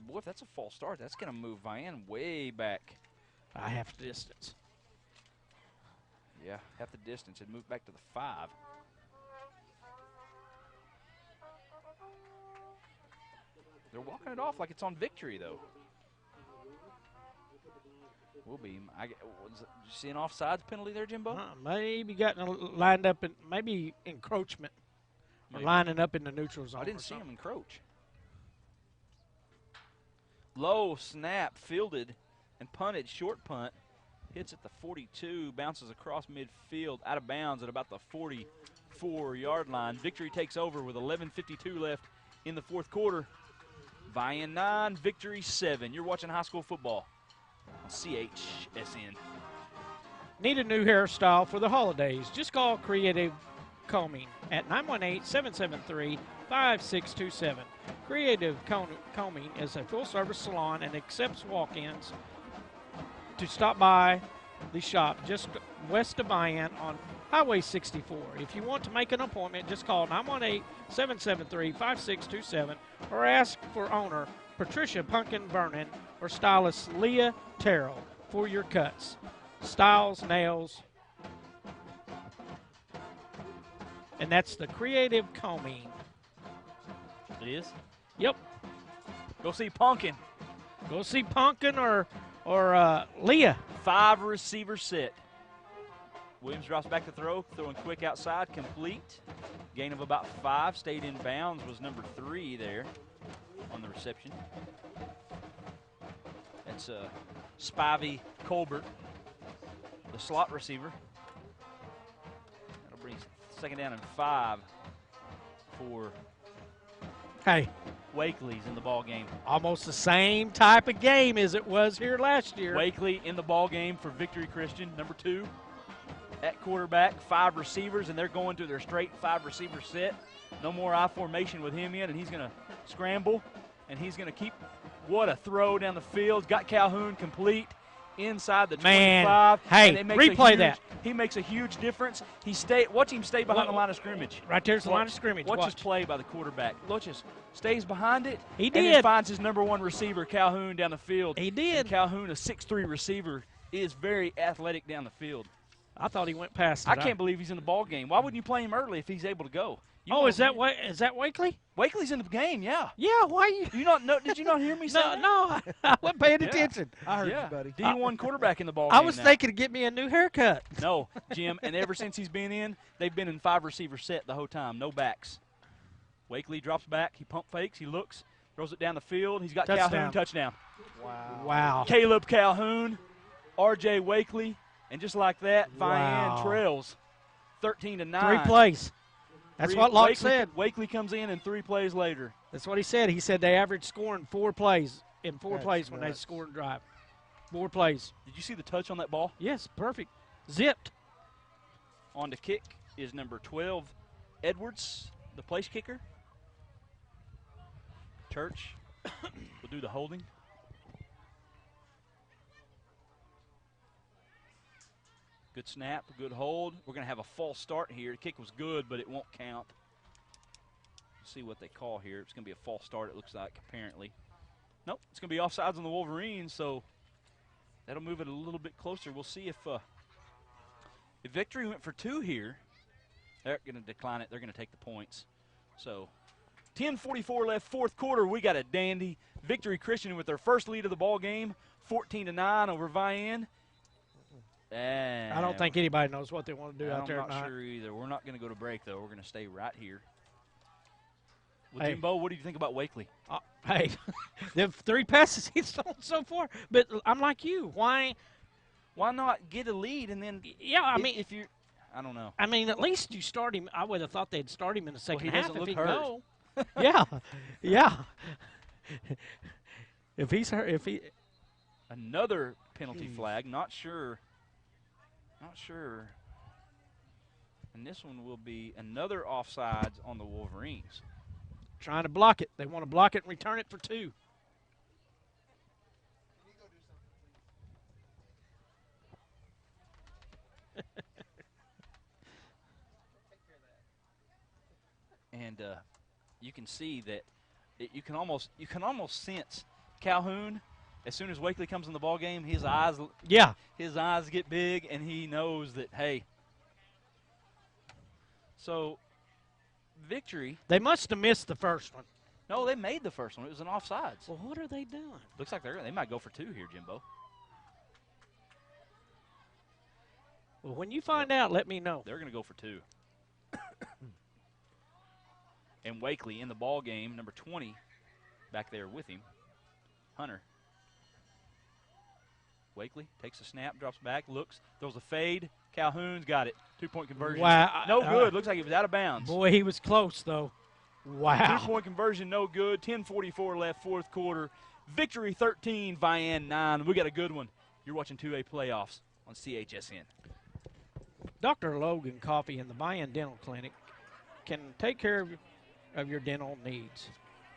Boy, if that's a false start, that's going to move Vian way back. Half the distance. Yeah, half the distance. It moved back to the 5. They're walking it off like it's on Victory, though. Will be. Did you see an offsides penalty there, Jimbo? Maybe gotten lined up in maybe encroachment. Or lining up in the neutral zone. I didn't see him encroach. Low snap, fielded and punted, short punt. Hits at the 42, bounces across midfield, out of bounds at about the 44-yard line. Victory takes over with 11:52 left in the fourth quarter. Vian 9, Victory 7. You're watching high school football on CHSN. Need a new hairstyle for the holidays? Just call Creative Combing at 918-773-5627. Creative Combing is a full-service salon and accepts walk-ins to stop by the shop just west of Vian on Highway 64. If you want to make an appointment, just call 918-773-5627 or ask for owner Patricia Pumpkin Vernon or stylist Leah Terrell for your cuts, styles, nails, and that's the Creative Combing. It is? Yep. Go see Pumpkin. Go see Pumpkin or Leah. 5 receiver set. Williams drops back to throw, throwing quick outside, complete. Gain of about 5, stayed in bounds, was number 3 there on the reception. That's Spivey Colbert, the slot receiver. That'll bring second down and 5 for Wakely's in the ball game. Almost the same type of game as it was here last year. Wakely in the ball game for Victory Christian, number 2. At quarterback, 5 receivers, and they're going to their straight 5 receiver set. No more I formation with him in, and he's going to scramble, and he's going to keep. What a throw down the field. Got Calhoun complete inside the 25. Hey, replay that. He makes a huge difference. Watch him stay behind the line of scrimmage. Right there's the line of scrimmage. Watch his play by the quarterback. Stays behind it. He did. And then finds his number 1 receiver, Calhoun, down the field. He did. And Calhoun, a 6'3" receiver, is very athletic down the field. I thought he went past it. I can't believe he's in the ball game. Why wouldn't you play him early if he's able to go? Is that Wakely? Wakely's in the game, yeah. Yeah, why you not know? Did you not hear me say that? No, I wasn't paying attention. I heard you, buddy. D1 quarterback in the ball game. I was thinking to get me a new haircut. No, Jim, and ever since he's been in, they've been in 5 receiver set the whole time, no backs. Wakely drops back, he pump fakes, he looks, throws it down the field. He's got Calhoun, touchdown. Wow. Caleb Calhoun R.J. Wakely, and just like that, Vian Wow. trails 13-9. 3 plays. That's what Locke said. Wakely comes in and 3 plays later. That's what he said. He said they averaged scoring 4 plays in 4 That's plays when they nuts. scored and drive. 4 plays. Did you see the touch on that ball? Yes, perfect. Zipped. On to kick is number 12, Edwards, the place kicker. Church will do the holding. Good snap, good hold. We're going to have a false start here. The kick was good, but it won't count. See what they call here. It's going to be a false start, it looks like, apparently. Nope, it's going to be offsides on the Wolverines, so that'll move it a little bit closer. We'll see if Victory went for 2 here. They're going to decline it. They're going to take the points. So 10:44 left, fourth quarter. We got a dandy. Victory Christian with their first lead of the ball game, 14-9 over Vian. I don't think anybody knows what they want to do out there I'm tonight. not sure either. We're not going to go to break, though. We're going to stay right here. Well, Hey. Jimbo, what do you think about Wakely? Hey, the 3 passes he's thrown so far. But I'm like you. Why? Why not get a lead and then Yeah, I if, mean, if you I don't know. I mean, at least you start him. I would have thought they'd start him in the second he half doesn't if look he'd hurt. go. Yeah, yeah. If he's hurt, if he Another penalty flag. Not sure. Not sure. And this one will be another offsides on the Wolverines. trying to block it, they want to block it and return it for 2. And you can see that you can almost sense Calhoun. As soon as Wakely comes in the ball game, his eyes get big, and he knows that, hey. So, Victory. They must have missed the first one. No, they made the first one. It was an offsides. Well, what are they doing? Looks like they might go for 2 here, Jimbo. Well, when you find out, let me know. They're going to go for 2. And Wakely in the ball game, number 20, back there with him, Hunter. Wakely takes a snap, drops back, looks, throws a fade. Calhoun's got it. 2-point conversion. Wow. No good. Looks like he was out of bounds. Boy, he was close, though. Wow. 2-point conversion, no good. 10:44 left, fourth quarter. Victory 13, Vian 9. We got a good one. You're watching 2A playoffs on CHSN. Dr. Logan Coffee and the Vian Dental Clinic can take care of your dental needs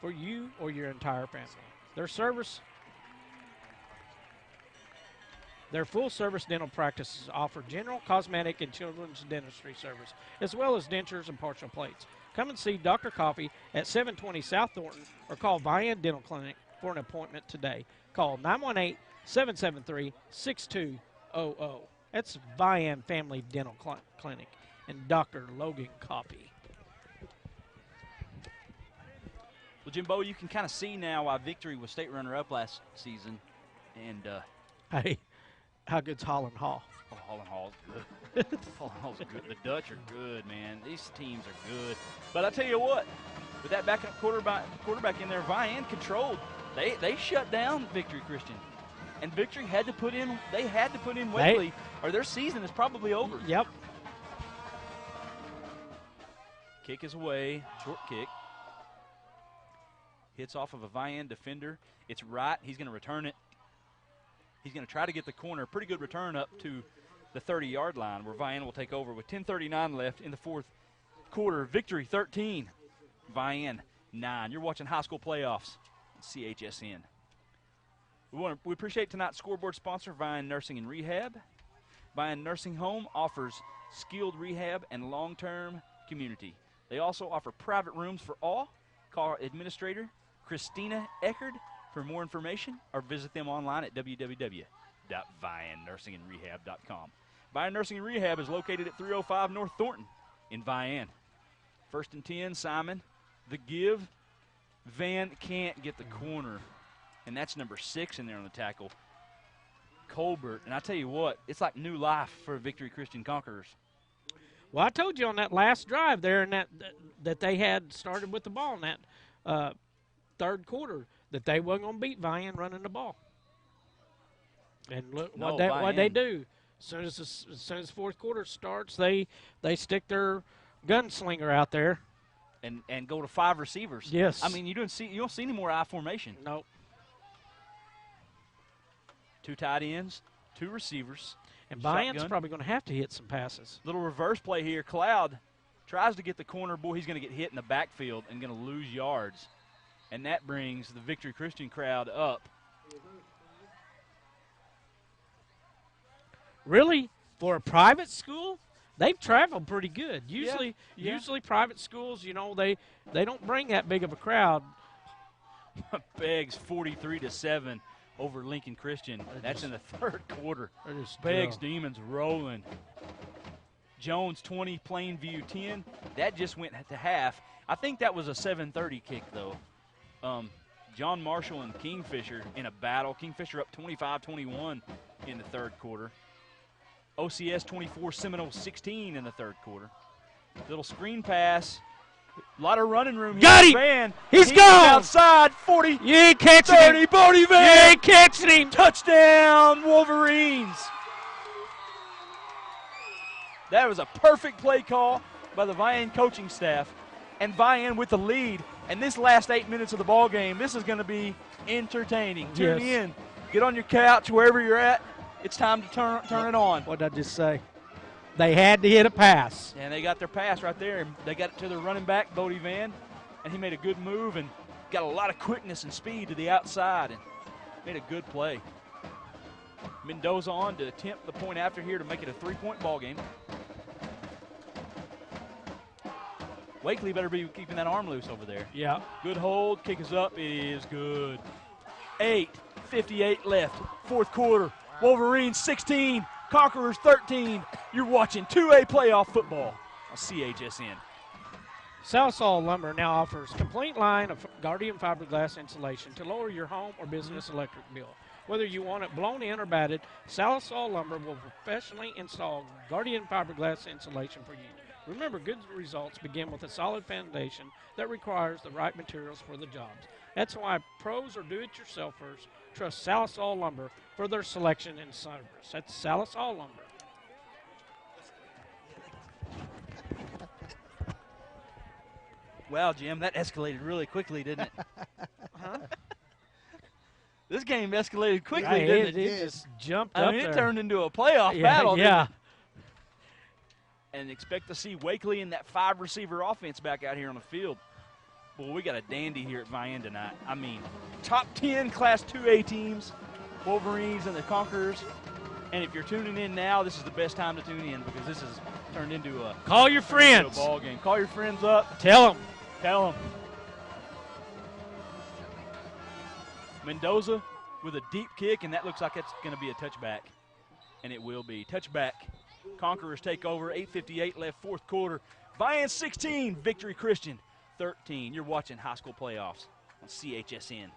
for you or your entire family. Their full-service dental practices offer general, cosmetic, and children's dentistry service, as well as dentures and partial plates. Come and see Dr. Coffee at 720 South Thornton or call Vian Dental Clinic for an appointment today. Call 918-773-6200. That's Vian Family Dental Clinic and Dr. Logan Coffee. Well, Jimbo, you can kind of see now why Victory was state runner-up last season. And Hey, how good's Holland Hall? oh, Holland Hall's good. Holland Hall's good. The Dutch are good, man. These teams are good. But I tell you what, with that backup quarterback in there, Vian controlled. They shut down Victory Christian. And Victory had to put in Wakely, or their season is probably over. Yep. Kick is away, short kick. Hits off of a Vian defender. It's right. He's going to return it. He's going to try to get the corner. Pretty good return up to the 30-yard line where Vian will take over with 10:39 left in the fourth quarter. Victory 13, Vian 9. You're watching high school playoffs on CHSN. We appreciate tonight's scoreboard sponsor, Vian Nursing and Rehab. Vian Nursing Home offers skilled rehab and long-term community. They also offer private rooms for all. Call Administrator Christina Eckerd for more information or visit them online at www.viannursingrehab.com. Vian Nursing and Rehab is located at 305 North Thornton in Vian. 1st and 10, Simon. The give. Van can't get the corner, and that's number 6 in there on the tackle. Colbert, and I tell you what, it's like new life for Victory Christian Conquerors. Well, I told you on that last drive there, and that they had started with the ball in that third quarter, that they weren't going to beat Vian running the ball. And look No, what they Vian. do. As soon as fourth quarter starts, they stick their gunslinger out there. And go to 5 receivers. Yes. I mean, you don't see any more I formation. Nope. 2 tight ends, 2 receivers. And Vian's Shotgun. probably going to have to hit some passes. Little reverse play here. Cloud tries to get the corner. Boy, he's going to get hit in the backfield and going to lose yards. And that brings the Victory Christian crowd up. Really, for a private school, they've traveled pretty good. Usually, Yeah. usually private schools, they don't bring that big of a crowd. Beggs 43-7 over Lincoln Christian. That's in the third quarter. They're just, Beggs Demons rolling. Jones 20, Plainview 10. That just went to half. I think that was a 7:30 kick, though. John Marshall and Kingfisher in a battle. Kingfisher up 25-21 in the third quarter. OCS 24, Seminoles 16 in the third quarter. Little screen pass. A lot of running room here. Got him! Van. He's gone! Outside, 40, You ain't catching 30, him. Bodie You Van. ain't catching him. Touchdown, Wolverines. That was a perfect play call by the Vian coaching staff. And Vian with the lead. And this last 8 minutes of the ball game, this is going to be entertaining. Tune Yes. in. Get on your couch, wherever you're at. It's time to turn it on. What did I just say? They had to hit a pass. And they got their pass right there. They got it to their running back, Bodie Van. And he made a good move and got a lot of quickness and speed to the outside and made a good play. Mendoza on to attempt the point after here to make it a 3-point ball game. Wakely better be keeping that arm loose over there. Yeah. Good hold. Kick is up. It is good. 8:58 left. Fourth quarter. Wolverines 16. Conquerors 13. You're watching 2A playoff football on CHSN. Salisol Lumber now offers complete line of Guardian fiberglass insulation to lower your home or business electric bill. Whether you want it blown in or batted, Salisol Lumber will professionally install Guardian fiberglass insulation for you. Remember, good results begin with a solid foundation that requires the right materials for the jobs. That's why pros or do-it-yourselfers trust Salisol Lumber for their selection and service. That's Salisol Lumber. Wow, Jim, that escalated really quickly, didn't it? Huh? This game escalated quickly, Hey, didn't it? it just jumped I up mean, there. it turned into a playoff yeah, battle, didn't yeah. it? And expect to see Wakely and that 5-receiver offense back out here on the field. Boy, we got a dandy here at Vian tonight. I mean, top 10 Class 2A teams, Wolverines and the Conquerors. And if you're tuning in now, this is the best time to tune in because this has turned into a Call your friends. ball game. Call your friends up. Tell them. Tell them. Mendoza with a deep kick, and that looks like it's going to be a touchback. And it will be. Touchback. Conquerors take over. 8:58 left, fourth quarter. Vian 16, Victory Christian 13. You're watching high school playoffs on CHSN.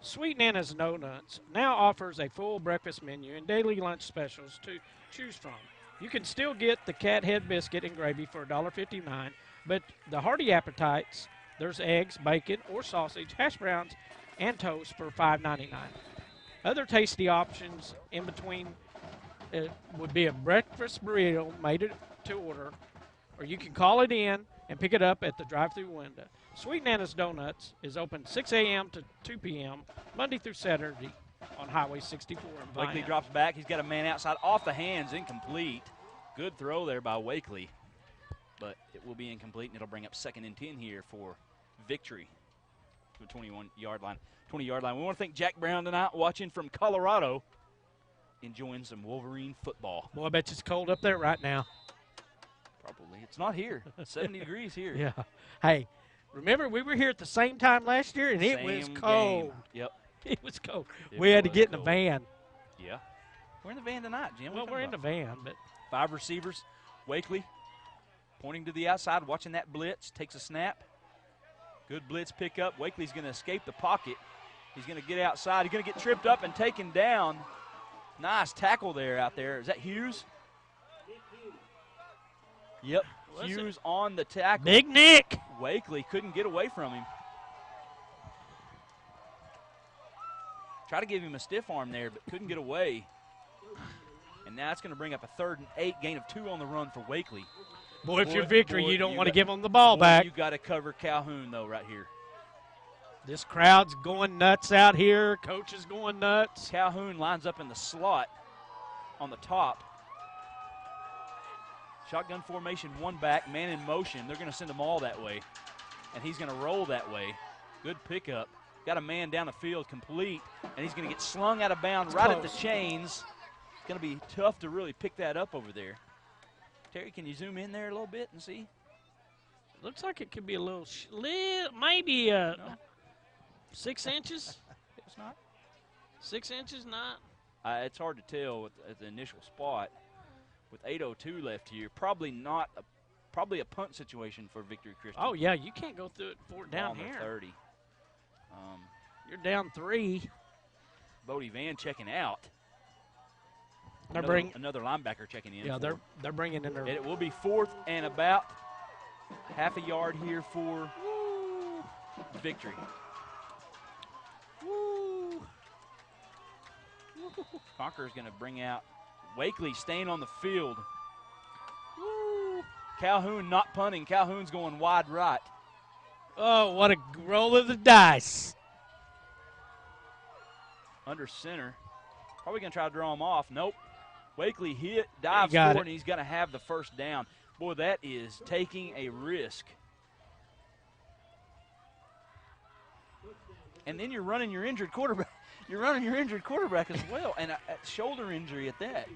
Sweet Nana's Donuts now offers a full breakfast menu and daily lunch specials to choose from. You can still get the cat head biscuit and gravy for $1.59, but the hearty appetites, there's eggs, bacon, or sausage, hash browns, and toast for $5.99. Other tasty options in between would be a breakfast burrito made to order, or you can call it in and pick it up at the drive-thru window. Sweet Nana's Donuts is open 6 a.m. to 2 p.m. Monday through Saturday on Highway 64 in Wakely Vian. drops back. He's got a man outside off the hands, incomplete. Good throw there by Wakely, but it will be incomplete, and it'll bring up 2nd and 10 here for Victory to the 20-yard line. We want to thank Jack Brown tonight, watching from Colorado, enjoying some Wolverine football. Boy, I bet you it's cold up there right now. Probably. It's not here. 70 degrees here. Yeah. Hey, remember we were here at the same time last year, and it was Same cold. game. Yep. It was cold. It We had to was get in the cold. van. Yeah. We're in the van tonight, Jim. Well, What we're are you in the talking van, but about? 5 receivers. Wakely pointing to the outside, watching that blitz. Takes a snap. Good blitz pickup. Wakely's going to escape the pocket. He's going to get outside. He's going to get tripped up and taken down. Nice tackle there out there. Is that Hughes? Yep. Was it? Hughes on the tackle. Big Nick. Wakely couldn't get away from him. Try to give him a stiff arm there, but couldn't get away. And now it's going to bring up a 3rd and 8, gain of 2 on the run for Wakely. Boy, if you're Victory, boy, you don't you want to got- give them the ball back. You got to cover Calhoun, though, right here. This crowd's going nuts out here. Coach is going nuts. Calhoun lines up in the slot on the top. Shotgun formation, 1 back, man in motion. They're going to send them all that way, and he's going to roll that way. Good pickup. Got a man down the field complete, and he's going to get slung out of bounds right at the chains. It's going to be tough to really pick that up over there. Terry, can you zoom in there a little bit and see? Looks like it could be a little, maybe 6 inches. It's not. 6 inches, not. It's hard to tell at the initial spot. With 8:02 left here, probably a punt situation for Victory Christian. Oh, yeah, you can't go through it for down On the here. 30. You're down 3. Bodie Van checking out. They're Another linebacker checking in. Yeah, they're bringing in their. It will be 4th and about half a yard here for Victory. Woo. Conqueror's going to bring out Wakely staying on the field. Woo. Calhoun not punting. Calhoun's going wide right. Oh, what a roll of the dice. Under center. Probably going to try to draw him off. Nope. Wakely hit, dives got forward, it. and he's going to have the first down. Boy, that is taking a risk. And then you're running your injured quarterback. You're running your injured quarterback as well, and a shoulder injury at that.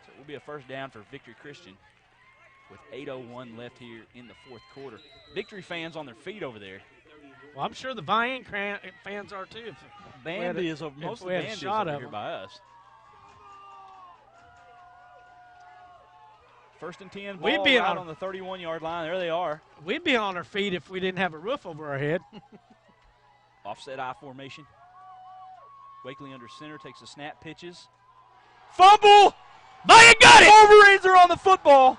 So it will be a first down for Victory Christian with 8:01 left here in the 4th quarter. Victory fans on their feet over there. Well, I'm sure the Vian fans are too. Band is over, most of the we had a band is shot over of here them. by us. 1st and 10, We'd ball be right on- on the 31-yard line. There they are. We'd be on our feet if we didn't have a roof over our head. Offset I formation. Wakely under center, takes a snap, pitches. Fumble! Vian got it! Wolverines are on the football.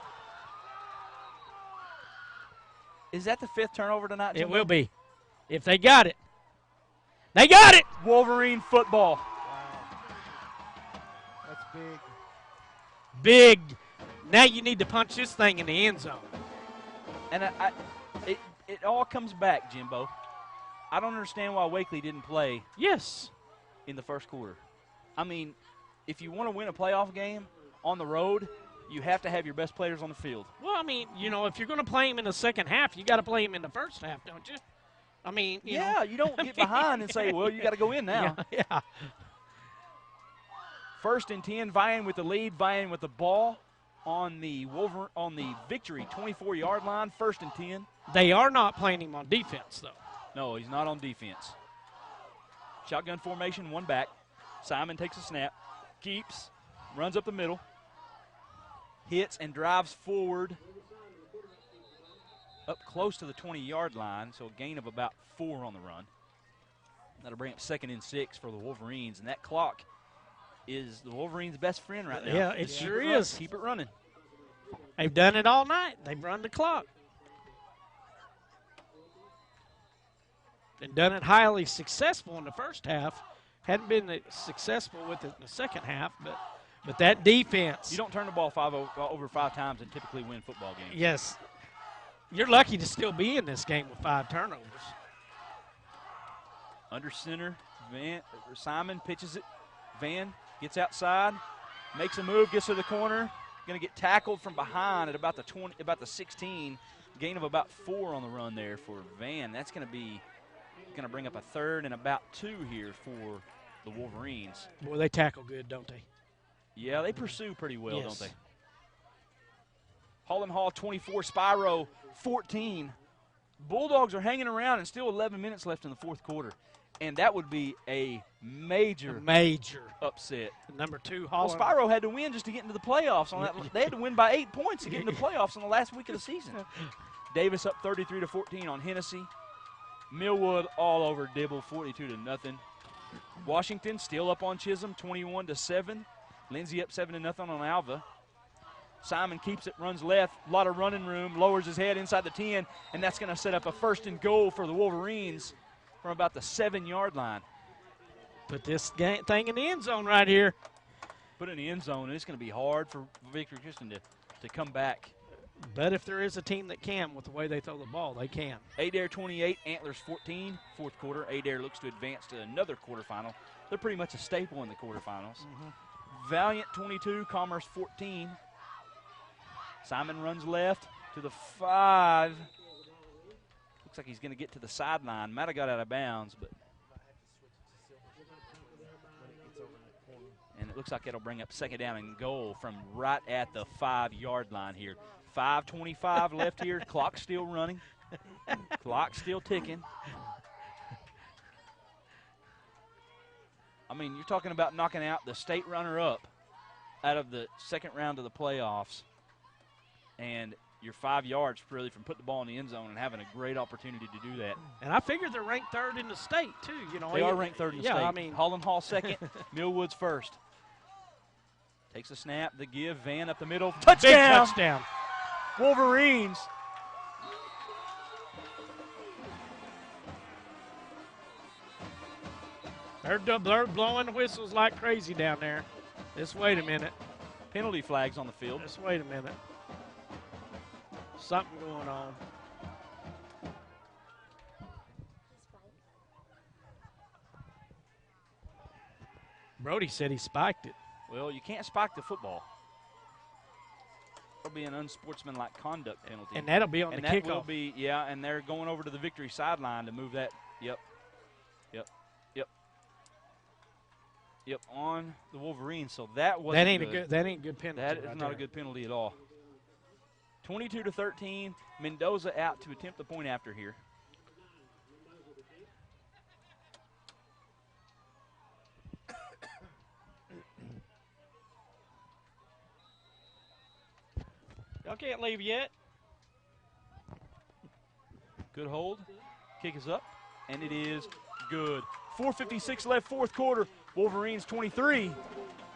Is that the 5th turnover tonight, It Jimbo? will be. If they got it. They got it! Wolverine football. Wow. That's big. Big. Now you need to punch this thing in the end zone. And it all comes back, Jimbo. I don't understand why Wakely didn't play Yes. in the 1st quarter. I mean, if you want to win a playoff game on the road, you have to have your best players on the field. Well, I mean, if you're going to play him in the second half, you got to play him in the first half, don't you? I mean, you know. You don't get behind and say, well, you got to go in now. Yeah. 1st and 10, Vian with the lead, Vian with the ball on the Victory 24-yard line, 1st and 10. They are not playing him on defense, though. No, he's not on defense. Shotgun formation, 1 back. Simon takes a snap, keeps, runs up the middle, hits and drives forward up close to the 20-yard line, so a gain of about 4 on the run. That'll bring up 2nd and 6 for the Wolverines, and that clock is the Wolverines' best friend right now. Yeah, it Just sure keep running, is. Keep it running. They've done it all night. They've run the clock. And done it highly successful in the first half. Hadn't been successful with it in the second half, but that defense. You don't turn the ball over 5 times and typically win football games. Yes. You're lucky to still be in this game with 5 turnovers. Under center, Simon pitches it. Van gets outside, makes a move, gets to the corner. Going to get tackled from behind at about the 16. Gain of about 4 on the run there for Van. That's going to bring up a 3rd and about 2 here for the Wolverines. Boy, they tackle good, don't they? Yeah, they pursue pretty well, Yes. don't they? Holland Hall 24, Spyro 14. Bulldogs are hanging around and still 11 minutes left in the 4th quarter. And that would be a major upset. Number 2, Well, Holland. Spyro had to win just to get into the playoffs. They had to win by 8 points to get into the playoffs on the last week of the season. Davis up 33-14 on Hennessy. Millwood all over Dibble, 42-0. Washington still up on Chisholm, 21-7. Lindsay up 7-0 on Alva. Simon keeps it, runs left, a lot of running room, lowers his head inside the 10, and that's going to set up a 1st and goal for the Wolverines from about the 7-yard line. Put this thing in the end zone right here. put it in the end zone, and it's going to be hard for Victory Christian to come back. But if there is a team that can with the way they throw the ball, they can. Adair 28, Antlers 14, fourth quarter. Adair looks to advance to another quarterfinal. They're pretty much a staple in the quarterfinals. Valiant 22, Commerce 14. Simon runs left to the 5. Looks like he's going to get to the sideline. Might have got out of bounds, but. And it looks like it'll bring up second down and goal from right at the 5-yard line here. 5:25 left here. Clock's still running. Clock's still ticking. I mean, you're talking about knocking out the state runner-up out of the second round of the playoffs. And you're 5 yards really from putting the ball in the end zone and having a great opportunity to do that. And I figured they're ranked third in the state, too. They are ranked third in the state. I mean, Holland Hall second, Millwoods first. Takes a snap, the give, Van up the middle. Touchdown! Big touchdown. Wolverines. They're blowing whistles like crazy down there. Just wait a minute. Penalty flags on the field. Just wait a minute. Something going on. Brody said he spiked it. Well, you can't spike the football. That'll be an unsportsmanlike conduct penalty. And that'll be on the kickoff. And that will be, yeah, and they're going over to the Victory sideline to move that. Yep, on the Wolverines. So that wasn't good. That ain't a good penalty. That is not a good penalty at all. 22-13, Mendoza out to attempt the point after here. Y'all can't leave yet. Good hold. Kick is up, and it is good. 4:56 left, fourth quarter. Wolverines 23,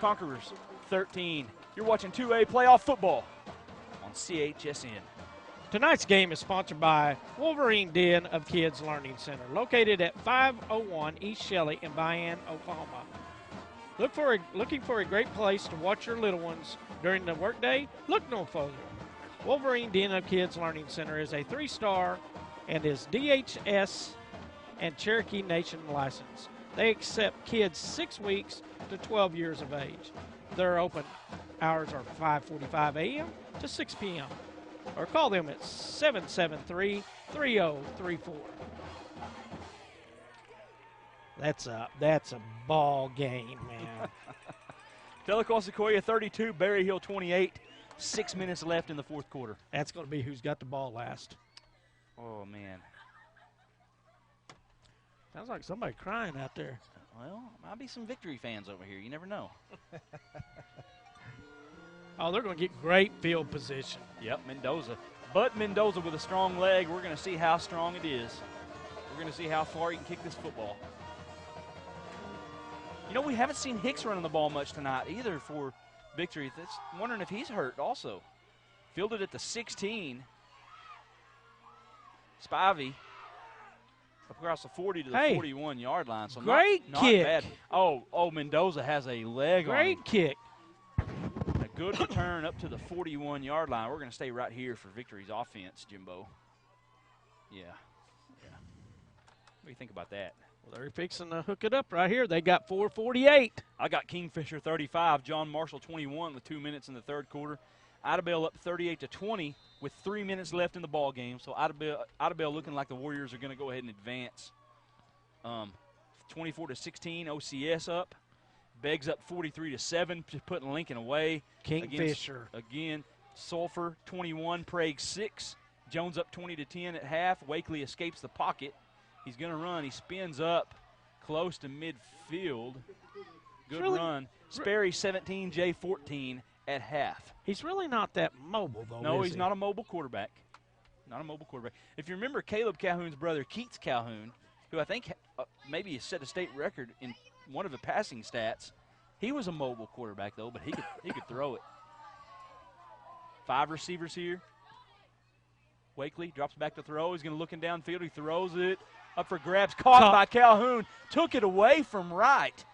Conquerors 13. You're watching 2A playoff football on CHSN. Tonight's game is sponsored by Wolverine Den of Kids Learning Center, located at 501 East Shelley in Vian, Oklahoma. Looking for a great place to watch your little ones during the workday? Look no further. Wolverine Den of Kids Learning Center is a 3-star and is DHS and Cherokee Nation licensed. They accept kids 6 weeks to 12 years of age. Their open hours are 5:45 a.m. to 6 p.m. or call them at 773-3034. That's a ball game, man. Delacroix Sequoyah 32, Berry Hill 28. 6 minutes left in the fourth quarter. That's going to be who's got the ball last. Oh, man. Sounds like somebody crying out there. Well, might be some Victory fans over here. You never know. Oh, they're going to get great field position. Yep, Mendoza. But Mendoza with a strong leg. We're going to see how strong it is. We're going to see how far he can kick this football. You know, we haven't seen Hicks running the ball much tonight either for Victory. That's wondering if he's hurt also. Fielded at the 16. Spivey up across the 40 to the 41-yard line. So great not kick. Bad. Oh, Mendoza has a leg on him. Great kick. A good return up to the 41-yard line. We're going to stay right here for Victory's offense, Jimbo. Yeah. What do you think about that? Well, they're fixing to hook it up right here. They got 4:48. I got Kingfisher 35, John Marshall 21 with 2 minutes in the third quarter. Idabel up 38-20 with 3 minutes left in the ball game. So Idabel looking like the Warriors are going to go ahead and advance. 24-16, OCS up. Beggs up 43-7, just putting Lincoln away. Kingfisher. Again, Sulphur 21, Prague 6. Jones up 20-10 at half. Wakely escapes the pocket. He's going to run. He spins up close to midfield. Good run. Sperry 17, Jay 14 at half. He's really not that mobile, though. No, he's not a mobile quarterback. Not a mobile quarterback. If you remember Caleb Calhoun's brother, Keats Calhoun, who I think maybe set a state record in one of the passing stats, he was a mobile quarterback, though, but he could throw it. 5 receivers here. Wakely drops back to throw. He's going to look in downfield. He throws it up for grabs. Caught by Calhoun. Took it away from right.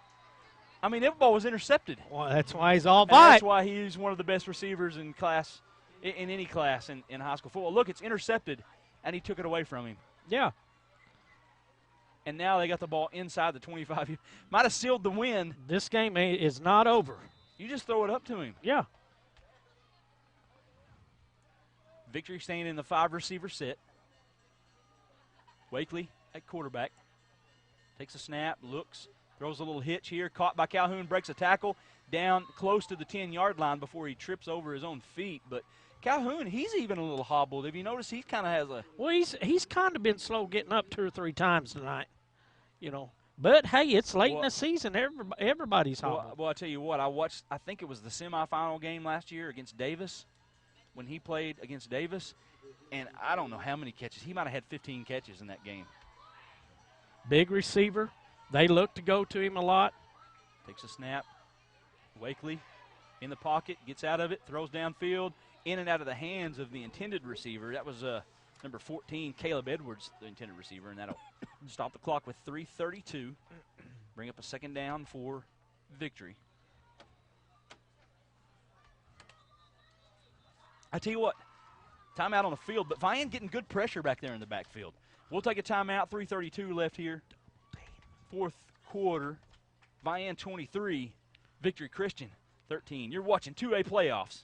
I mean, that ball was intercepted. Well, that's why he's all And bite. that's why he's one of the best receivers in class, in any class in high school football. Look, it's intercepted, and he took it away from him. Yeah. And now they got the ball inside the 25. Might have sealed the win. This game is not over. You just throw it up to him. Yeah. Victory staying in the 5-receiver set. Wakely at quarterback. Takes a snap, looks, throws a little hitch here. Caught by Calhoun, breaks a tackle down close to the 10-yard line before he trips over his own feet. But Calhoun, he's even a little hobbled. Have you noticed he kind of has a – Well, he's kind of been slow getting up 2 or 3 times tonight, you know. But, hey, it's late in the season. Everybody's hobbled. Well, I tell you what, I think it was the semifinal game last year against Davis when he played against Davis, and I don't know how many catches. He might have had 15 catches in that game. Big receiver. They look to go to him a lot. Takes a snap. Wakely in the pocket, gets out of it, throws downfield, in and out of the hands of the intended receiver. That was number 14, Caleb Edwards, the intended receiver, and that'll stop the clock with 3:32. Bring up a second down for Victory. I tell you what, timeout on the field, but Vian getting good pressure back there in the backfield. We'll take a timeout, 3:32 left here. Fourth quarter, Vian 23, Victory Christian 13. You're watching 2A playoffs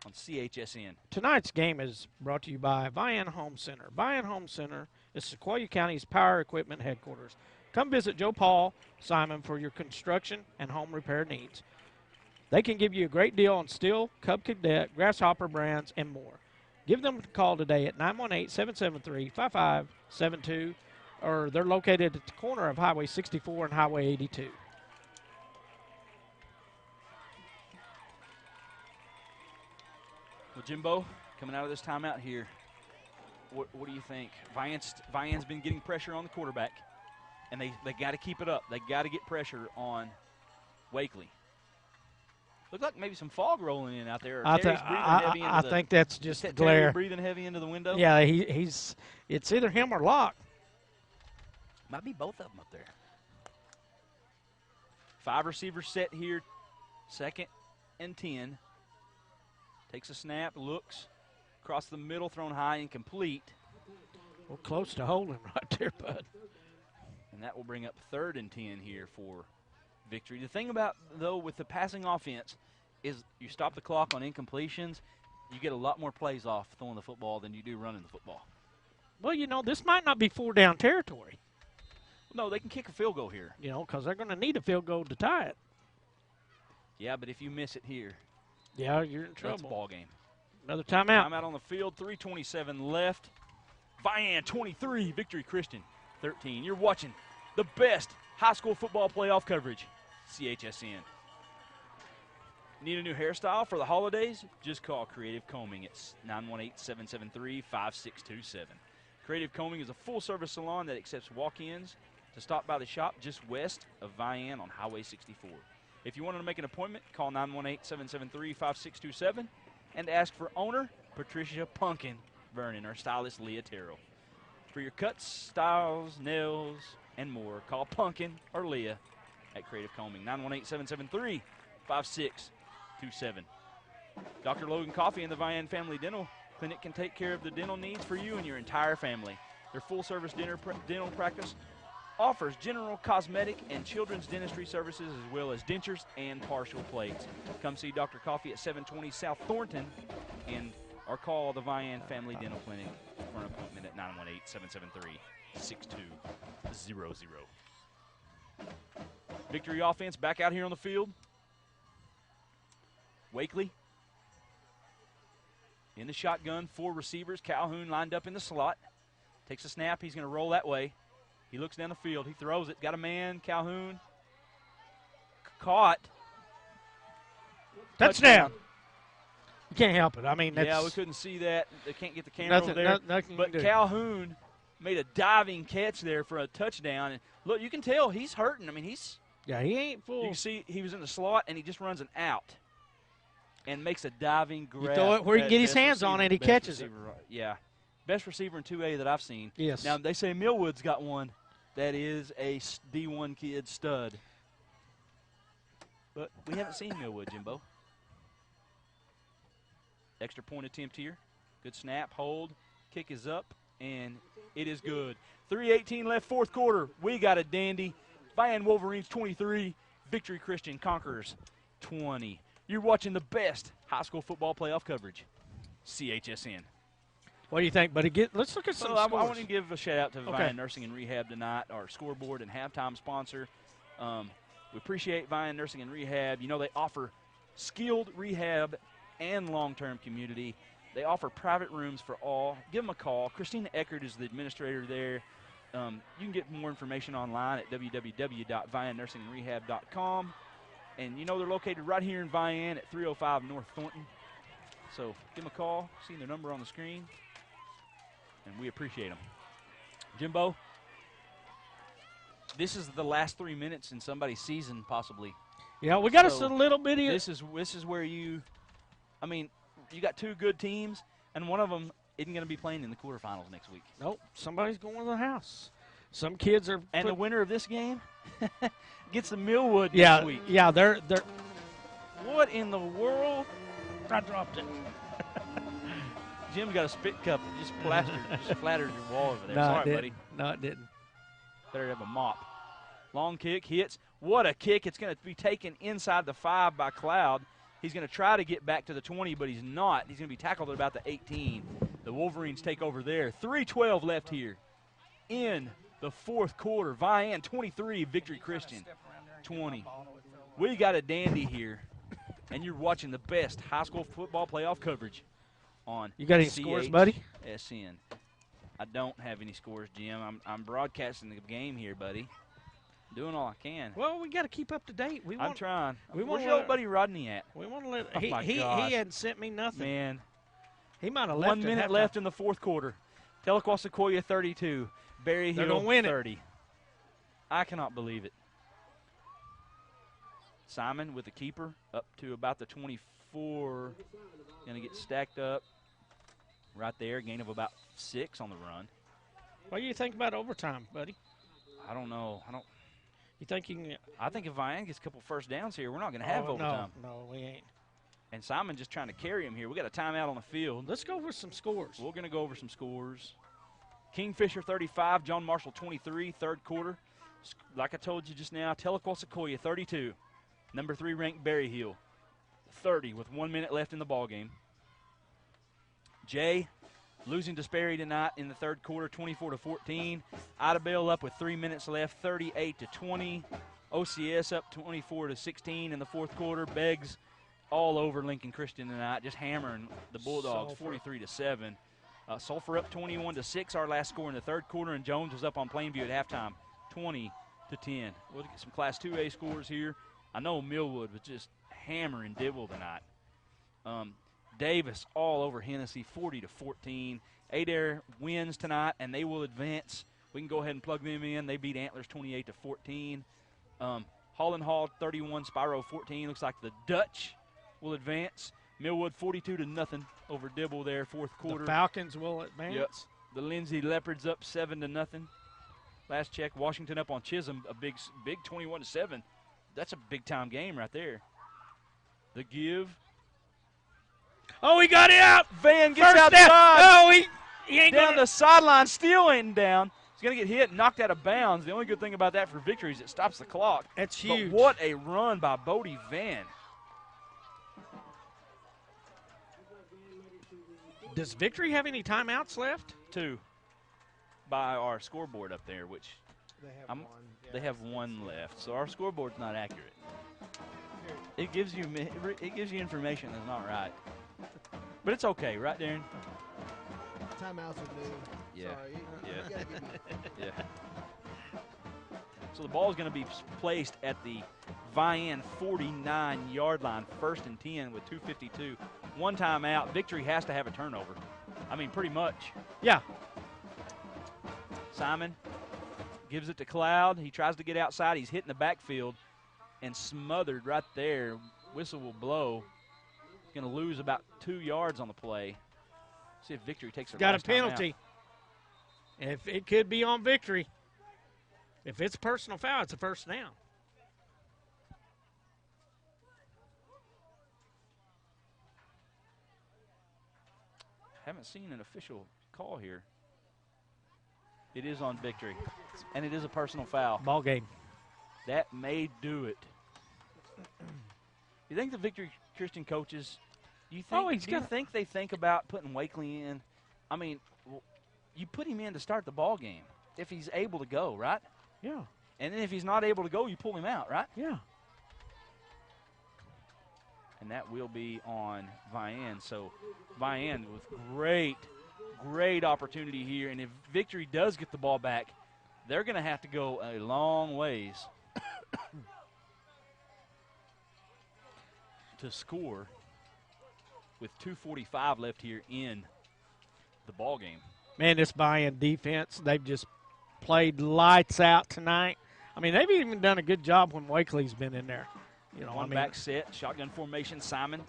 on CHSN. Tonight's game is brought to you by Vian Home Center. Vian Home Center is Sequoyah County's power equipment headquarters. Come visit Joe Paul Simon for your construction and home repair needs. They can give you a great deal on Steel, Cub Cadet, Grasshopper brands, and more. Give them a call today at 918-773-5572, or they're located at the corner of Highway 64 and Highway 82. Well, Jimbo, coming out of this timeout here, what do you think? Vian's been getting pressure on the quarterback, and they got to keep it up. They got to get pressure on Wakely. Looked like maybe some fog rolling in out there. I think that's just glare. Terry breathing heavy into the window. Yeah, he's. It's either him or Locke. Might be both of them up there. 5 receivers set here. 2nd and 10. Takes a snap, looks across the middle, thrown high, incomplete. Well, close to holding right there, bud. And that will bring up 3rd and 10 here for Victory. The thing about, though, with the passing offense is you stop the clock on incompletions, you get a lot more plays off throwing the football than you do running the football. Well, you know, this might not be 4-down territory. No, they can kick a field goal here. You know, because they're going to need a field goal to tie it. Yeah, but if you miss it here, yeah, you're in trouble. That's a ball game. Another timeout. Timeout on the field, 3:27 left. Vian 23, Victory Christian 13. You're watching the best high school football playoff coverage, CHSN. Need a new hairstyle for the holidays? Just call Creative Combing. It's 918-773-5627. Creative Combing is a full-service salon that accepts walk-ins to stop by the shop just west of Vian on Highway 64. If you want to make an appointment, call 918-773-5627 and ask for owner Patricia Punkin Vernon or stylist Leah Terrell. For your cuts, styles, nails, and more, call Punkin or Leah at Creative Combing, 918-773-5627. Dr. Logan Coffee and the Vian Family Dental Clinic can take care of the dental needs for you and your entire family. Their full-service dental practice offers general cosmetic and children's dentistry services as well as dentures and partial plates. Come see Dr. Coffee at 720 South Thornton or call the Vian Family Dental Clinic for an appointment at 918-773-6200. Victory offense back out here on the field. Wakely in the shotgun, 4 receivers. Calhoun lined up in the slot. Takes a snap. He's going to roll that way. He looks down the field. He throws it. Got a man. Calhoun. Caught. Touchdown. You can't help it. I mean, that's. Yeah, we couldn't see that. They can't get the camera over there. But Calhoun made a diving catch there for a touchdown. And look, you can tell he's hurting. I mean, he's. Yeah, he ain't full. You can see he was in the slot, and he just runs an out and makes a diving grab. You throw it where he can get his hands on it, and he catches it. Yeah. Best receiver in 2A that I've seen. Yes. Now, they say Millwood's got one that is a D1 kid stud. but we haven't seen Millwood, Jimbo. Extra point attempt here. Good snap, hold, kick is up, and it is good. 3:18 left, fourth quarter. We got a dandy. Vian Wolverines 23, Victory Christian Conquerors 20. You're watching the best high school football playoff coverage, CHSN. What do you think, buddy? Let's look at some I scores. want to give a shout-out to Okay. Vian Nursing and Rehab tonight, our scoreboard and halftime sponsor. We appreciate Vian Nursing and Rehab. You know, they offer skilled rehab and long-term community. They offer private rooms for all. Give them a call. Christina Eckert is the administrator there. You can get more information online at www.viannursingrehab.com. And, you know, they're located right here in Vian at 305 North Thornton. So give them a call. See their number on the screen. And we appreciate them. Jimbo, this is the last 3 minutes in somebody's season, possibly. Yeah, we got us So a little bitty. This is where you got two good teams, and one of them isn't going to be playing in the quarterfinals next week. Nope, somebody's going to the house. Some kids are. And the winner of this game gets the Millwood yeah, next week. yeah, they're. What in the world? I dropped it. Jim's got a spit cup that just flattered your wall over there. No, Sorry, it didn't. buddy. No, it didn't. Better have a mop. Long kick, hits. What a kick. It's going to be taken inside the 5 by Cloud. He's going to try to get back to the 20, but he's not. He's going to be tackled at about the 18. The Wolverines take over there. 3:12 left here in the fourth quarter. Vian 23, Victory Christian 20. We got a dandy here, and you're watching the best high school football playoff coverage on You got any scores, buddy? SN. I don't have any scores, Jim. I'm broadcasting the game here, buddy. Doing all I can. Well, we got to keep up to date. I'm trying. we Where's wanna your let- old buddy Rodney at? We want to let. Oh, my He gosh. hadn't sent me nothing. Man, He might have left. 1 minute at left halftime. in the fourth quarter. Sequoyah 32, Berry They're Hill gonna win it. 30. I cannot believe it. Simon with the keeper up to about the 24. Going to get stacked up right there. Gain of about 6 on the run. What do you think about overtime, buddy? I don't know. You think you can? I think if Vian gets a couple first downs here, we're not going to have overtime. No, we ain't. And Simon just trying to carry him here. We got a timeout on the field. Let's go over some scores. We're going to go over some scores. Kingfisher 35, John Marshall 23, third quarter. Like I told you just now, Sequoyah 32. Number 3 ranked Berry Hill 30 with 1 minute left in the ball game. Jay losing to Sperry tonight in the third quarter, 24-14. Idabel up with 3 minutes left, 38-20. OCS up 24-16 in the fourth quarter. Beggs all over Lincoln Christian tonight, just hammering the Bulldogs, 43-7. Sulphur up 21-6, our last score in the third quarter, and Jones was up on Plainview at halftime, 20-10. We'll get some Class 2A scores here. I know Millwood was just hammering Dibble tonight. Davis all over Hennessy, 40-14. Adair wins tonight, and they will advance. We can go ahead and plug them in. They beat Antlers 28-14. Holland Hall 31, Spyro 14. Looks like the Dutch will advance. Millwood 42-0 over Dibble there, fourth quarter. The Falcons will advance. Yep. The Lindsay Leopards up 7-0. Last check, Washington up on Chisholm, a big 21-7. That's a big-time game right there. The give. Oh, he got it out. Van gets First outside. down. Oh, he ain't Down going the sideline, still ain't down. He's going to get hit and knocked out of bounds. The only good thing about that for Victory is it stops the clock. That's huge. But what a run by Bodie Van. Does Victory have any timeouts left? 2 by our scoreboard up there, which They have I'm- one. Yeah. they have 1 left. So our scoreboard's not accurate. It gives you information that's not right. But it's okay, right, Darren? Timeouts are new. Yeah. Sorry. Yeah. You gotta give me Yeah. So the ball is going to be placed at the Vian 49-yard line, 1st and 10 with 2:52. 1 timeout. Victory has to have a turnover. I mean, pretty much. Yeah. Simon gives it to Cloud. He tries to get outside. He's hitting the backfield and smothered right there. Whistle will blow. Going to lose about 2 yards on the play. See if Victory takes a Got a last timeout. penalty. If it could be on Victory. If it's a personal foul, it's a first down. Haven't seen an official call here. It is on Victory, and it is a personal foul. Ball game. That may do it. You think the Victory Christian coaches, do you think they think about putting Wakely in? I mean, you put him in to start the ball game if he's able to go, right? Yeah. And then if he's not able to go, you pull him out, right? Yeah. And that will be on Vian. So Vian with great opportunity here. And if Victory does get the ball back, they're going to have to go a long ways to score with 2:45 left here in the ball game. Man, this Vian defense, they've just played lights out tonight. I mean, they've even done a good job when Wakely's been in there. You know, One back set, shotgun formation, Simon.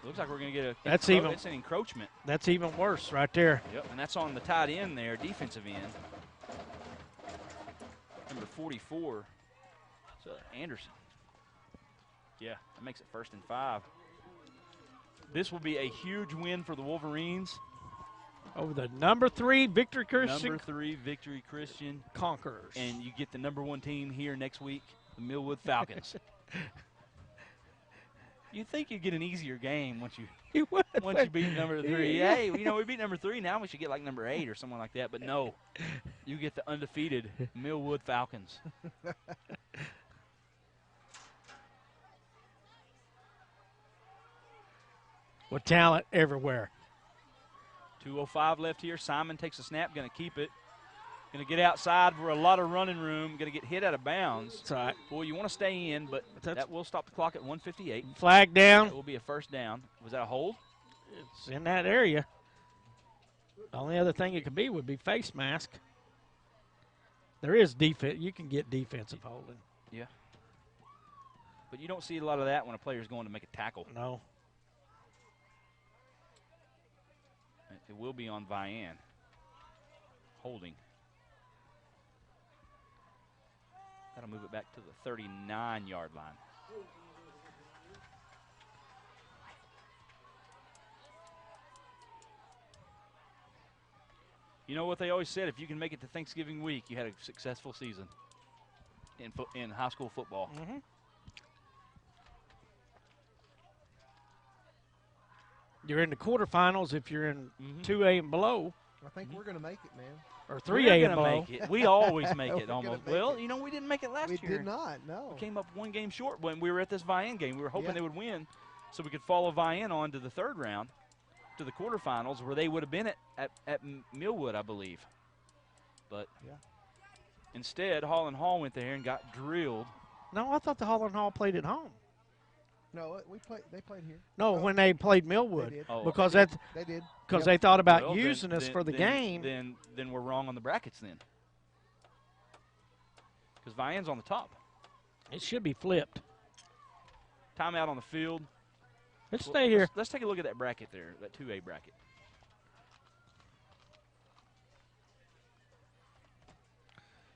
Looks like we're going to get it's an encroachment. That's even worse right there. Yep, and that's on the tight end there, defensive end. Number 44, so Anderson. Yeah, that makes it 1st and 5. This will be a huge win for the Wolverines. Over the number 3 Victory Christian. Number 3 Victory Christian Conquerors. And you get the number 1 team here next week, the Millwood Falcons. You'd think you'd get an easier game once you beat number 3. Yeah. Hey, we beat number 3. Now we should get like number 8 or someone like that. But no, you get the undefeated Millwood Falcons. With talent everywhere. 2:05 left here. Simon takes a snap, going to keep it. Going to get outside for a lot of running room. Going to get hit out of bounds. That's right. Boy, you want to stay in, but that will stop the clock at 1:58. Flag down. It will be a 1st down. Was that a hold? It's in that area. The only other thing it could be would be face mask. There is defense. You can get defensive holding. Yeah. But you don't see a lot of that when a player's going to make a tackle. No. It will be on Vian. Holding. That'll move it back to the 39-yard line. You know what they always said, if you can make it to Thanksgiving week, you had a successful season in high school football. Mm-hmm. You're in the quarterfinals if you're in 2A and below. I think we're going to make it, man. Or 3A and below. Make it. We always make it We're almost. gonna make it. You know, we didn't make it last year. We did not, no. We came up 1 game short when we were at this Vian game. We were hoping they would win so we could follow Vian on to the 3rd round, to the quarterfinals, where they would have been at Millwood, I believe. But instead, Hall and Hall went there and got drilled. No, I thought the Hall and Hall played at home. No, they played here. No, when they played Millwood. They did. Oh, because they that's did. because they thought about Well, using us for the game. Then we're wrong on the brackets then. Because Vian's on the top. It should be flipped. Timeout on the field. Let's stay here. Let's take a look at that bracket there, that 2A bracket.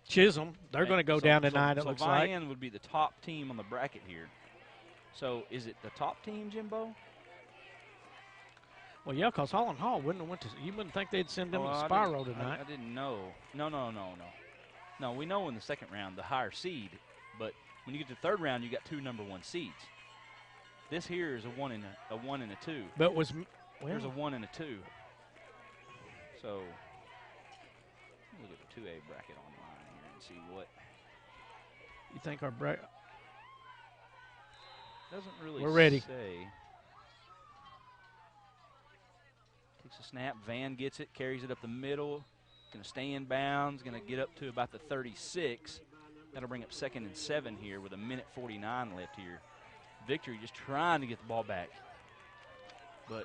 Chisholm, they're going to go down tonight, it looks like. Vian would be the top team on the bracket here. So is it the top team, Jimbo? Well, yeah, because Hall and Hall wouldn't have went to. You wouldn't think they'd send them to Spyro tonight. I didn't know. No. No, we know in the 2nd round the higher seed, but when you get to the 3rd round, you got 2 number 1 seeds. This here is a 1 and a 2. But There's a 1 and a 2. So look at the 2A bracket online here and see what. You think our bracket? Doesn't really We're ready. say. Takes a snap. Van gets it, carries it up the middle. Going to stay in bounds. Going to get up to about the 36. That'll bring up 2nd and 7 here with 1:49 left here. Victory just trying to get the ball back, but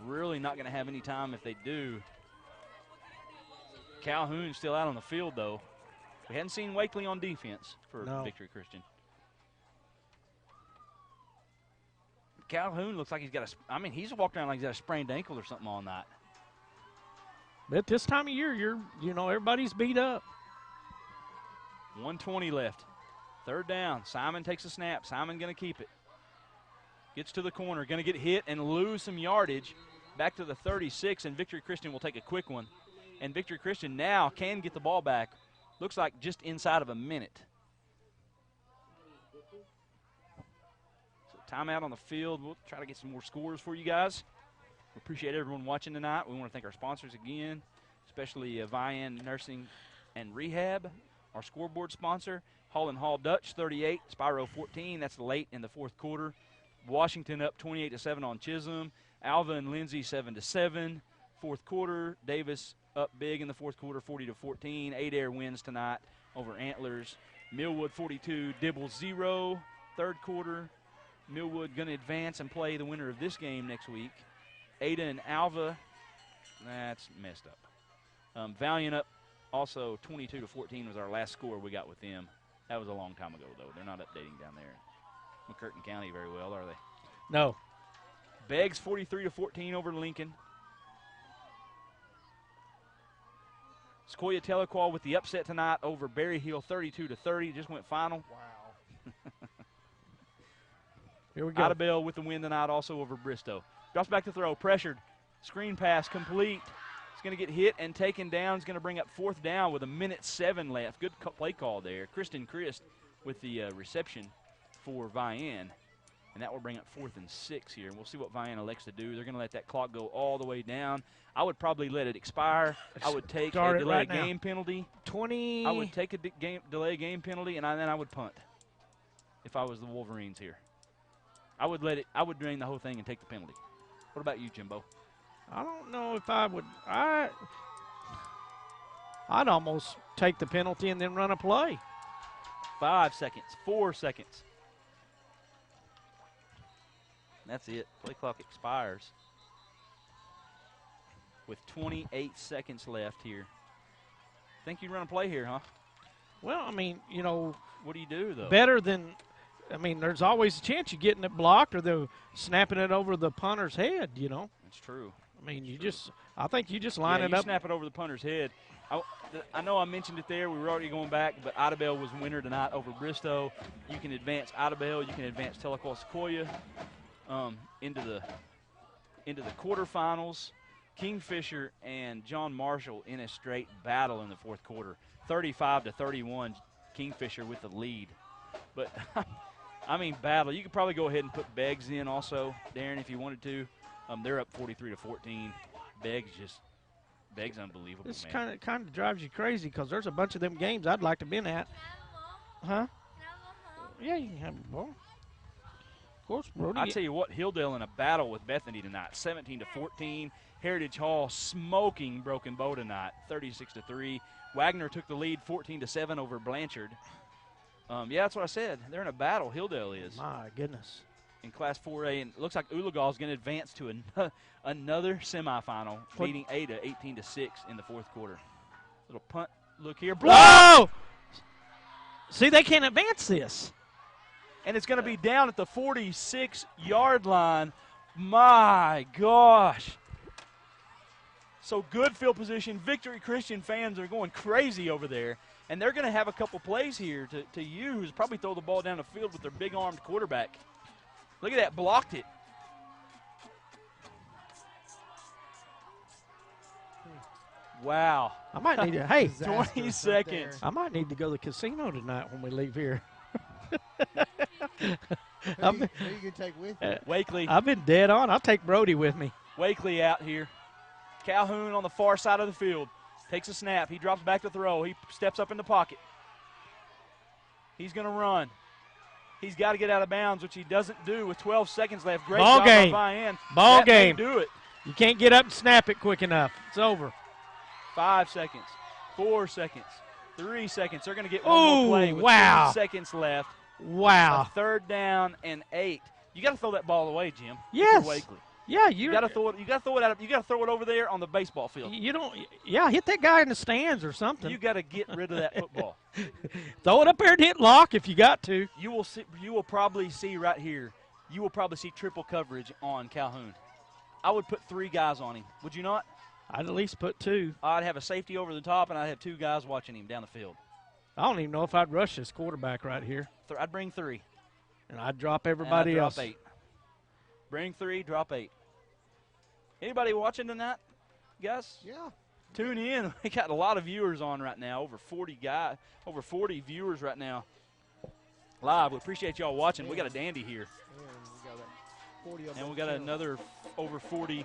really not going to have any time if they do. Calhoun's still out on the field, though. We hadn't seen Wakely on defense for Victory Christian. Calhoun looks like he's got he's walked around like he's got a sprained ankle or something all night. But this time of year, everybody's beat up. 1:20 left. 3rd down. Simon takes a snap. Simon going to keep it. Gets to the corner, going to get hit and lose some yardage. Back to the 36, and Victory Christian will take a quick one. And Victory Christian now can get the ball back. Looks like just inside of a minute. So timeout on the field. We'll try to get some more scores for you guys. We appreciate everyone watching tonight. We want to thank our sponsors again, especially Vian Nursing and Rehab, our scoreboard sponsor. Hall and Hall Dutch 38, Spyro 14. That's late in the fourth quarter. Washington up 28-7 on Chisholm. Alva and Lindsay 7-7. Fourth quarter, Davis up big in the fourth quarter, 40-14. Adair wins tonight over Antlers. Millwood 42, Dibble 0. Third quarter, Millwood going to advance and play the winner of this game next week. Ada and Alva, that's messed up. Valiant up also 22-14 was our last score we got with them. That was a long time ago, though. They're not updating down there in McCurtain County very well, are they? No. Beggs 43-14 over Lincoln. Sequoyah Telequal with the upset tonight over Berry Hill 32-30. Just went final. Wow. Here we go. Idabel with the win tonight also over Bristow. Drops back to throw. Pressured. Screen pass complete. It's going to get hit and taken down. It's going to bring up fourth down with 1:07 left. Good play call there. Kristen Christ with the reception for Vian. And that will bring up 4th and 6 here. And we'll see what Vian elects to do. They're going to let that clock go all the way down. I would probably let it expire. I would take a delay game penalty. 20. I would take a delay game penalty, and then I would punt if I was the Wolverines here. I would let it. I would drain the whole thing and take the penalty. What about you, Jimbo? I don't know if I would. I'd almost take the penalty and then run a play. 5 seconds, 4 seconds. That's it. Play clock expires with 28 seconds left here. Think you'd run a play here, huh? Well, I mean, you know. What do you do, though? Better than, I mean, there's always a chance you're getting it blocked or they're snapping it over the punter's head, you know. That's true. I mean, I think you just line it up. Snap it over the punter's head. I know I mentioned it there. We were already going back, but Idabel was winner tonight over Bristow. You can advance Idabel. You can advance Telequal Sequoyah into the quarterfinals. Kingfisher and John Marshall in a straight battle in the fourth quarter. 35-31, Kingfisher with the lead. But, I mean, battle. You could probably go ahead and put Beggs in also, Darren, if you wanted to. They're up 43-14. Beggs unbelievable, This man. kind of drives you crazy because there's a bunch of them games I'd like to been at. Huh? Yeah, you can have a ball. Of course, Brody. I tell you what, Hilldale in a battle with Bethany tonight, 17-14. Heritage Hall smoking Broken Bow tonight, 36-3. Wagner took the lead, 14-7 over Blanchard. Yeah, that's what I said. They're in a battle. Hilldale is. My goodness. In Class 4A, and it looks like Oologah is going to advance to another semifinal, beating Ada 18-6 in the fourth quarter. Little punt look here. Whoa! See, they can't advance this. And it's going to be down at the 46-yard line. My gosh. So good field position. Victory Christian fans are going crazy over there. And they're going to have a couple plays here to use, probably throw the ball down the field with their big-armed quarterback. Look at that, blocked it. Wow. I might need to, hey, 20 seconds. I might need to go to the casino tonight when we leave here. Who you can take with you? Wakely. I've been dead on. I'll take Brody with me. Wakely out here. Calhoun on the far side of the field. Takes a snap. He drops back to throw. He steps up in the pocket. He's going to run. He's got to get out of bounds, which he doesn't do with 12 seconds left. Great Ball job game. by Vian. Ball That may game. do it. You can't get up and snap it quick enough. It's over. 5 seconds. 4 seconds. 3 seconds. They're going to get one Ooh, more play with wow. 3 seconds left. Wow. A 3rd down and 8. You got to throw that ball away, Jim. Yes. If you're Wakely. Yeah, You got to throw it. You got to throw it out. You got to throw it over there on the baseball field. You don't. Yeah, hit that guy in the stands or something. You got to get rid of that football. Throw it up there and hit lock if you got to. You will see. You will probably see right here. You will probably see triple coverage on Calhoun. I would put 3 guys on him. Would you not? I'd at least put 2. I'd have a safety over the top, and I'd have 2 guys watching him down the field. I don't even know if I'd rush this quarterback right here. I'd bring 3. And I'd drop everybody and I'd else. drop 8. Bring 3, drop 8. Anybody watching tonight, guys? Yeah. Tune in. We got a lot of viewers on right now. Over 40 viewers right now. Live. We appreciate y'all watching. We got a dandy here. And we got another over 40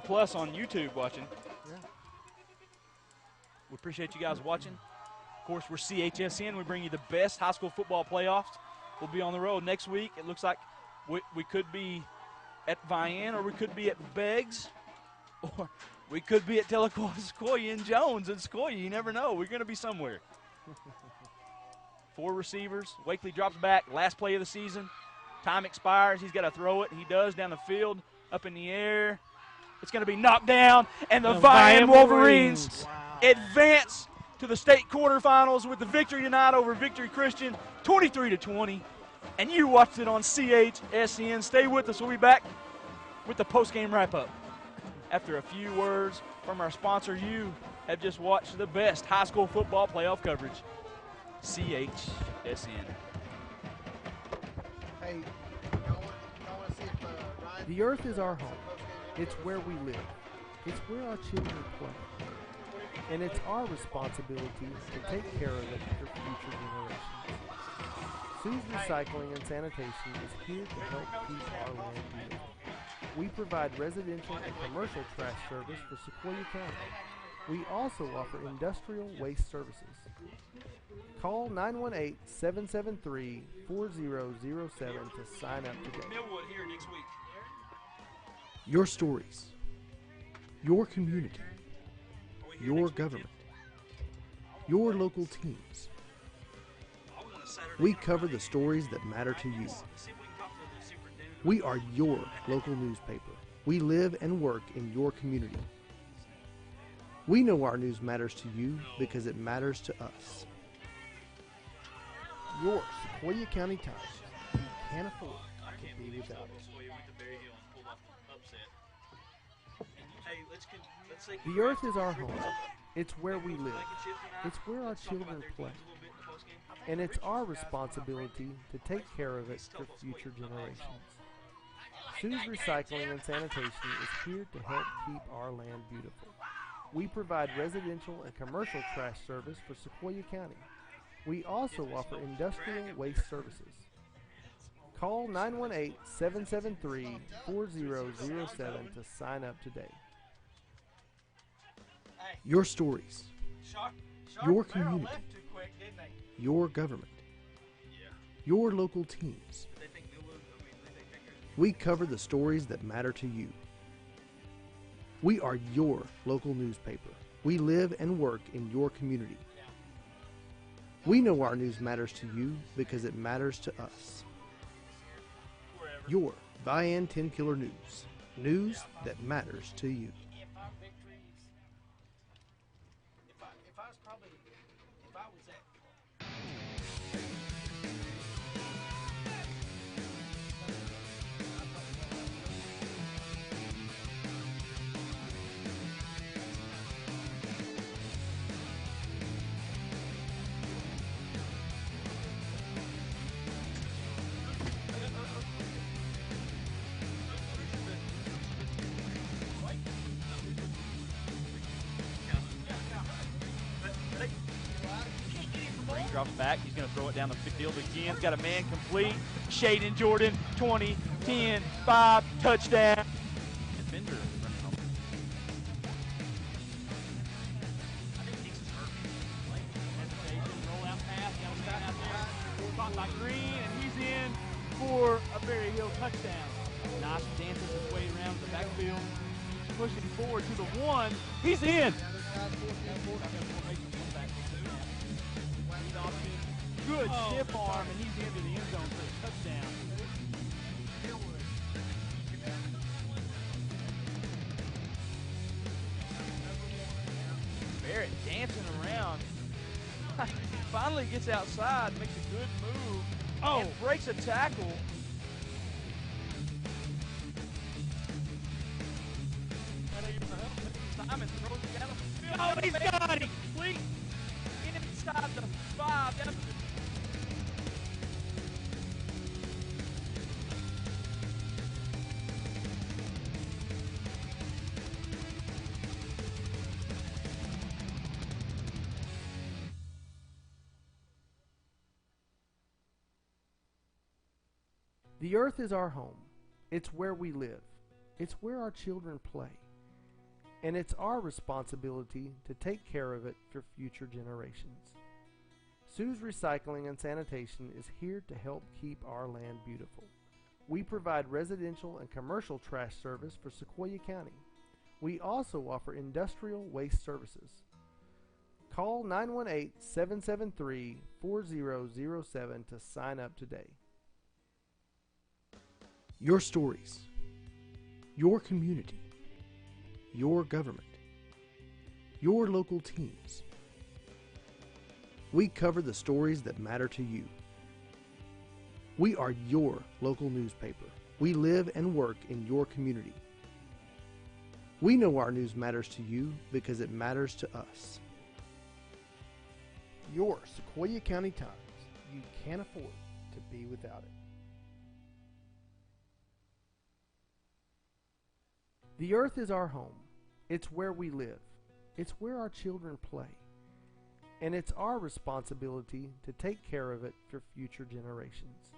plus on YouTube watching. Yeah. We appreciate you guys watching. Of course, we're CHSN. We bring you the best high school football playoffs. We'll be on the road next week. It looks like we could be at Vian, or we could be at Beggs, or we could be at Sequoyah and Jones and Sequoyah. You never know. We're going to be somewhere. 4 receivers. Wakely drops back. Last play of the season. Time expires. He's got to throw it. He does down the field, up in the air. It's going to be knocked down, and the Vian Wolverines advance to the state quarterfinals with the victory tonight over Victory Christian, 23-20. And you watched it on CHSN. Stay with us. We'll be back with the post-game wrap-up. After a few words from our sponsor, you have just watched the best high school football playoff coverage. CHSN. Hey, y'all want to see if Ryan... The earth is our home. It's where we live. It's where our children play. And it's our responsibility to take care of it for future generations. Sue's Recycling and Sanitation is here to help keep our land beautiful. We provide residential and commercial trash service for Sequoyah County. We also offer industrial waste services. Call 918-773-4007 to sign up today. Millwood here next week. Your stories, your community, your government, your local teams. We cover the stories that matter to you. We are your local newspaper. We live and work in your community. We know our news matters to you because it matters to us. Your Sequoyah County Times. You can't afford to be without it. The earth is our home. It's where we live. It's where our children play. And it's our responsibility to take care of it for future generations. Sue's Recycling and Sanitation is here to help keep our land beautiful. We provide residential and commercial trash service for Sequoyah County. We also offer industrial waste services. Call 918-773-4007 to sign up today. Your stories, your community, your government, your local teams. We cover the stories that matter to you. We are your local newspaper. We live and work in your community. We know our news matters to you because it matters to us. Your Vian 10 Killer News. News that matters to you. Drops back. He's going to throw it down the field again. He's got a man complete. Shaden Jordan, 20, 10, 5, touchdown. Defender running off. Roll out pass. Caught by Green, and he's in for a Berry Hill touchdown. Nice dances his way around the backfield. Pushing forward to the 1. He's in. Good stiff arm, and he's into the end zone for a touchdown. Barrett dancing around. Finally gets outside, makes a good move. Oh, and breaks a tackle. Simon throws it down the field. Oh, he's got it. Complete inside the 5. Down to the The earth is our home. It's where we live. It's where our children play. And it's our responsibility to take care of it for future generations. Sue's Recycling and Sanitation is here to help keep our land beautiful. We provide residential and commercial trash service for Sequoyah County. We also offer industrial waste services. Call 918-773-4007 to sign up today. Your stories, your community, your government, your local teams. We cover the stories that matter to you. We are your local newspaper. We live and work in your community. We know our news matters to you because it matters to us. Your Sequoyah County Times. You can't afford to be without it. The earth is our home. It's where we live. It's where our children play. And it's our responsibility to take care of it for future generations.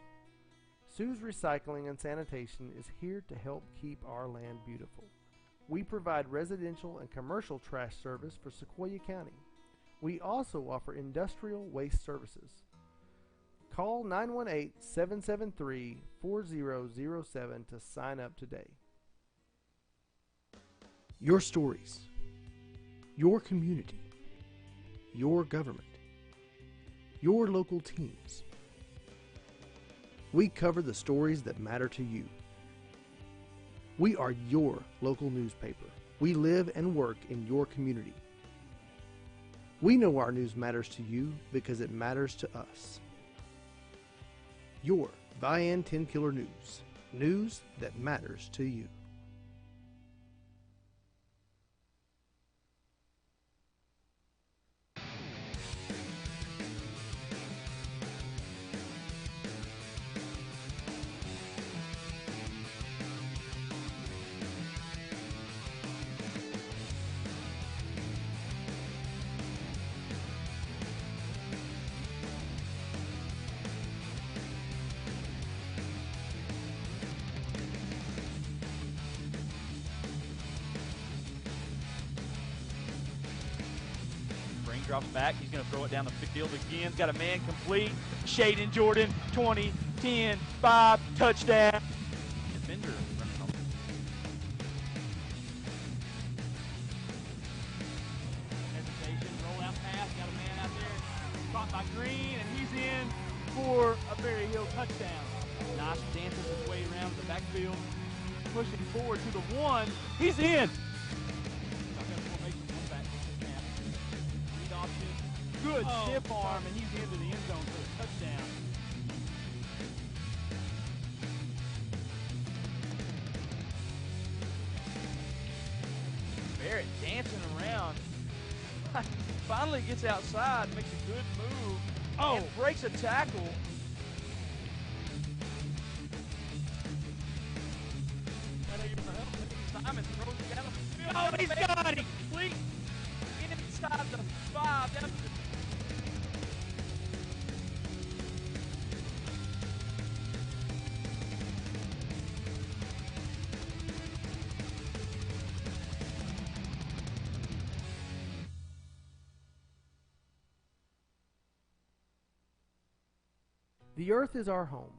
Sue's Recycling and Sanitation is here to help keep our land beautiful. We provide residential and commercial trash service for Sequoyah County. We also offer industrial waste services. Call 918-773-4007 to sign up today. Your stories, your community, your government, your local teams. We cover the stories that matter to you. We are your local newspaper. We live and work in your community. We know our news matters to you because it matters to us. Your Vian 10 Killer News. News that matters to you. Drops back. He's going to throw it down the field again. He's got a man complete. Shaden Jordan, 20, 10, 5, touchdown. Defender running home. Hesitation, roll out pass. Got a man out there. Caught by Green, and he's in for a Berry Hill touchdown. Nice dances his way around the backfield. Pushing forward to the one. He's in. Good stiff arm, and he's into the end zone for a touchdown. Barrett dancing around. Finally gets outside, makes a good move. And breaks a tackle. Simon throws it down the field. Oh, he's got it! Complete inside the 5. Down to the The earth is our home.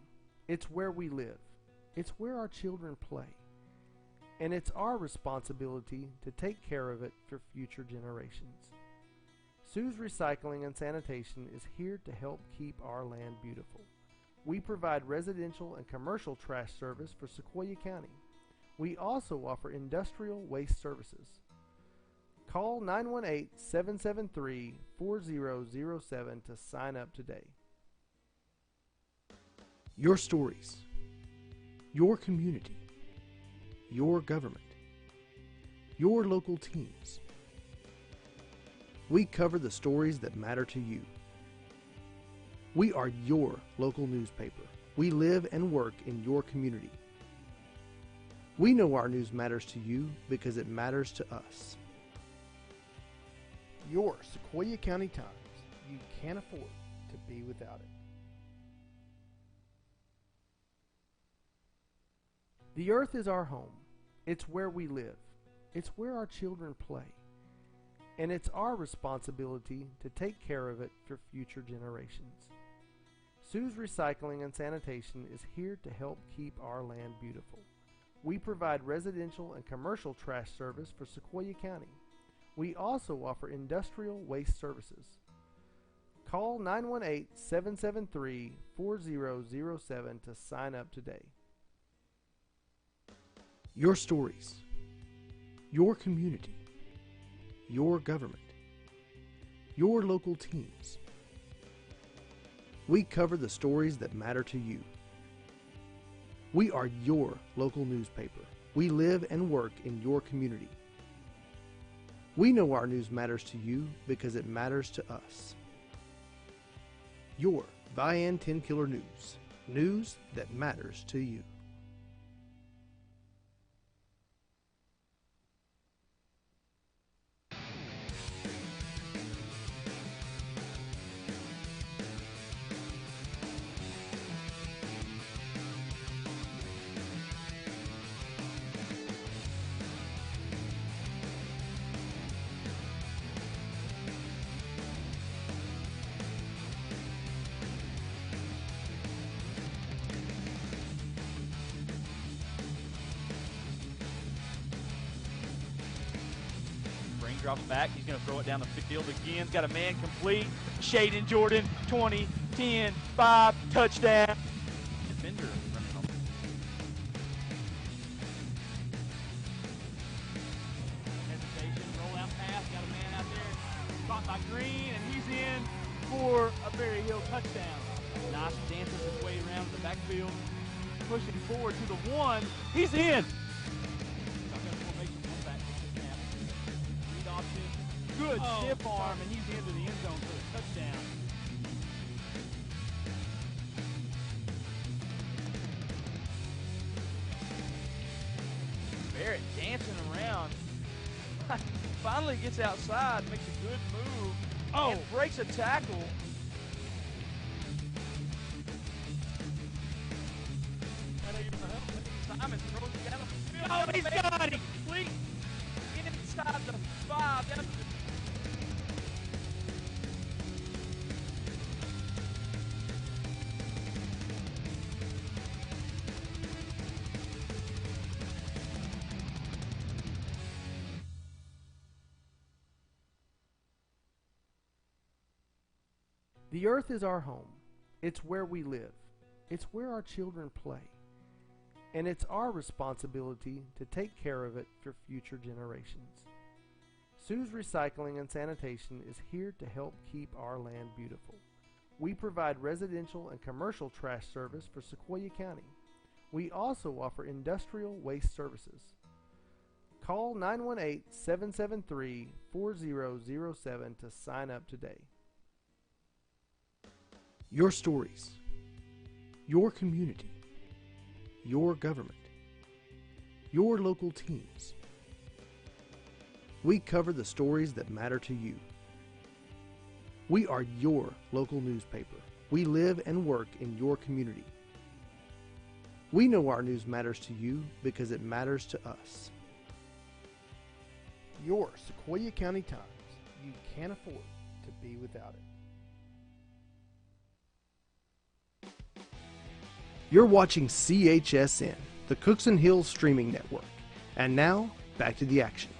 It's where we live. It's where our children play. And it's our responsibility to take care of it for future generations. Sue's Recycling and Sanitation is here to help keep our land beautiful. We provide residential and commercial trash service for Sequoyah County. We also offer industrial waste services. Call 918-773-4007 to sign up today. Your stories, your community, your government, your local teams. We cover the stories that matter to you. We are your local newspaper. We live and work in your community. We know our news matters to you because it matters to us. Your Sequoyah County Times. You can't afford to be without it. The earth is our home. It's where we live. It's where our children play. And it's our responsibility to take care of it for future generations. Sue's Recycling and Sanitation is here to help keep our land beautiful. We provide residential and commercial trash service for Sequoyah County. We also offer industrial waste services. Call 918-773-4007 to sign up today. Your stories, your community, your government, your local teams. We cover the stories that matter to you. We are your local newspaper. We live and work in your community. We know our news matters to you because it matters to us. Your Vian 10 Killer News. News that matters to you. Drops back. He's going to throw it down the field again. He's got a man complete. Shaden Jordan, 20, 10, 5, touchdown. Defender running home. Hesitation, roll out pass. Got a man out there. Caught by Green, and he's in for a Berry Hill touchdown. Nice dances his way around the backfield. Pushing forward to the one. He's in. Good stiff arm, and he's into the end zone for a touchdown. Barrett dancing around. Finally gets outside, makes a good move, and breaks a tackle. Simon throws it down the field. Oh, he's got it! Complete inside the 5. That's The earth is our home. It's where we live. It's where our children play. And it's our responsibility to take care of it for future generations. Sue's Recycling and Sanitation is here to help keep our land beautiful. We provide residential and commercial trash service for Sequoyah County. We also offer industrial waste services. Call 918-773-4007 to sign up today. Your stories, your community, your government, your local teams. We cover the stories that matter to you. We are your local newspaper. We live and work in your community. We know our news matters to you because it matters to us. Your Sequoyah County Times. You can't afford to be without it. You're watching CHSN, the Cookson Hills Streaming Network. And now, back to the action.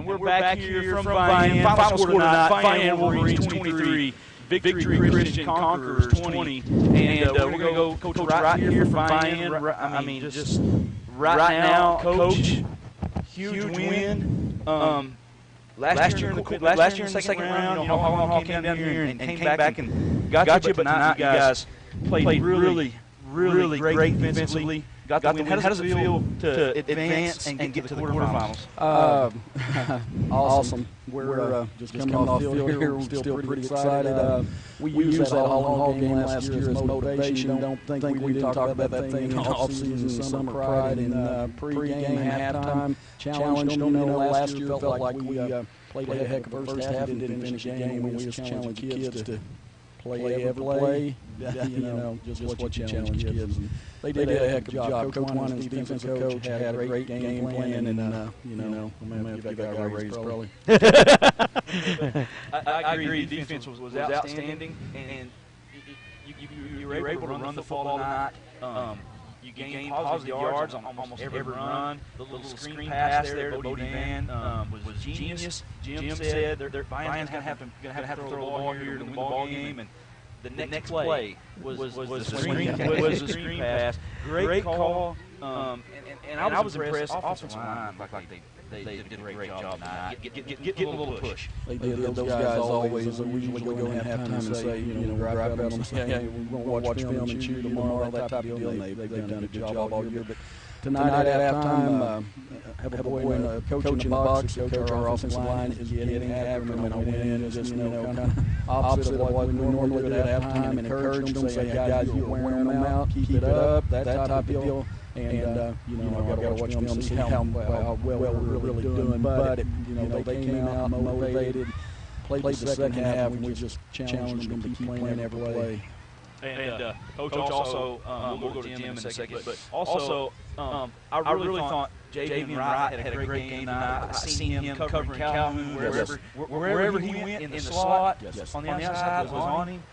we're back here from Vian. Final score tonight, Vian Wolverines 23, Victory Christian Conquerors 20. And we're going to go Coach right here from Vian. I mean, just right now, Coach, huge win. Last year in the second round, Hall came down here and came back and got you, but tonight you guys played really great defensively. Got the win. How does it feel to advance and get to the quarterfinals? Awesome. We're just coming off the field here. We're still pretty excited. We used that Hall game last year as motivation. Don't think we didn't talk about that thing in off-season, summer pride, and pre-game, halftime challenge. Last year felt like we played a heck of a first half and didn't finish the game. We just challenged kids to play every play, just what you challenge kids. And they did a heck of a job. Coach Juan, his defensive coach, had a great game plan, and I'm going to give that guy a raise probably. I agree. The defense was outstanding, and you were able to run the football tonight. You gained positive yards on almost every run. The little screen pass there to Vian was genius. Jim said Vian's going to have to throw the ball here to win the ball game, and the next play was the screen pass. Great call. And I was impressed. Offensive line, like they did a great job tonight. Get a little push. They did. Those guys always usually go in halftime and say, grab them and say, hey, we're going to watch film and cheer tomorrow, that type of deal. They've done a good job all year. But tonight at halftime, have a boy in a coach in the box, coach our offensive line is getting after them and a win. Just, kind of opposite of what we normally do at halftime, and encourage them, say, guys, you're wearing them out, keep it up, that type of deal. And, I've got to watch film and see how well we're really doing. But, they came out motivated, played the second half, and we just challenged them to keep playing every play. And Coach also, we'll go to Jim in a second, but also, I really thought Javian Wright had a great game tonight. I seen him covering Calhoun wherever he went in the slot, on the outside was on him.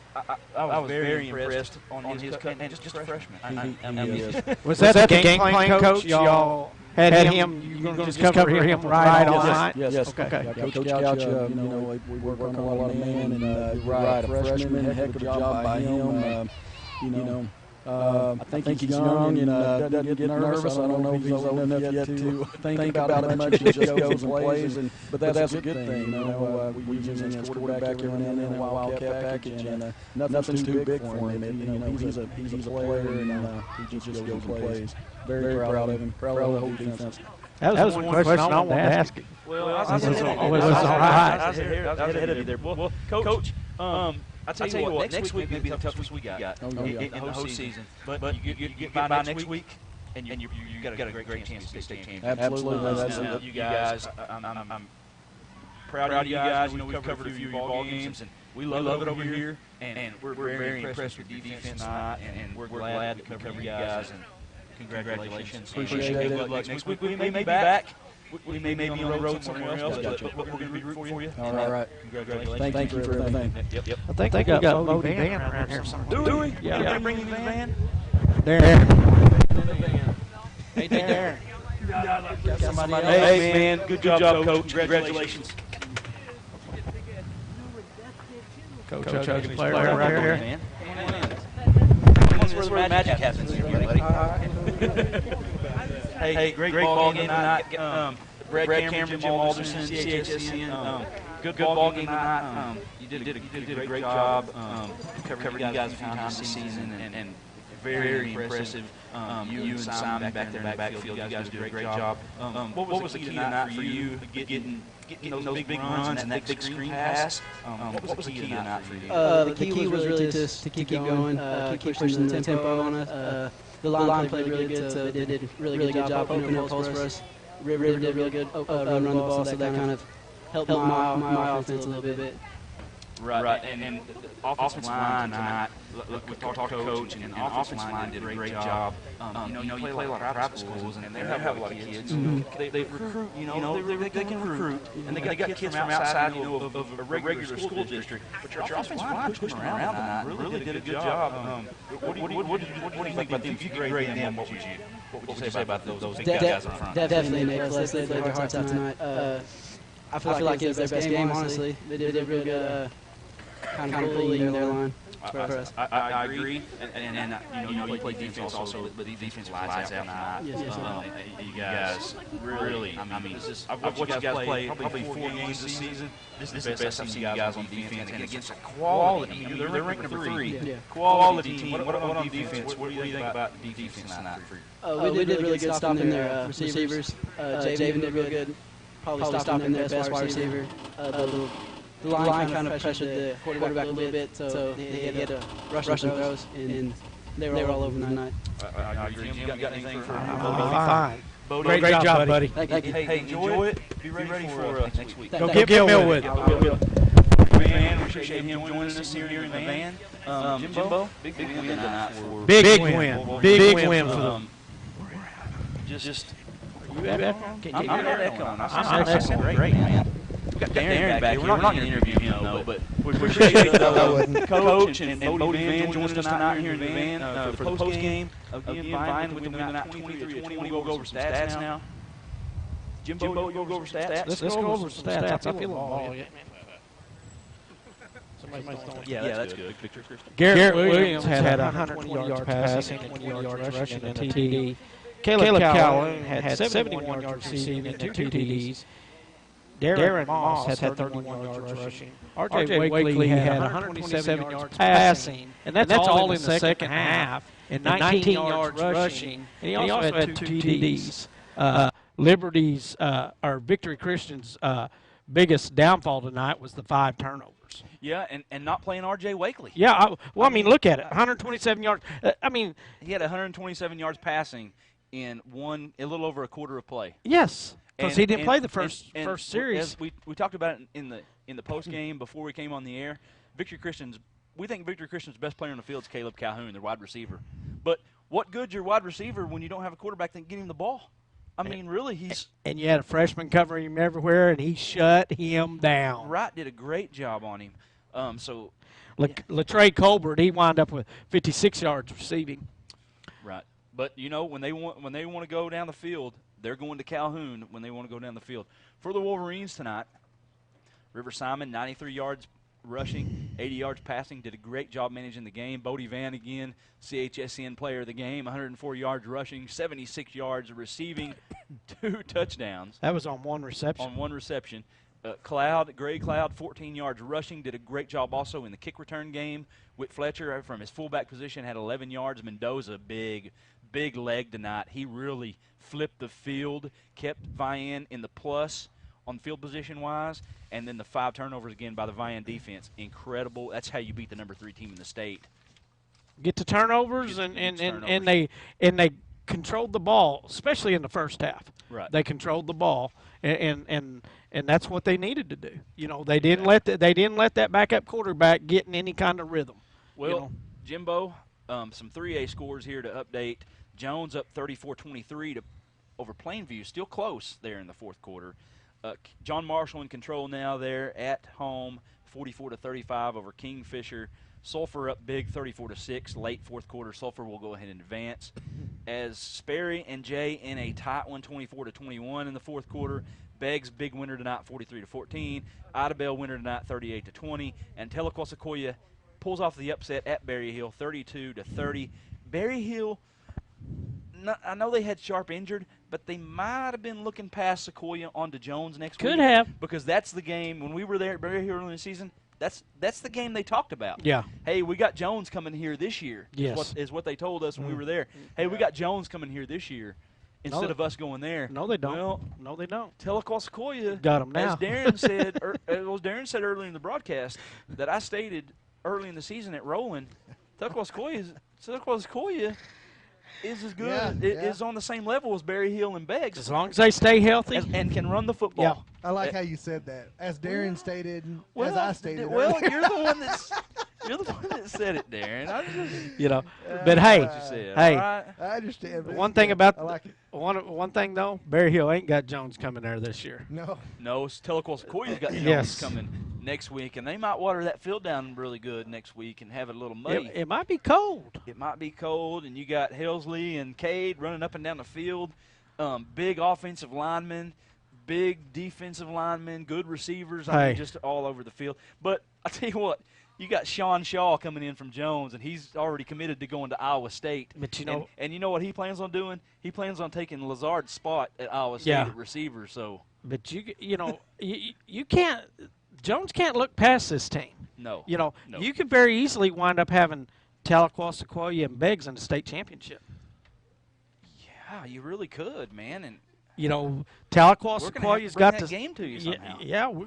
I was very impressed on his cut, and just a freshman. Was that the game plan, Coach? Y'all had him, you going to just cover him right all night? Yes. Okay. Coach Couch, we work on a lot of man, and right, a freshman, heck of a job by him. I think he's young and doesn't get nervous. I don't know if he's old enough yet to think about it much. He just goes and plays, but that's a good thing. We use him as quarterback every now and then in a Wildcat package, and nothing's too big for him. He's a player, and he just goes and plays. Very proud of him. Proud of the whole defense. That was one question I wanted to ask you. Well, I was all right. I was ahead of you there. Well, Coach, I'll tell you what, next week may be the toughest we got in the whole season. But you get by next week, and you got a great chance to stay champion. Absolutely. You guys, I'm proud of you guys. We've covered a few ball games, and we love it over here. And we're very impressed with the defense tonight, and we're glad to cover you guys. And congratulations. Appreciate it. Good luck next week. We may be back. We may be on the road somewhere else, but we're going to be rooting for you. All right. Congratulations. Thank you for everything. Yep. I think we got Bodie Van around here somewhere. Do we? Yeah. Bring the van. There. Hey, there. Hey, man. Good job, Coach. Congratulations. Coach, a player right here. Man. That's where the magic happens here, buddy. Hey, great ball game tonight. Brad Cameron, Jim Alderson, CHSN. Good ball game tonight. You did a great job covering you guys a few times this season, and very impressive. You and Simon back there in the backfield, you guys did a great job. What was the key tonight for you getting those big runs and that big screen pass? What was the key tonight for you? The key was really to keep going, keep pushing the tempo on us. The line played really good, so they did a really good job opening up holes for us. River did really good run the ball, so that kind of helped my offense a little bit. Right. And the offensive line tonight, we talked to Coach, and the offensive line did a great job. You play a lot of private schools, and they have a lot of kids. They recruit, they can recruit, and they got kids from outside, of a regular school district. But your offensive line pushed them around tonight, really did a good job. What do you think about them? If you could grade them, what would you say about those big guys in front? Definitely made us play their hearts out tonight. I feel like it was their best game, honestly. They did real good kind of bullying their line for us. I agree, and you play defense also, but defense lies out tonight. You guys really, I mean, I've watched you guys play probably 4 games this season. This is the best I've seen you guys on defense, and against a quality. I mean, they're ranked number 3. Yeah. Quality team. What on defense? What do you think about the defense tonight? We did really good stopping their receivers. Javen did real good. Probably stopping their best wide receiver. The line kind of pressured the quarterback a little bit, so they had to rush and throws, and they were all over tonight. I agree. You got anything for Fine. Bodie? Great job, buddy. Hey, enjoy it. Be ready for next week. Go get Millwood. Man, we appreciate him joining us here in the van. Jimbo, big win tonight. Big win for them. Just You have echo? I'm not echoing. I said great, man. We've got Darren back here. We're not going to interview him, though, but we appreciate Coach and Bodie Vian joining us tonight here in the van for the post game. Again, Vian with the win tonight, 23-20. We'll go over some stats now. Jimbo, you go over stats? Let's go over some stats. I feel a ball. Yeah, that's good. Victor Christian. Garrett Williams had 120 yards passing and 20 yards rushing and a TD. Caleb Calhoun had 71 yards receiving and 2 TDs. Darren Moss had 31 yards rushing. R.J. Wakely had 127 yards passing, and that's all in the second half, and 19 yards rushing. And he also had 2 TDs. Liberty's, or Victory Christian's biggest downfall tonight was the 5 turnovers. Yeah, and not playing R.J. Wakely. Yeah, I mean, look at it, 127 yards. He had 127 yards passing in a little over a quarter of play. Yes. Because he didn't play the first series. As we talked about it in the post game before we came on the air. We think Victory Christian's best player on the field is Caleb Calhoun, their wide receiver. But what good's your wide receiver when you don't have a quarterback that can get him the ball? I mean, really, and you had a freshman covering him everywhere, and he shut him down. Wright did a great job on him. Latrey Colbert, he wound up with 56 yards receiving. Right, but when they want to go down the field, they're going to Calhoun when they want to go down the field. For the Wolverines tonight, River Simon, 93 yards rushing, 80 yards passing, did a great job managing the game. Bodie Van again, CHSN player of the game, 104 yards rushing, 76 yards receiving, 2 touchdowns. That was on one reception. Gray Cloud, 14 yards rushing, did a great job also in the kick return game. Whit Fletcher from his fullback position had 11 yards. Mendoza, big leg tonight. He really flipped the field, kept Vian in the plus on field position-wise, and then the 5 turnovers again by the Vian defense. Incredible. That's how you beat the number 3 team in the state. Get the turnovers, and they controlled the ball, especially in the first half. Right. They controlled the ball, and that's what they needed to do. They didn't let that backup quarterback get in any kind of rhythm. Well, Jimbo, some 3A scores here to update. Jones up 34-23 over Plainview, still close there in the fourth quarter. John Marshall in control now there at home, 44-35 over Kingfisher. Sulphur up big, 34-6, late fourth quarter. Sulphur will go ahead and advance. As Sperry and Jay in a tight one, 24-21 in the fourth quarter. Beggs big winner tonight, 43-14. Idabel winner tonight, 38-20. And Tahlequah Sequoyah pulls off the upset at Berry Hill, 32-30. Berry Hill, I know they had Sharp injured, but they might have been looking past Sequoyah onto Jones next week. Could have. Because that's the game. When we were there at Berry Hill early in the season, that's the game they talked about. Yeah. Hey, we got Jones coming here this year. Yes. Is what they told us when we were there. Hey, we got Jones coming here this year instead of us going there. No, they don't. Well, no, they don't. Tahlequah Sequoyah got him now. As Darren said, Darren said earlier in the broadcast that I stated early in the season at Roland, Tahlequah Sequoyah is as good, is on the same level as Berry Hill and Beggs. As long as they stay healthy. And can run the football. Yeah. I like how you said that. As Darren stated, as I stated. Well, you're the one that said it, Darren. But hey, what you said, hey, all right? I understand. One thing about I like it. one thing though, Berry Hill ain't got Jones coming there this year. No, Tahlequah Sequoyah's got Jones Yes. coming next week, and they might water that field down really good next week and have it a little muddy. It might be cold. It might be cold, and you got Helsley and Cade running up and down the field. Big offensive linemen, big defensive linemen, good receivers. I Hey. mean, just all over the field. But I tell you what, you got Sean Shaw coming in from Jones, and he's already committed to going to Iowa State. But you know, and you know what he plans on doing? He plans on taking Lazard's spot at Iowa State Yeah. at receiver. So but you know, you can't. Jones can't look past this team. no, You know, no. you could very easily wind up having Tahlequah, Sequoyah, and Beggs in the state championship. Yeah, you really could, man. And You know, Tahlequah, we're going to have Sequoyah's to bring got that to game to you somehow. Yeah. We're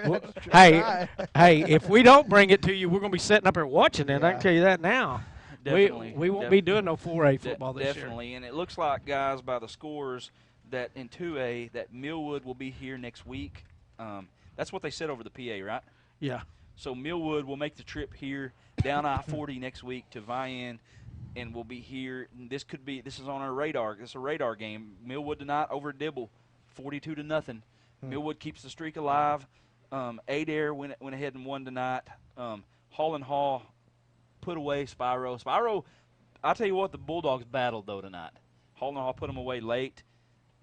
gonna try. Hey, if we don't bring it to you, we're going to be sitting up here watching it. I Yeah. can tell you that now. Definitely. We won't be doing no 4A football this year. Definitely, and it looks like, guys, by the scores that in 2A, that Millwood will be here next week. That's what they said over the PA, right? Yeah. So Millwood will make the trip here down I-40 next week to Vian, and we'll be here. And this is on our radar. This is a radar game. Millwood tonight over at Dibble, 42-0. Millwood keeps the streak alive. Adair went ahead and won tonight. Hall and Hall put away Spyro. Spyro, I'll tell you what, the Bulldogs battled, though, tonight. Hall and Hall put them away late.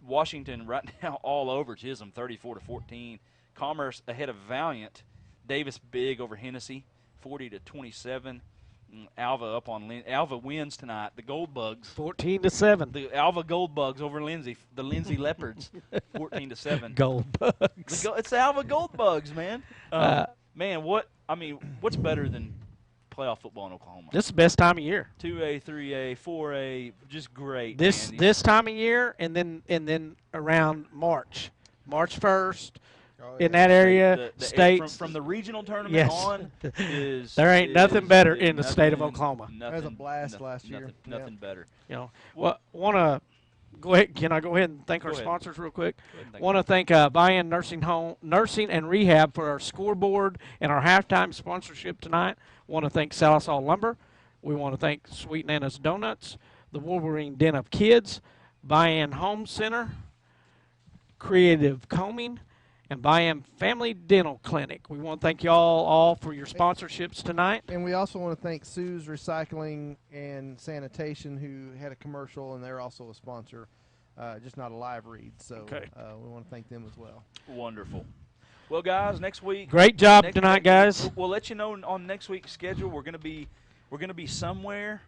Washington right now all over Chisholm, 34-14. Commerce ahead of Valiant. Davis big over Hennessy, 40-27. Alva up on Alva wins tonight. The Gold Bugs. 14-7. The Alva Gold Bugs over Lindsay. The Lindsay Leopards, 14-7. Gold Bugs. It's the Alva Gold Bugs, man. Man, what's better than playoff football in Oklahoma? This is the best time of year. 2A, 3A, 4A, just great. This man. this time of year, and then around March 1st. Oh, In that area, The states. from the regional tournament Yes. on is There ain't nothing better is in the state of nothing- Oklahoma. Nothing, That was a blast last year. Nothing better. You know, want to go ahead. Can I go ahead and thank our Go ahead. sponsors real quick? Go ahead and thank Want to thank Vian Nursing and Rehab for our scoreboard and our halftime sponsorship tonight. Want to thank Salisal Lumber. We want to thank Sweet Nana's Donuts, the Wolverine Den of Kids, Vian Home Center, Creative Combing, and Vian Family Dental Clinic. We want to thank y'all all for your sponsorships tonight. And we also want to thank Sue's Recycling and Sanitation, who had a commercial, and they're also a sponsor, just not a live read. So Okay. we want to thank them as well. Wonderful. Well, guys, next week. Great job next- tonight, guys. We'll let you know on next week's schedule. We're gonna be somewhere.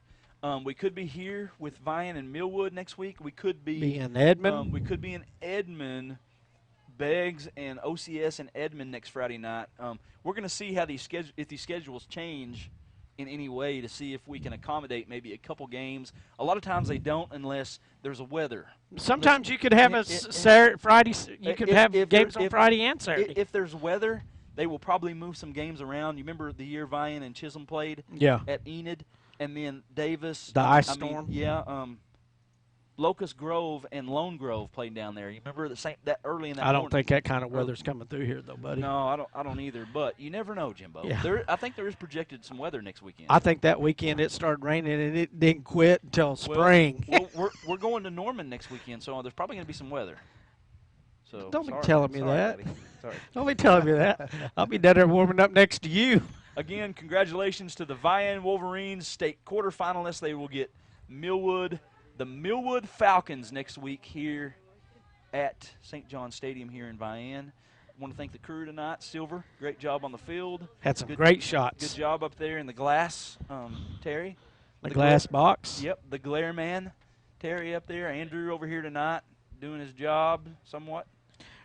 We could be here with Vian and Millwood next week. We could Be in Edmond. we could be in Edmond, Beggs and OCS in Edmond next Friday night. We're going to see how if these schedules change in any way to see if we can accommodate maybe a couple games. A lot of times they don't unless there's a weather. Sometimes you could have Friday. You could have games on Friday and Saturday. If there's weather, they will probably move some games around. You remember the year Vian and Chisholm played Yeah. at Enid, and then Davis. The ice storm. Locust Grove and Lone Grove played down there. You remember that early in that I don't morning? think that kind of weather's coming through here, though, buddy. No, I don't either. But you never know, Jimbo. Yeah. I think there is projected some weather next weekend. I think that weekend it started raining and it didn't quit until spring. Well, we're going to Norman next weekend, so there's probably going to be some weather. So Don't be sorry- telling me sorry, that. buddy. Sorry. Don't be telling me that. I'll be down there warming up next to you. Again, congratulations to the Vian Wolverines state quarterfinalists. They will get the Millwood Falcons next week here at St. John Stadium here in Vian. I want to thank the crew tonight. Silver, great job on the field. Had some great shots. Good job up there in the glass, Terry. The glass box. Yep, the glare man, Terry up there. Andrew over here tonight doing his job somewhat.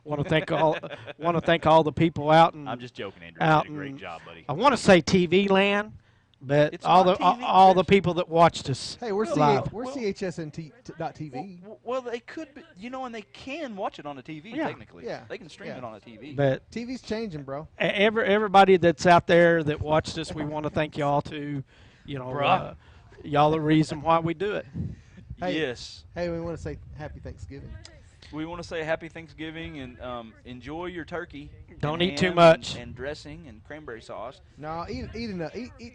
Want to thank all the people out and I'm just joking, Andrew. out You did a great in- job, buddy. I want to say TV land, but It's all not the TV, all the Chris. people that watched us. Hey, we're live. CHSN.TV. Well, they could be, and they can watch it on a TV, Yeah. technically. Yeah. They can stream Yeah. it on a TV. But TV's changing, bro. everybody that's out there that watched us, we want to thank y'all too. Bruh. Y'all the reason why we do it. Hey. Yes. Hey, we want to say Happy Thanksgiving. We want to say Happy Thanksgiving and enjoy your turkey. Don't and eat too ham much. And dressing and cranberry sauce. No, eat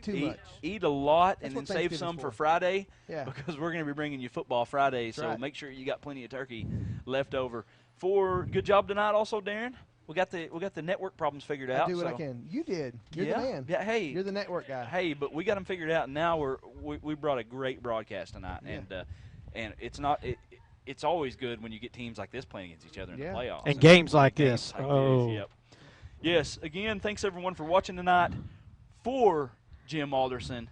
too much. Eat a lot That's and what then save Thanksgiving's some for for. Friday. Yeah. Because we're going to be bringing you football Friday, so right. make sure you got plenty of turkey left over. Good job tonight, also, Darren. We got the network problems figured out. I do what I so- can. You did. You're yeah, the man. Yeah. Hey. You're the network guy. Hey, but we got them figured out, and now we brought a great broadcast tonight, Yeah. and it's not it's always good when you get teams like this playing against each other in the playoffs. And games like this. Yep. Yes, again, thanks everyone for watching tonight. For Jim Alderson,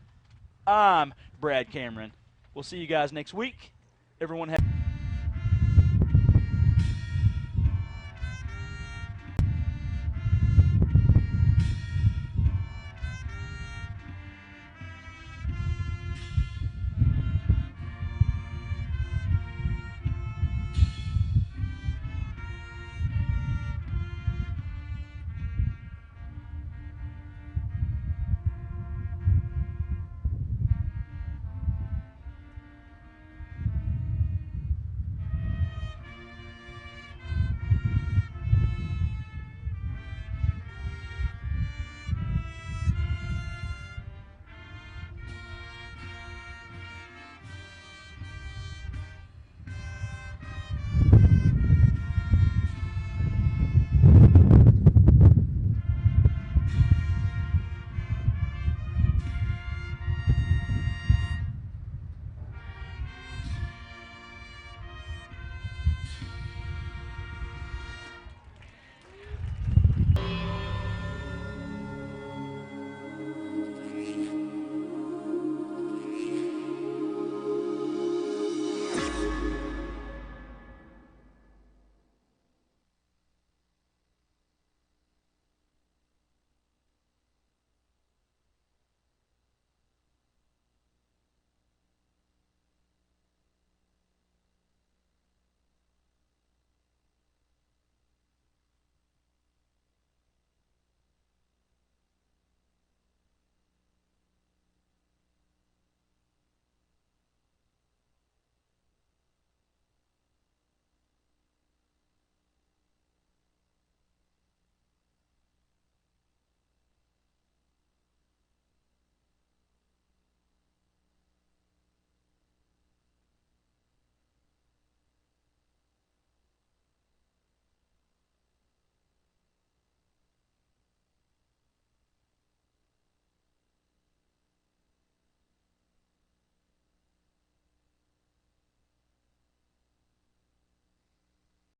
I'm Brad Cameron. We'll see you guys next week. Everyone have